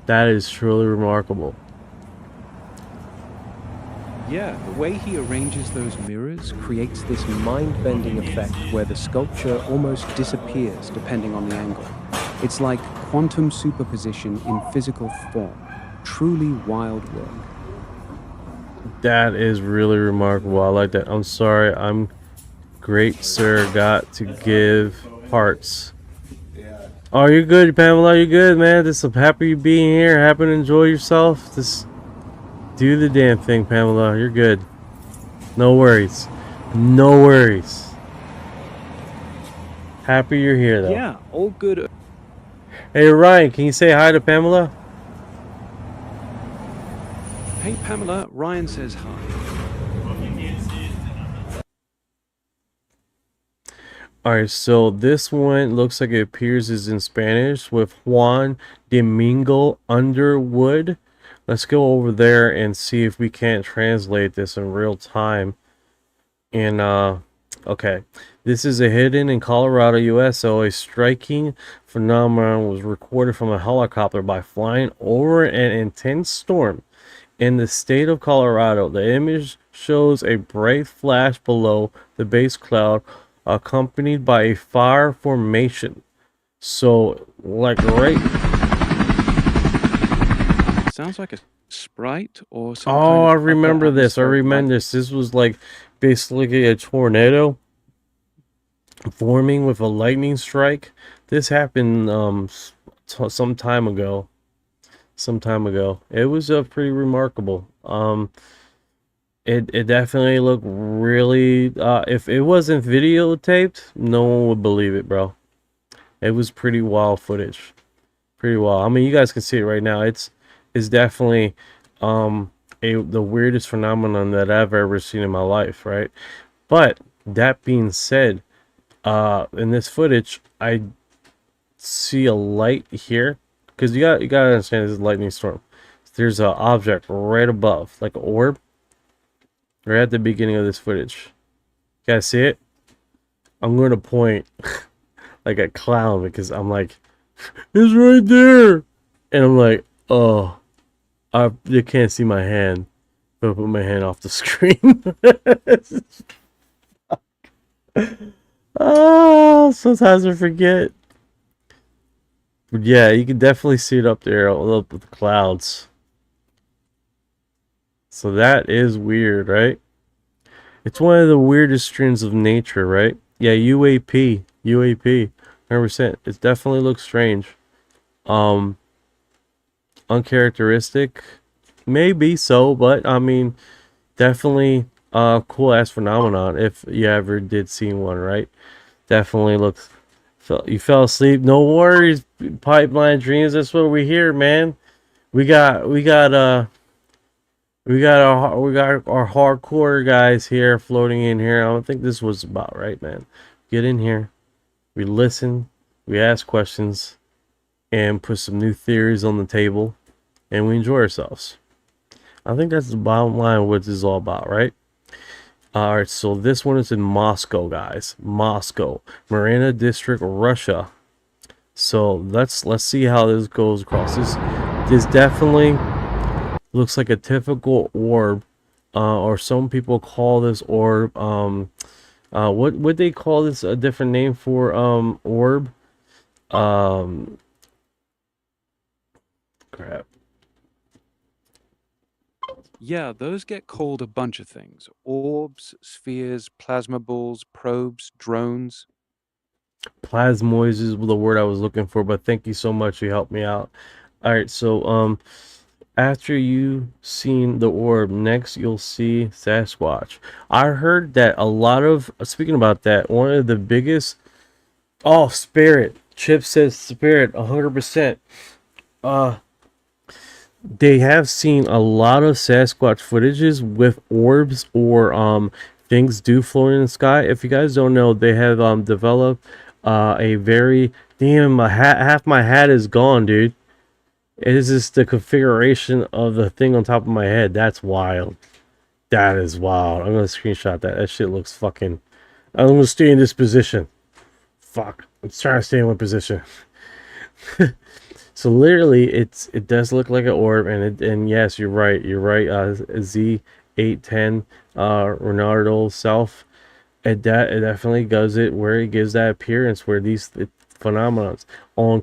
That is truly remarkable. Yeah, the way he arranges those mirrors creates this mind-bending effect where the sculpture almost disappears depending on the angle. It's like quantum superposition in physical form. Truly wild work. That is really remarkable. I like that. I'm sorry. I'm great, sir. Got to give hearts. Oh, you're good, Pamela. You're good, man. Just I'm happy you being here. Happy to enjoy yourself. Just do the damn thing, Pamela. You're good. No worries. No worries. Happy you're here, though. Yeah, all good. Hey, Ryan, can you say hi to Pamela? Hey, Pamela, Ryan says hi. Alright, so this one looks like it appears is in Spanish with Juan Domingo Underwood. Let's go over there and see if we can't translate this in real time. And, okay. This is a hidden in Colorado, US. So a striking phenomenon was recorded from a helicopter by flying over an intense storm in the state of Colorado. The image shows a bright flash below the base cloud, accompanied by a fire formation. So, like right. Sounds like a sprite or some Oh, kind of I upper remember this. I atmospheric remember this. This was like basically a tornado forming with a lightning strike. This happened some time ago. It was pretty remarkable. It definitely looked really if it wasn't videotaped, no one would believe it, bro. It was pretty wild footage. Pretty wild. I mean, you guys can see it right now. It's definitely the weirdest phenomenon that I've ever seen in my life, right? But that being said, in this footage, I see a light here, because you gotta understand this is a lightning storm. There's an object right above, like an orb, right at the beginning of this footage. You guys see it? I'm going to point like a clown, because I'm like, it's right there, and I'm like, oh, you can't see my hand. I'm gonna put my hand off the screen. Oh, sometimes I forget. But yeah, you can definitely see it up there, up with the clouds. So that is weird, right? It's one of the weirdest streams of nature, right? Yeah, UAP, 100%. It definitely looks strange. Uncharacteristic, maybe so, but I mean, definitely a cool ass phenomenon if you ever did see one, right? Definitely looks. You fell asleep. No worries, Pipeline Dreams. That's what we hear, man. We got our hardcore guys here floating in here. I don't think this was about right, man. Get in here. We listen. We ask questions, and put some new theories on the table, and we enjoy ourselves. I think that's the bottom line of what this is all about, right? Alright, so this one is in Moscow, guys. Moscow, Marina District, Russia. So let's see how this goes across. This definitely looks like a typical orb, or some people call this orb. What would they call this? A different name for orb? Crap. Yeah, those get called a bunch of things. Orbs, spheres, plasma balls, probes, drones. Plasmoids is the word I was looking for, but thank you so much. You helped me out. Alright, so after you seen the orb, next you'll see Sasquatch. I heard that a lot of, speaking about that, one of the biggest, Spirit. Chip says Spirit, 100%. They have seen a lot of Sasquatch footages with orbs or things do float in the sky. If you guys don't know, they have developed a very half my hat is gone, dude. It is just the configuration of the thing on top of my head. That's wild. That is wild. I'm gonna screenshot that. That shit looks fucking. I'm gonna stay in this position. Fuck. I'm trying to stay in one position. So literally, it does look like an orb, and yes, you're right. Z810, Renardo South. It definitely does it where it gives that appearance where these phenomena on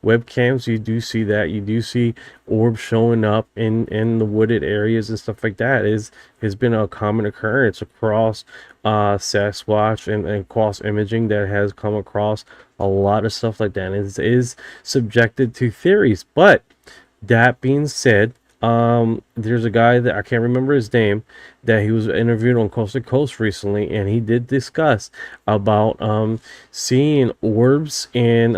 webcams, you do see that. You do see orbs showing up in the wooded areas and stuff like that. Has been a common occurrence across Sasquatch and cross imaging that has come across a lot of stuff like that. And it is subjected to theories. But that being said, there's a guy that I can't remember his name that he was interviewed on Coast to Coast recently, and he did discuss about seeing orbs and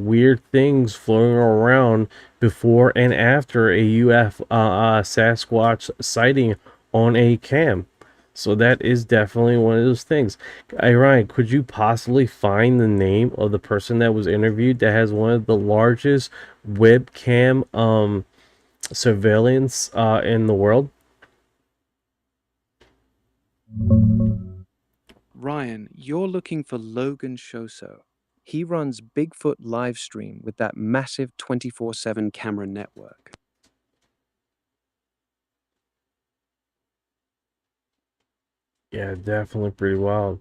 weird things floating around before and after a Sasquatch sighting on a cam. So that is definitely one of those things. Hey, Ryan, could you possibly find the name of the person that was interviewed that has one of the largest webcam surveillance in the world? Ryan, you're looking for Logan Shoso. He runs Bigfoot Livestream with that massive 24/7 camera network. Yeah, definitely pretty wild.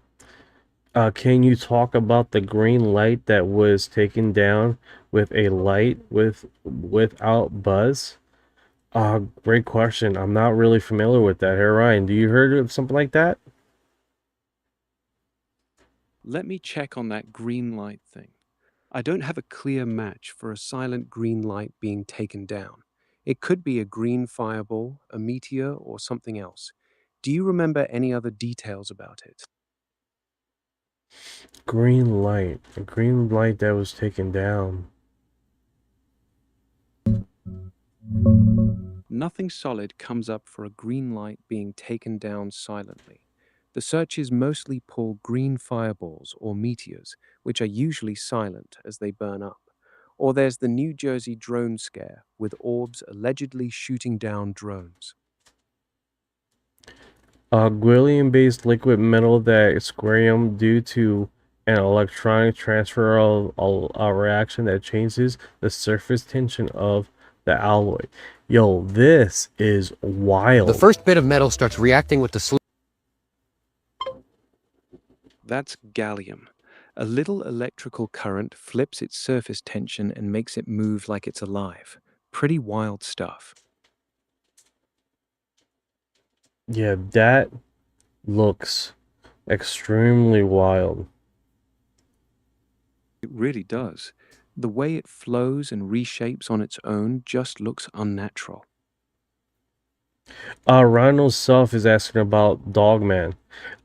Can you talk about the green light that was taken down with a light without buzz? Great question. I'm not really familiar with that. Hey, Ryan, do you heard of something like that? Let me check on that green light thing. I don't have a clear match for a silent green light being taken down. It could be a green fireball, a meteor, or something else. Do you remember any other details about it? Green light. A green light that was taken down. Nothing solid comes up for a green light being taken down silently. The searches mostly pull green fireballs or meteors, which are usually silent as they burn up. Or there's the New Jersey drone scare, with orbs allegedly shooting down drones. Beryllium-based liquid metal that scorium due to an electronic transfer of a reaction that changes the surface tension of the alloy. Yo, this is wild. The first bit of metal starts reacting with the That's gallium. A little electrical current flips its surface tension and makes it move like it's alive. Pretty wild stuff. Yeah, that looks extremely wild. It really does. The way it flows and reshapes on its own just looks unnatural. Ronald Self is asking about Dogman.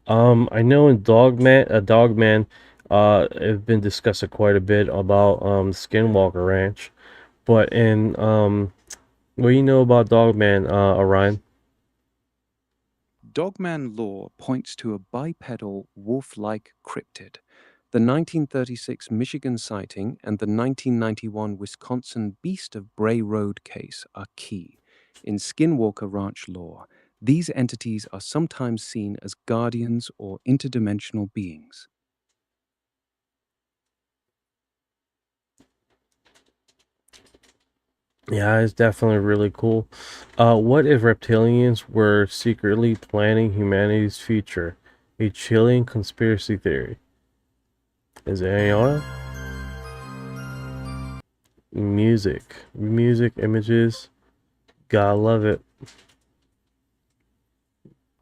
I know in Dogman, have been discussing quite a bit about Skinwalker Ranch, but in what do you know about Dogman, Orion? Dogman lore points to a bipedal wolf-like cryptid. The 1936 Michigan sighting and the 1991 Wisconsin Beast of Bray Road case are key. In Skinwalker Ranch lore, these entities are sometimes seen as guardians or interdimensional beings. Yeah, it's definitely really cool. What if reptilians were secretly planning humanity's future? A chilling conspiracy theory. Is it Ayana? Music, images. Gotta love it.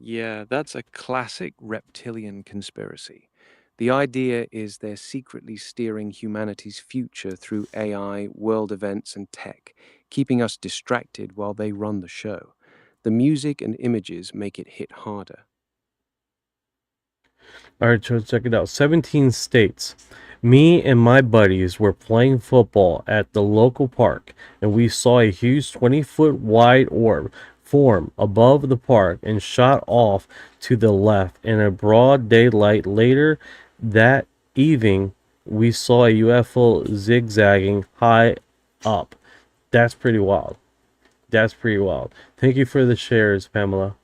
Yeah, that's a classic reptilian conspiracy. The idea is they're secretly steering humanity's future through AI, world events, and tech, keeping us distracted while they run the show. The music and images make it hit harder. All right, so check it out. 17 states. Me and my buddies were playing football at the local park, and we saw a huge 20-foot wide orb form above the park and shot off to the left in a broad daylight. Later that evening, we saw a UFO zigzagging high up. That's pretty wild. That's pretty wild. Thank you for the shares, Pamela.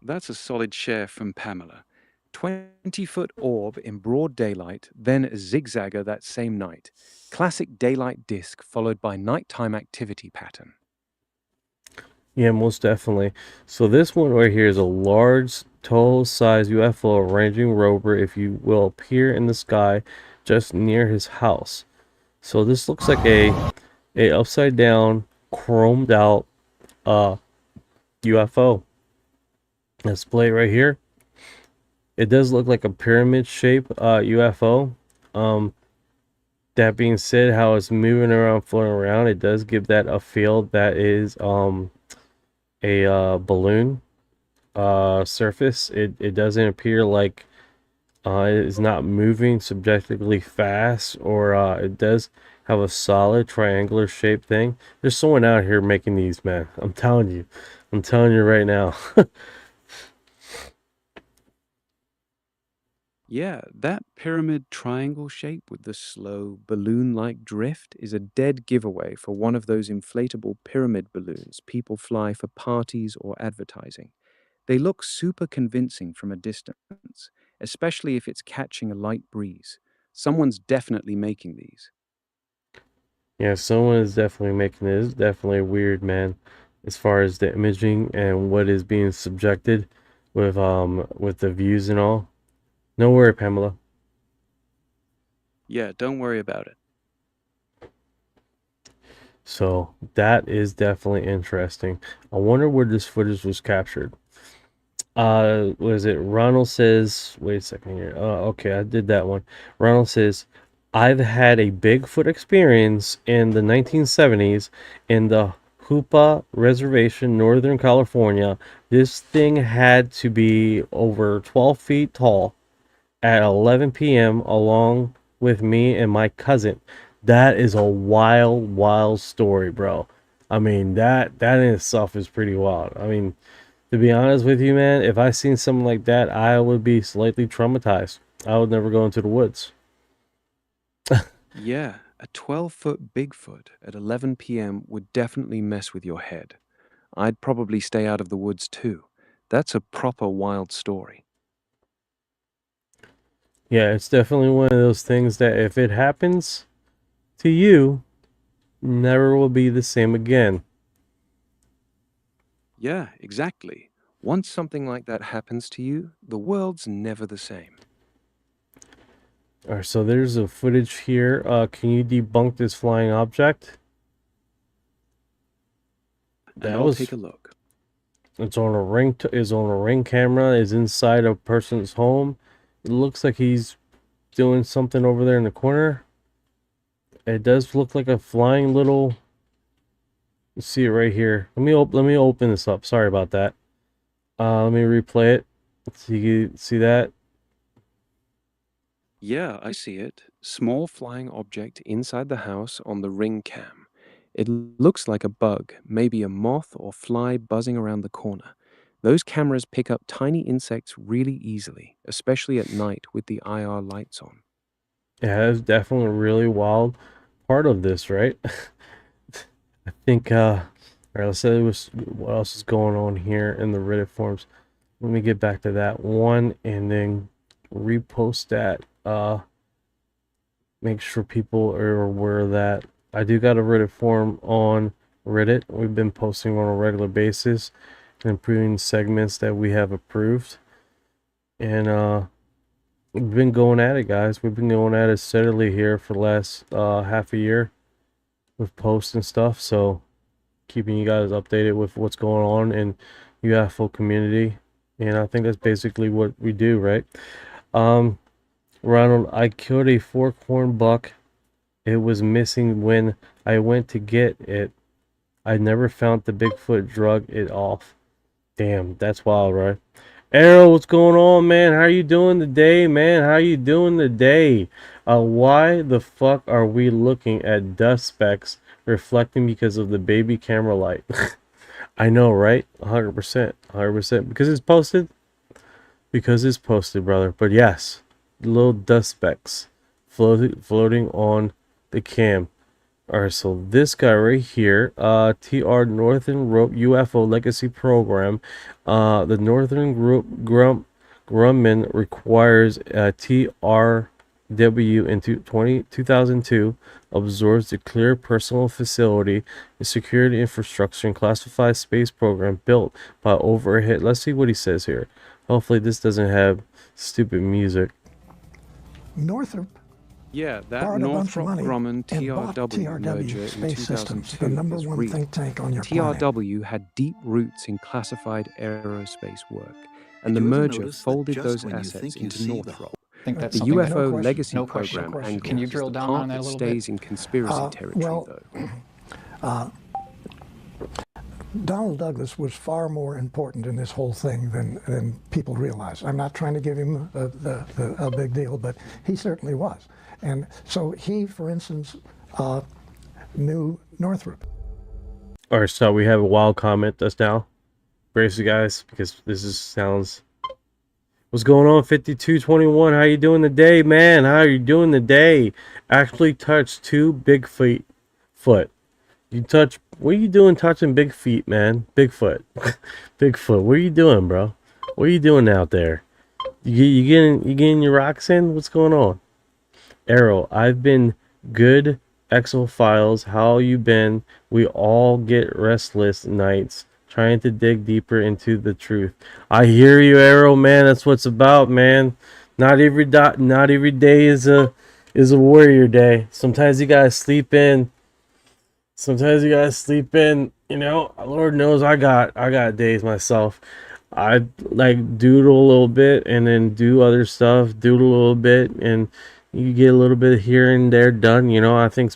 That's a solid share from Pamela. 20-foot orb in broad daylight, then a zigzagger that same night. Classic daylight disk followed by nighttime activity pattern. Yeah, most definitely. So this one right here is a large, tall-sized UFO arranging rover, if you will, appear in the sky just near his house. So this looks like a upside down, chromed out UFO. Display right here. It does look like a pyramid shape UFO. That being said, how it's moving around, floating around, it does give that a feel that is a balloon surface. It doesn't appear like it is not moving subjectively fast, or it does have a solid triangular shaped thing. There's someone out here making these, man. I'm telling you right now. Yeah, that pyramid triangle shape with the slow balloon-like drift is a dead giveaway for one of those inflatable pyramid balloons people fly for parties or advertising. They look super convincing from a distance, especially if it's catching a light breeze. Someone's definitely making these. Yeah, someone is definitely making it. It's definitely weird, man, as far as the imaging and what is being subjected. with the views and all. No worry, Pamela. Yeah, don't worry about it. So that is definitely interesting. I wonder where this footage was captured. Was it Ronald says, wait a second here. Okay, I did that one. Ronald says, I've had a Bigfoot experience in the 1970s in the Hoopa Reservation, Northern California. This thing had to be over 12 feet tall at 11 p.m. along with me and my cousin. That is a wild, wild story, bro. I mean, that in itself is pretty wild. I mean, to be honest with you, man, if I seen something like that, I would be slightly traumatized. I would never go into the woods. Yeah, a 12-foot Bigfoot at 11 p.m. would definitely mess with your head. I'd probably stay out of the woods too. That's a proper wild story. Yeah, it's definitely one of those things that if it happens to you, never will be the same again. Yeah, exactly. Once something like that happens to you, the world's never the same. All right, so there's a footage here. Can you debunk this flying object? And I'll take a look. It's on a ring. Is on a ring camera. Is inside a person's home. It looks like he's doing something over there in the corner. It does look like a flying little. You see it right here. Let me open this up. Sorry about that. Let me replay it. See that? Yeah, I see it. Small flying object inside the house on the ring cam. It looks like a bug, maybe a moth or fly buzzing around the corner. Those cameras pick up tiny insects really easily, especially at night with the IR lights on. Yeah, that's definitely a really wild part of this, right? I think, all right, let's say what else is going on here in the Reddit forums. Let me get back to that one and then repost that. Make sure people are aware that I do got a Reddit forum on Reddit. We've been posting on a regular basis and improving segments that we have approved. And, we've been going at it, guys. We've been going at it steadily here for the last half a year with posts and stuff. So keeping you guys updated with what's going on in UFO community. And I think that's basically what we do, right? Ronald, I killed a fork-horn buck. It was missing when I went to get it. I never found the Bigfoot drug it off. Damn, that's wild, right? Arrow, what's going on, man? How you doing today, man? How you doing today? Why the fuck are we looking at dust specks reflecting because of the baby camera light? I know, right? 100%. 100%. Because it's posted? Because it's posted, brother. But yes, little dust specks floating on the cam. Alright, so this guy right here, TR Northern Rope UFO Legacy Program. The Northern Grumman requires TRW in 2002 absorbs the clear personal facility, the security infrastructure, and classified space program built by overhead. Let's see what he says here. Hopefully this doesn't have stupid music. Northrop Yeah, that borrowed a bunch of Northrop money Grumman and bought TRW merger in Space Systems, 2002 the number is one real. think tank on your planet. TRW had deep roots in classified aerospace work, and the merger folded those assets into Northrop. Think that's The something that- UFO No question, legacy no question, program no question. angle Can you is drill the down part on that a that little stays bit? in conspiracy territory, though. Donald Douglas was far more important in this whole thing than people realize. I'm not trying to give him a big deal, but he certainly was. And so he, for instance, knew Northrop. Alright, so we have a wild comment just now. Brace you guys, because this sounds... What's going on, 5221? How you doing today, man? How are you doing today? Actually touched 2 big foot. You touch... What are you doing touching big feet, man? Bigfoot. Bigfoot. What are you doing, bro? What are you doing out there? You getting your rocks in? What's going on? Arrow, I've been good. Exo Files, how you been? We all get restless nights trying to dig deeper into the truth. I hear you, Arrow, man. That's what it's about, man. Not every day is a warrior day. Sometimes you gotta sleep in. You know, Lord knows I got days myself. I like doodle a little bit and then do other stuff, doodle a little bit, and you get a little bit here and there done. You know, I think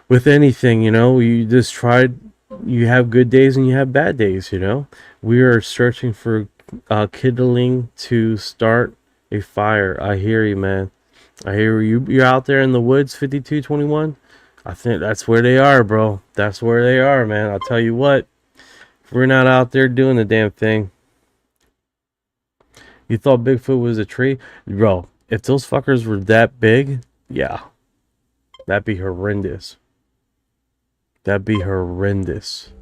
with anything, you know, you have good days and you have bad days. You know, we are searching for kindling to start a fire. I hear you, man. I hear you. You're out there in the woods, 5221. I think that's where they are, bro. That's where they are, man. I'll tell you what. If we're not out there doing the damn thing. You thought Bigfoot was a tree? Bro, if those fuckers were that big, yeah. That'd be horrendous. Absolutely horrendous.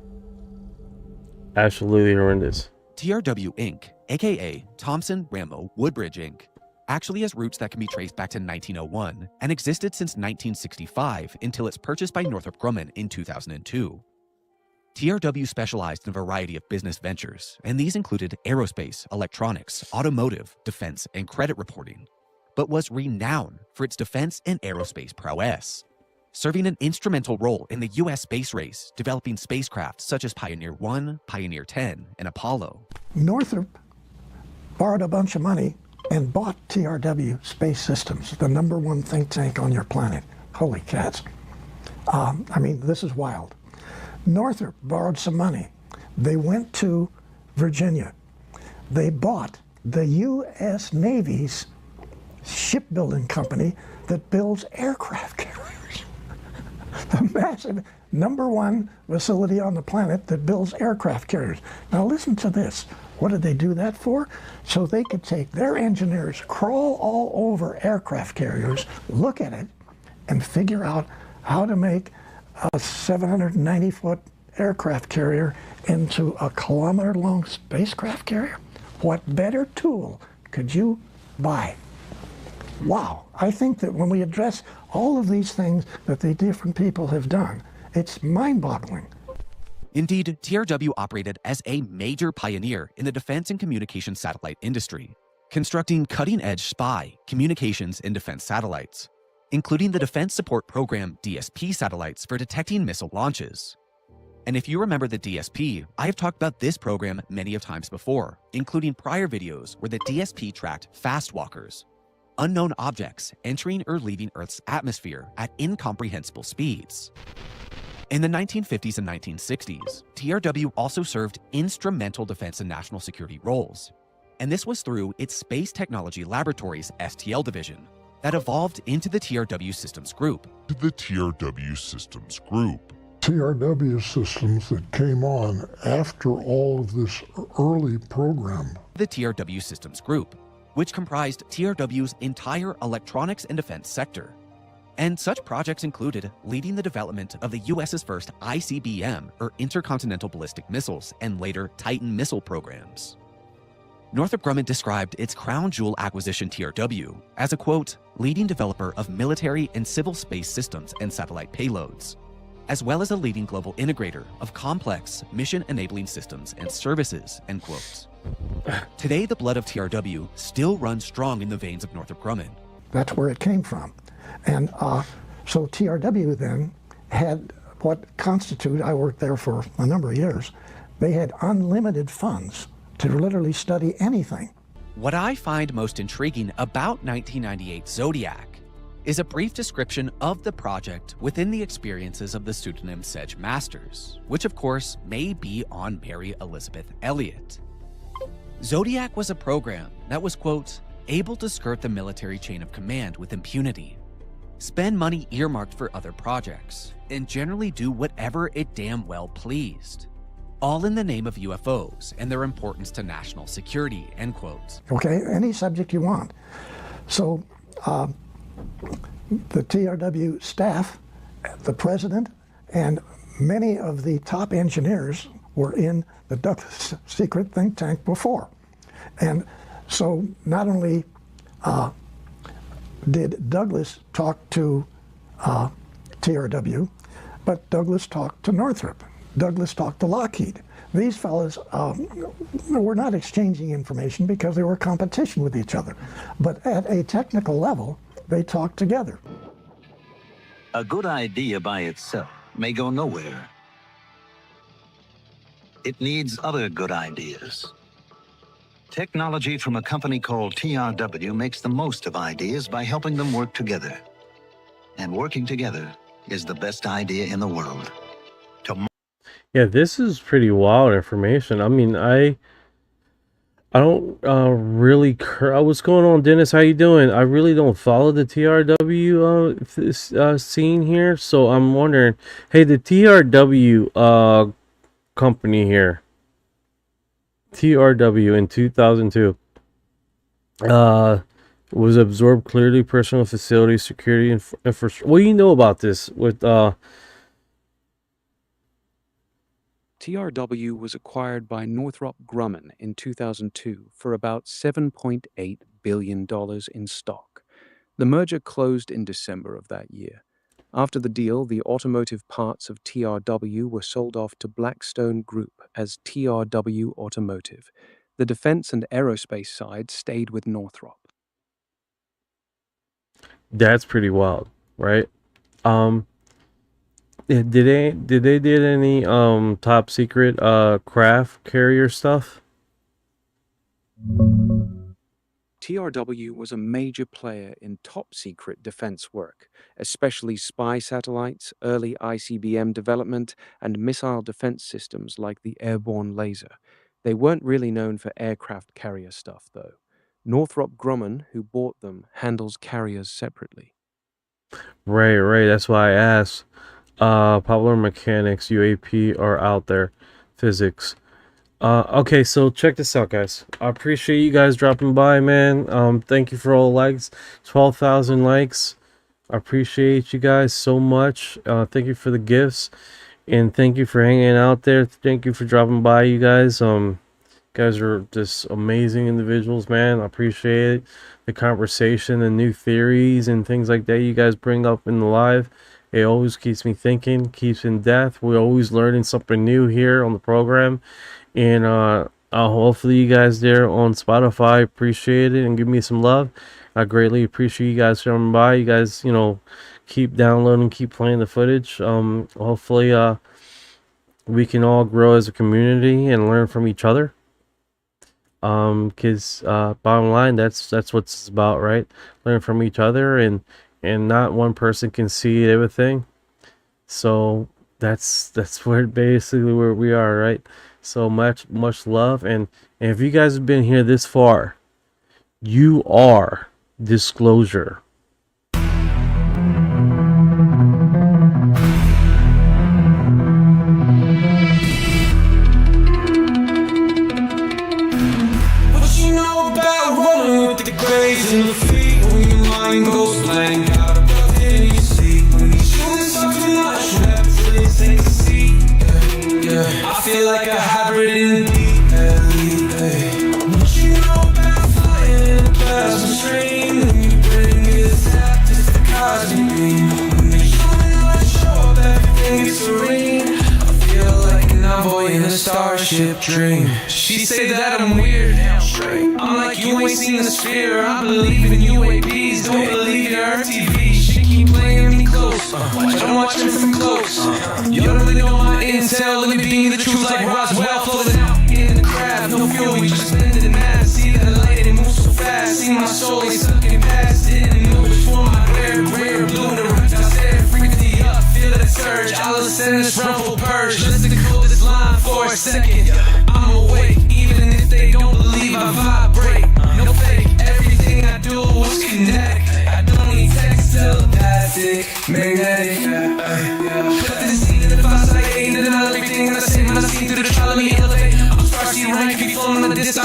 TRW Inc., aka Thompson Rambo Woodbridge Inc., actually has roots that can be traced back to 1901 and existed since 1965 until its purchase by Northrop Grumman in 2002. TRW specialized in a variety of business ventures, and these included aerospace, electronics, automotive, defense, and credit reporting, but was renowned for its defense and aerospace prowess, serving an instrumental role in the U.S. space race, developing spacecraft such as Pioneer 1, Pioneer 10, and Apollo. Northrop borrowed a bunch of money and bought TRW Space Systems, the #1 think tank on your planet. Holy cats. I mean, this is wild. Northrop borrowed some money. They went to Virginia. They bought the U.S. Navy's shipbuilding company that builds aircraft carriers. The massive #1 facility on the planet that builds aircraft carriers. Now listen to this. What did they do that for? So they could take their engineers, crawl all over aircraft carriers, look at it, and figure out how to make a 790-foot aircraft carrier into a kilometer-long spacecraft carrier. What better tool could you buy? Wow. I think that when we address all of these things that the different people have done, it's mind-boggling. Indeed, TRW operated as a major pioneer in the defense and communications satellite industry, constructing cutting-edge spy, communications, and defense satellites, including the Defense Support Program DSP satellites for detecting missile launches. And if you remember the DSP, I have talked about this program many of times before, including prior videos where the DSP tracked fast walkers, unknown objects entering or leaving Earth's atmosphere at incomprehensible speeds. In the 1950s and 1960s, TRW also served instrumental defense and national security roles, and this was through its Space Technology Laboratories STL division that evolved into the TRW Systems Group. TRW systems that came on after all of this early program. The TRW Systems Group, which comprised TRW's entire electronics and defense sector. And such projects included leading the development of the US's first ICBM, or Intercontinental Ballistic Missiles, and later Titan missile programs. Northrop Grumman described its crown jewel acquisition TRW as a, quote, leading developer of military and civil space systems and satellite payloads, as well as a leading global integrator of complex mission-enabling systems and services, end quote. Today, the blood of TRW still runs strong in the veins of Northrop Grumman. That's where it came from. And so TRW then had what constituted, I worked there for a number of years, they had unlimited funds to literally study anything. What I find most intriguing about 1998 Zodiac is a brief description of the project within the experiences of the pseudonym Sedge Masters, which of course may be on Mary Elizabeth Elliott. Zodiac was a program that was, quote, able to skirt the military chain of command with impunity, spend money earmarked for other projects, and generally do whatever it damn well pleased, all in the name of UFOs and their importance to national security, end quote. Okay, any subject you want. So the TRW staff, the president, and many of the top engineers were in the Douglas secret think tank before. And so not only did Douglas talk to TRW, but Douglas talked to Northrop. Douglas talked to Lockheed. These fellows were not exchanging information because they were competition with each other. But at a technical level, they talked together. A good idea by itself may go nowhere. It needs other good ideas. Technology from a company called TRW makes the most of ideas by helping them work together. And working together is the best idea in the world. Yeah, this is pretty wild information. I mean, I don't really. What's going on, Dennis? How you doing? I really don't follow the TRW scene here, so I'm wondering. Hey, the TRW company here, TRW in 2002, was absorbed clearly personal facility security infrastructure. What do you know about this with TRW was acquired by Northrop Grumman in 2002 for about $7.8 billion in stock. The merger closed in December of that year. After the deal, the automotive parts of TRW were sold off to Blackstone Group as TRW Automotive. The defense and aerospace side stayed with Northrop. That's pretty wild, right? Did they did any top secret craft carrier stuff? TRW was a major player in top-secret defense work, especially spy satellites, early ICBM development, and missile defense systems like the airborne laser. They weren't really known for aircraft carrier stuff, though. Northrop Grumman, who bought them, handles carriers separately. Right. That's why I asked. Popular mechanics, UAP are out there. Physics. Okay, so check this out, guys. I appreciate you guys dropping by, man. Thank you for all the likes. 12,000 likes. I appreciate you guys so much. Thank you for the gifts, and thank you for hanging out there. Thank you for dropping by, you guys. Guys are just amazing individuals, man. I appreciate it. The conversation and new theories and things like that you guys bring up in the live. It always keeps me thinking, keeps in depth. We're always learning something new here on the program. And hopefully you guys there on Spotify appreciate it and give me some love. I greatly appreciate you guys coming by. You guys, keep downloading, keep playing the footage. Hopefully we can all grow as a community and learn from each other. Because bottom line, that's what it's about, right? Learn from each other, and not one person can see everything. So that's where basically where we are, right? So much love, and if you guys have been here this far, you are disclosure. What you know about running with the graves in the feet when your mind goes blank? Out of what did you see? When you shouldn't talk too much, please take a seat. I feel like a hybrid in the deep. What you know about flying in a plasma stream? When you bring it up, just the cosmic beam. When they show me what show up, everything is serene. I feel like an envoy in a starship dream. She say that I'm weird. I'm like, you ain't seen the sphere. I believe in UAPs, don't believe in RTV. She keep playing me close, but I'm watching from close. You don't really know my intel, let me be the truth like Roswell. Floating out in the craft, no fuel, we just blended in mass. See that light, it moves so fast. See my soul, ain't sucking past. Didn't know which one I'd wear, gray or blue in the roots. I said, freaking me up, feel that surge. I'll ascend this rumble purge. Listen to this line for a second. I'm awake, even if they don't believe I vibrate. No fake, everything I do is kinetic. I don't need text, telepathic, magnetic. Put this seed in the fast, I ain't in everything I say when I see through the trial of me elevate. I'm Starseed rank, keep flowing on the disc.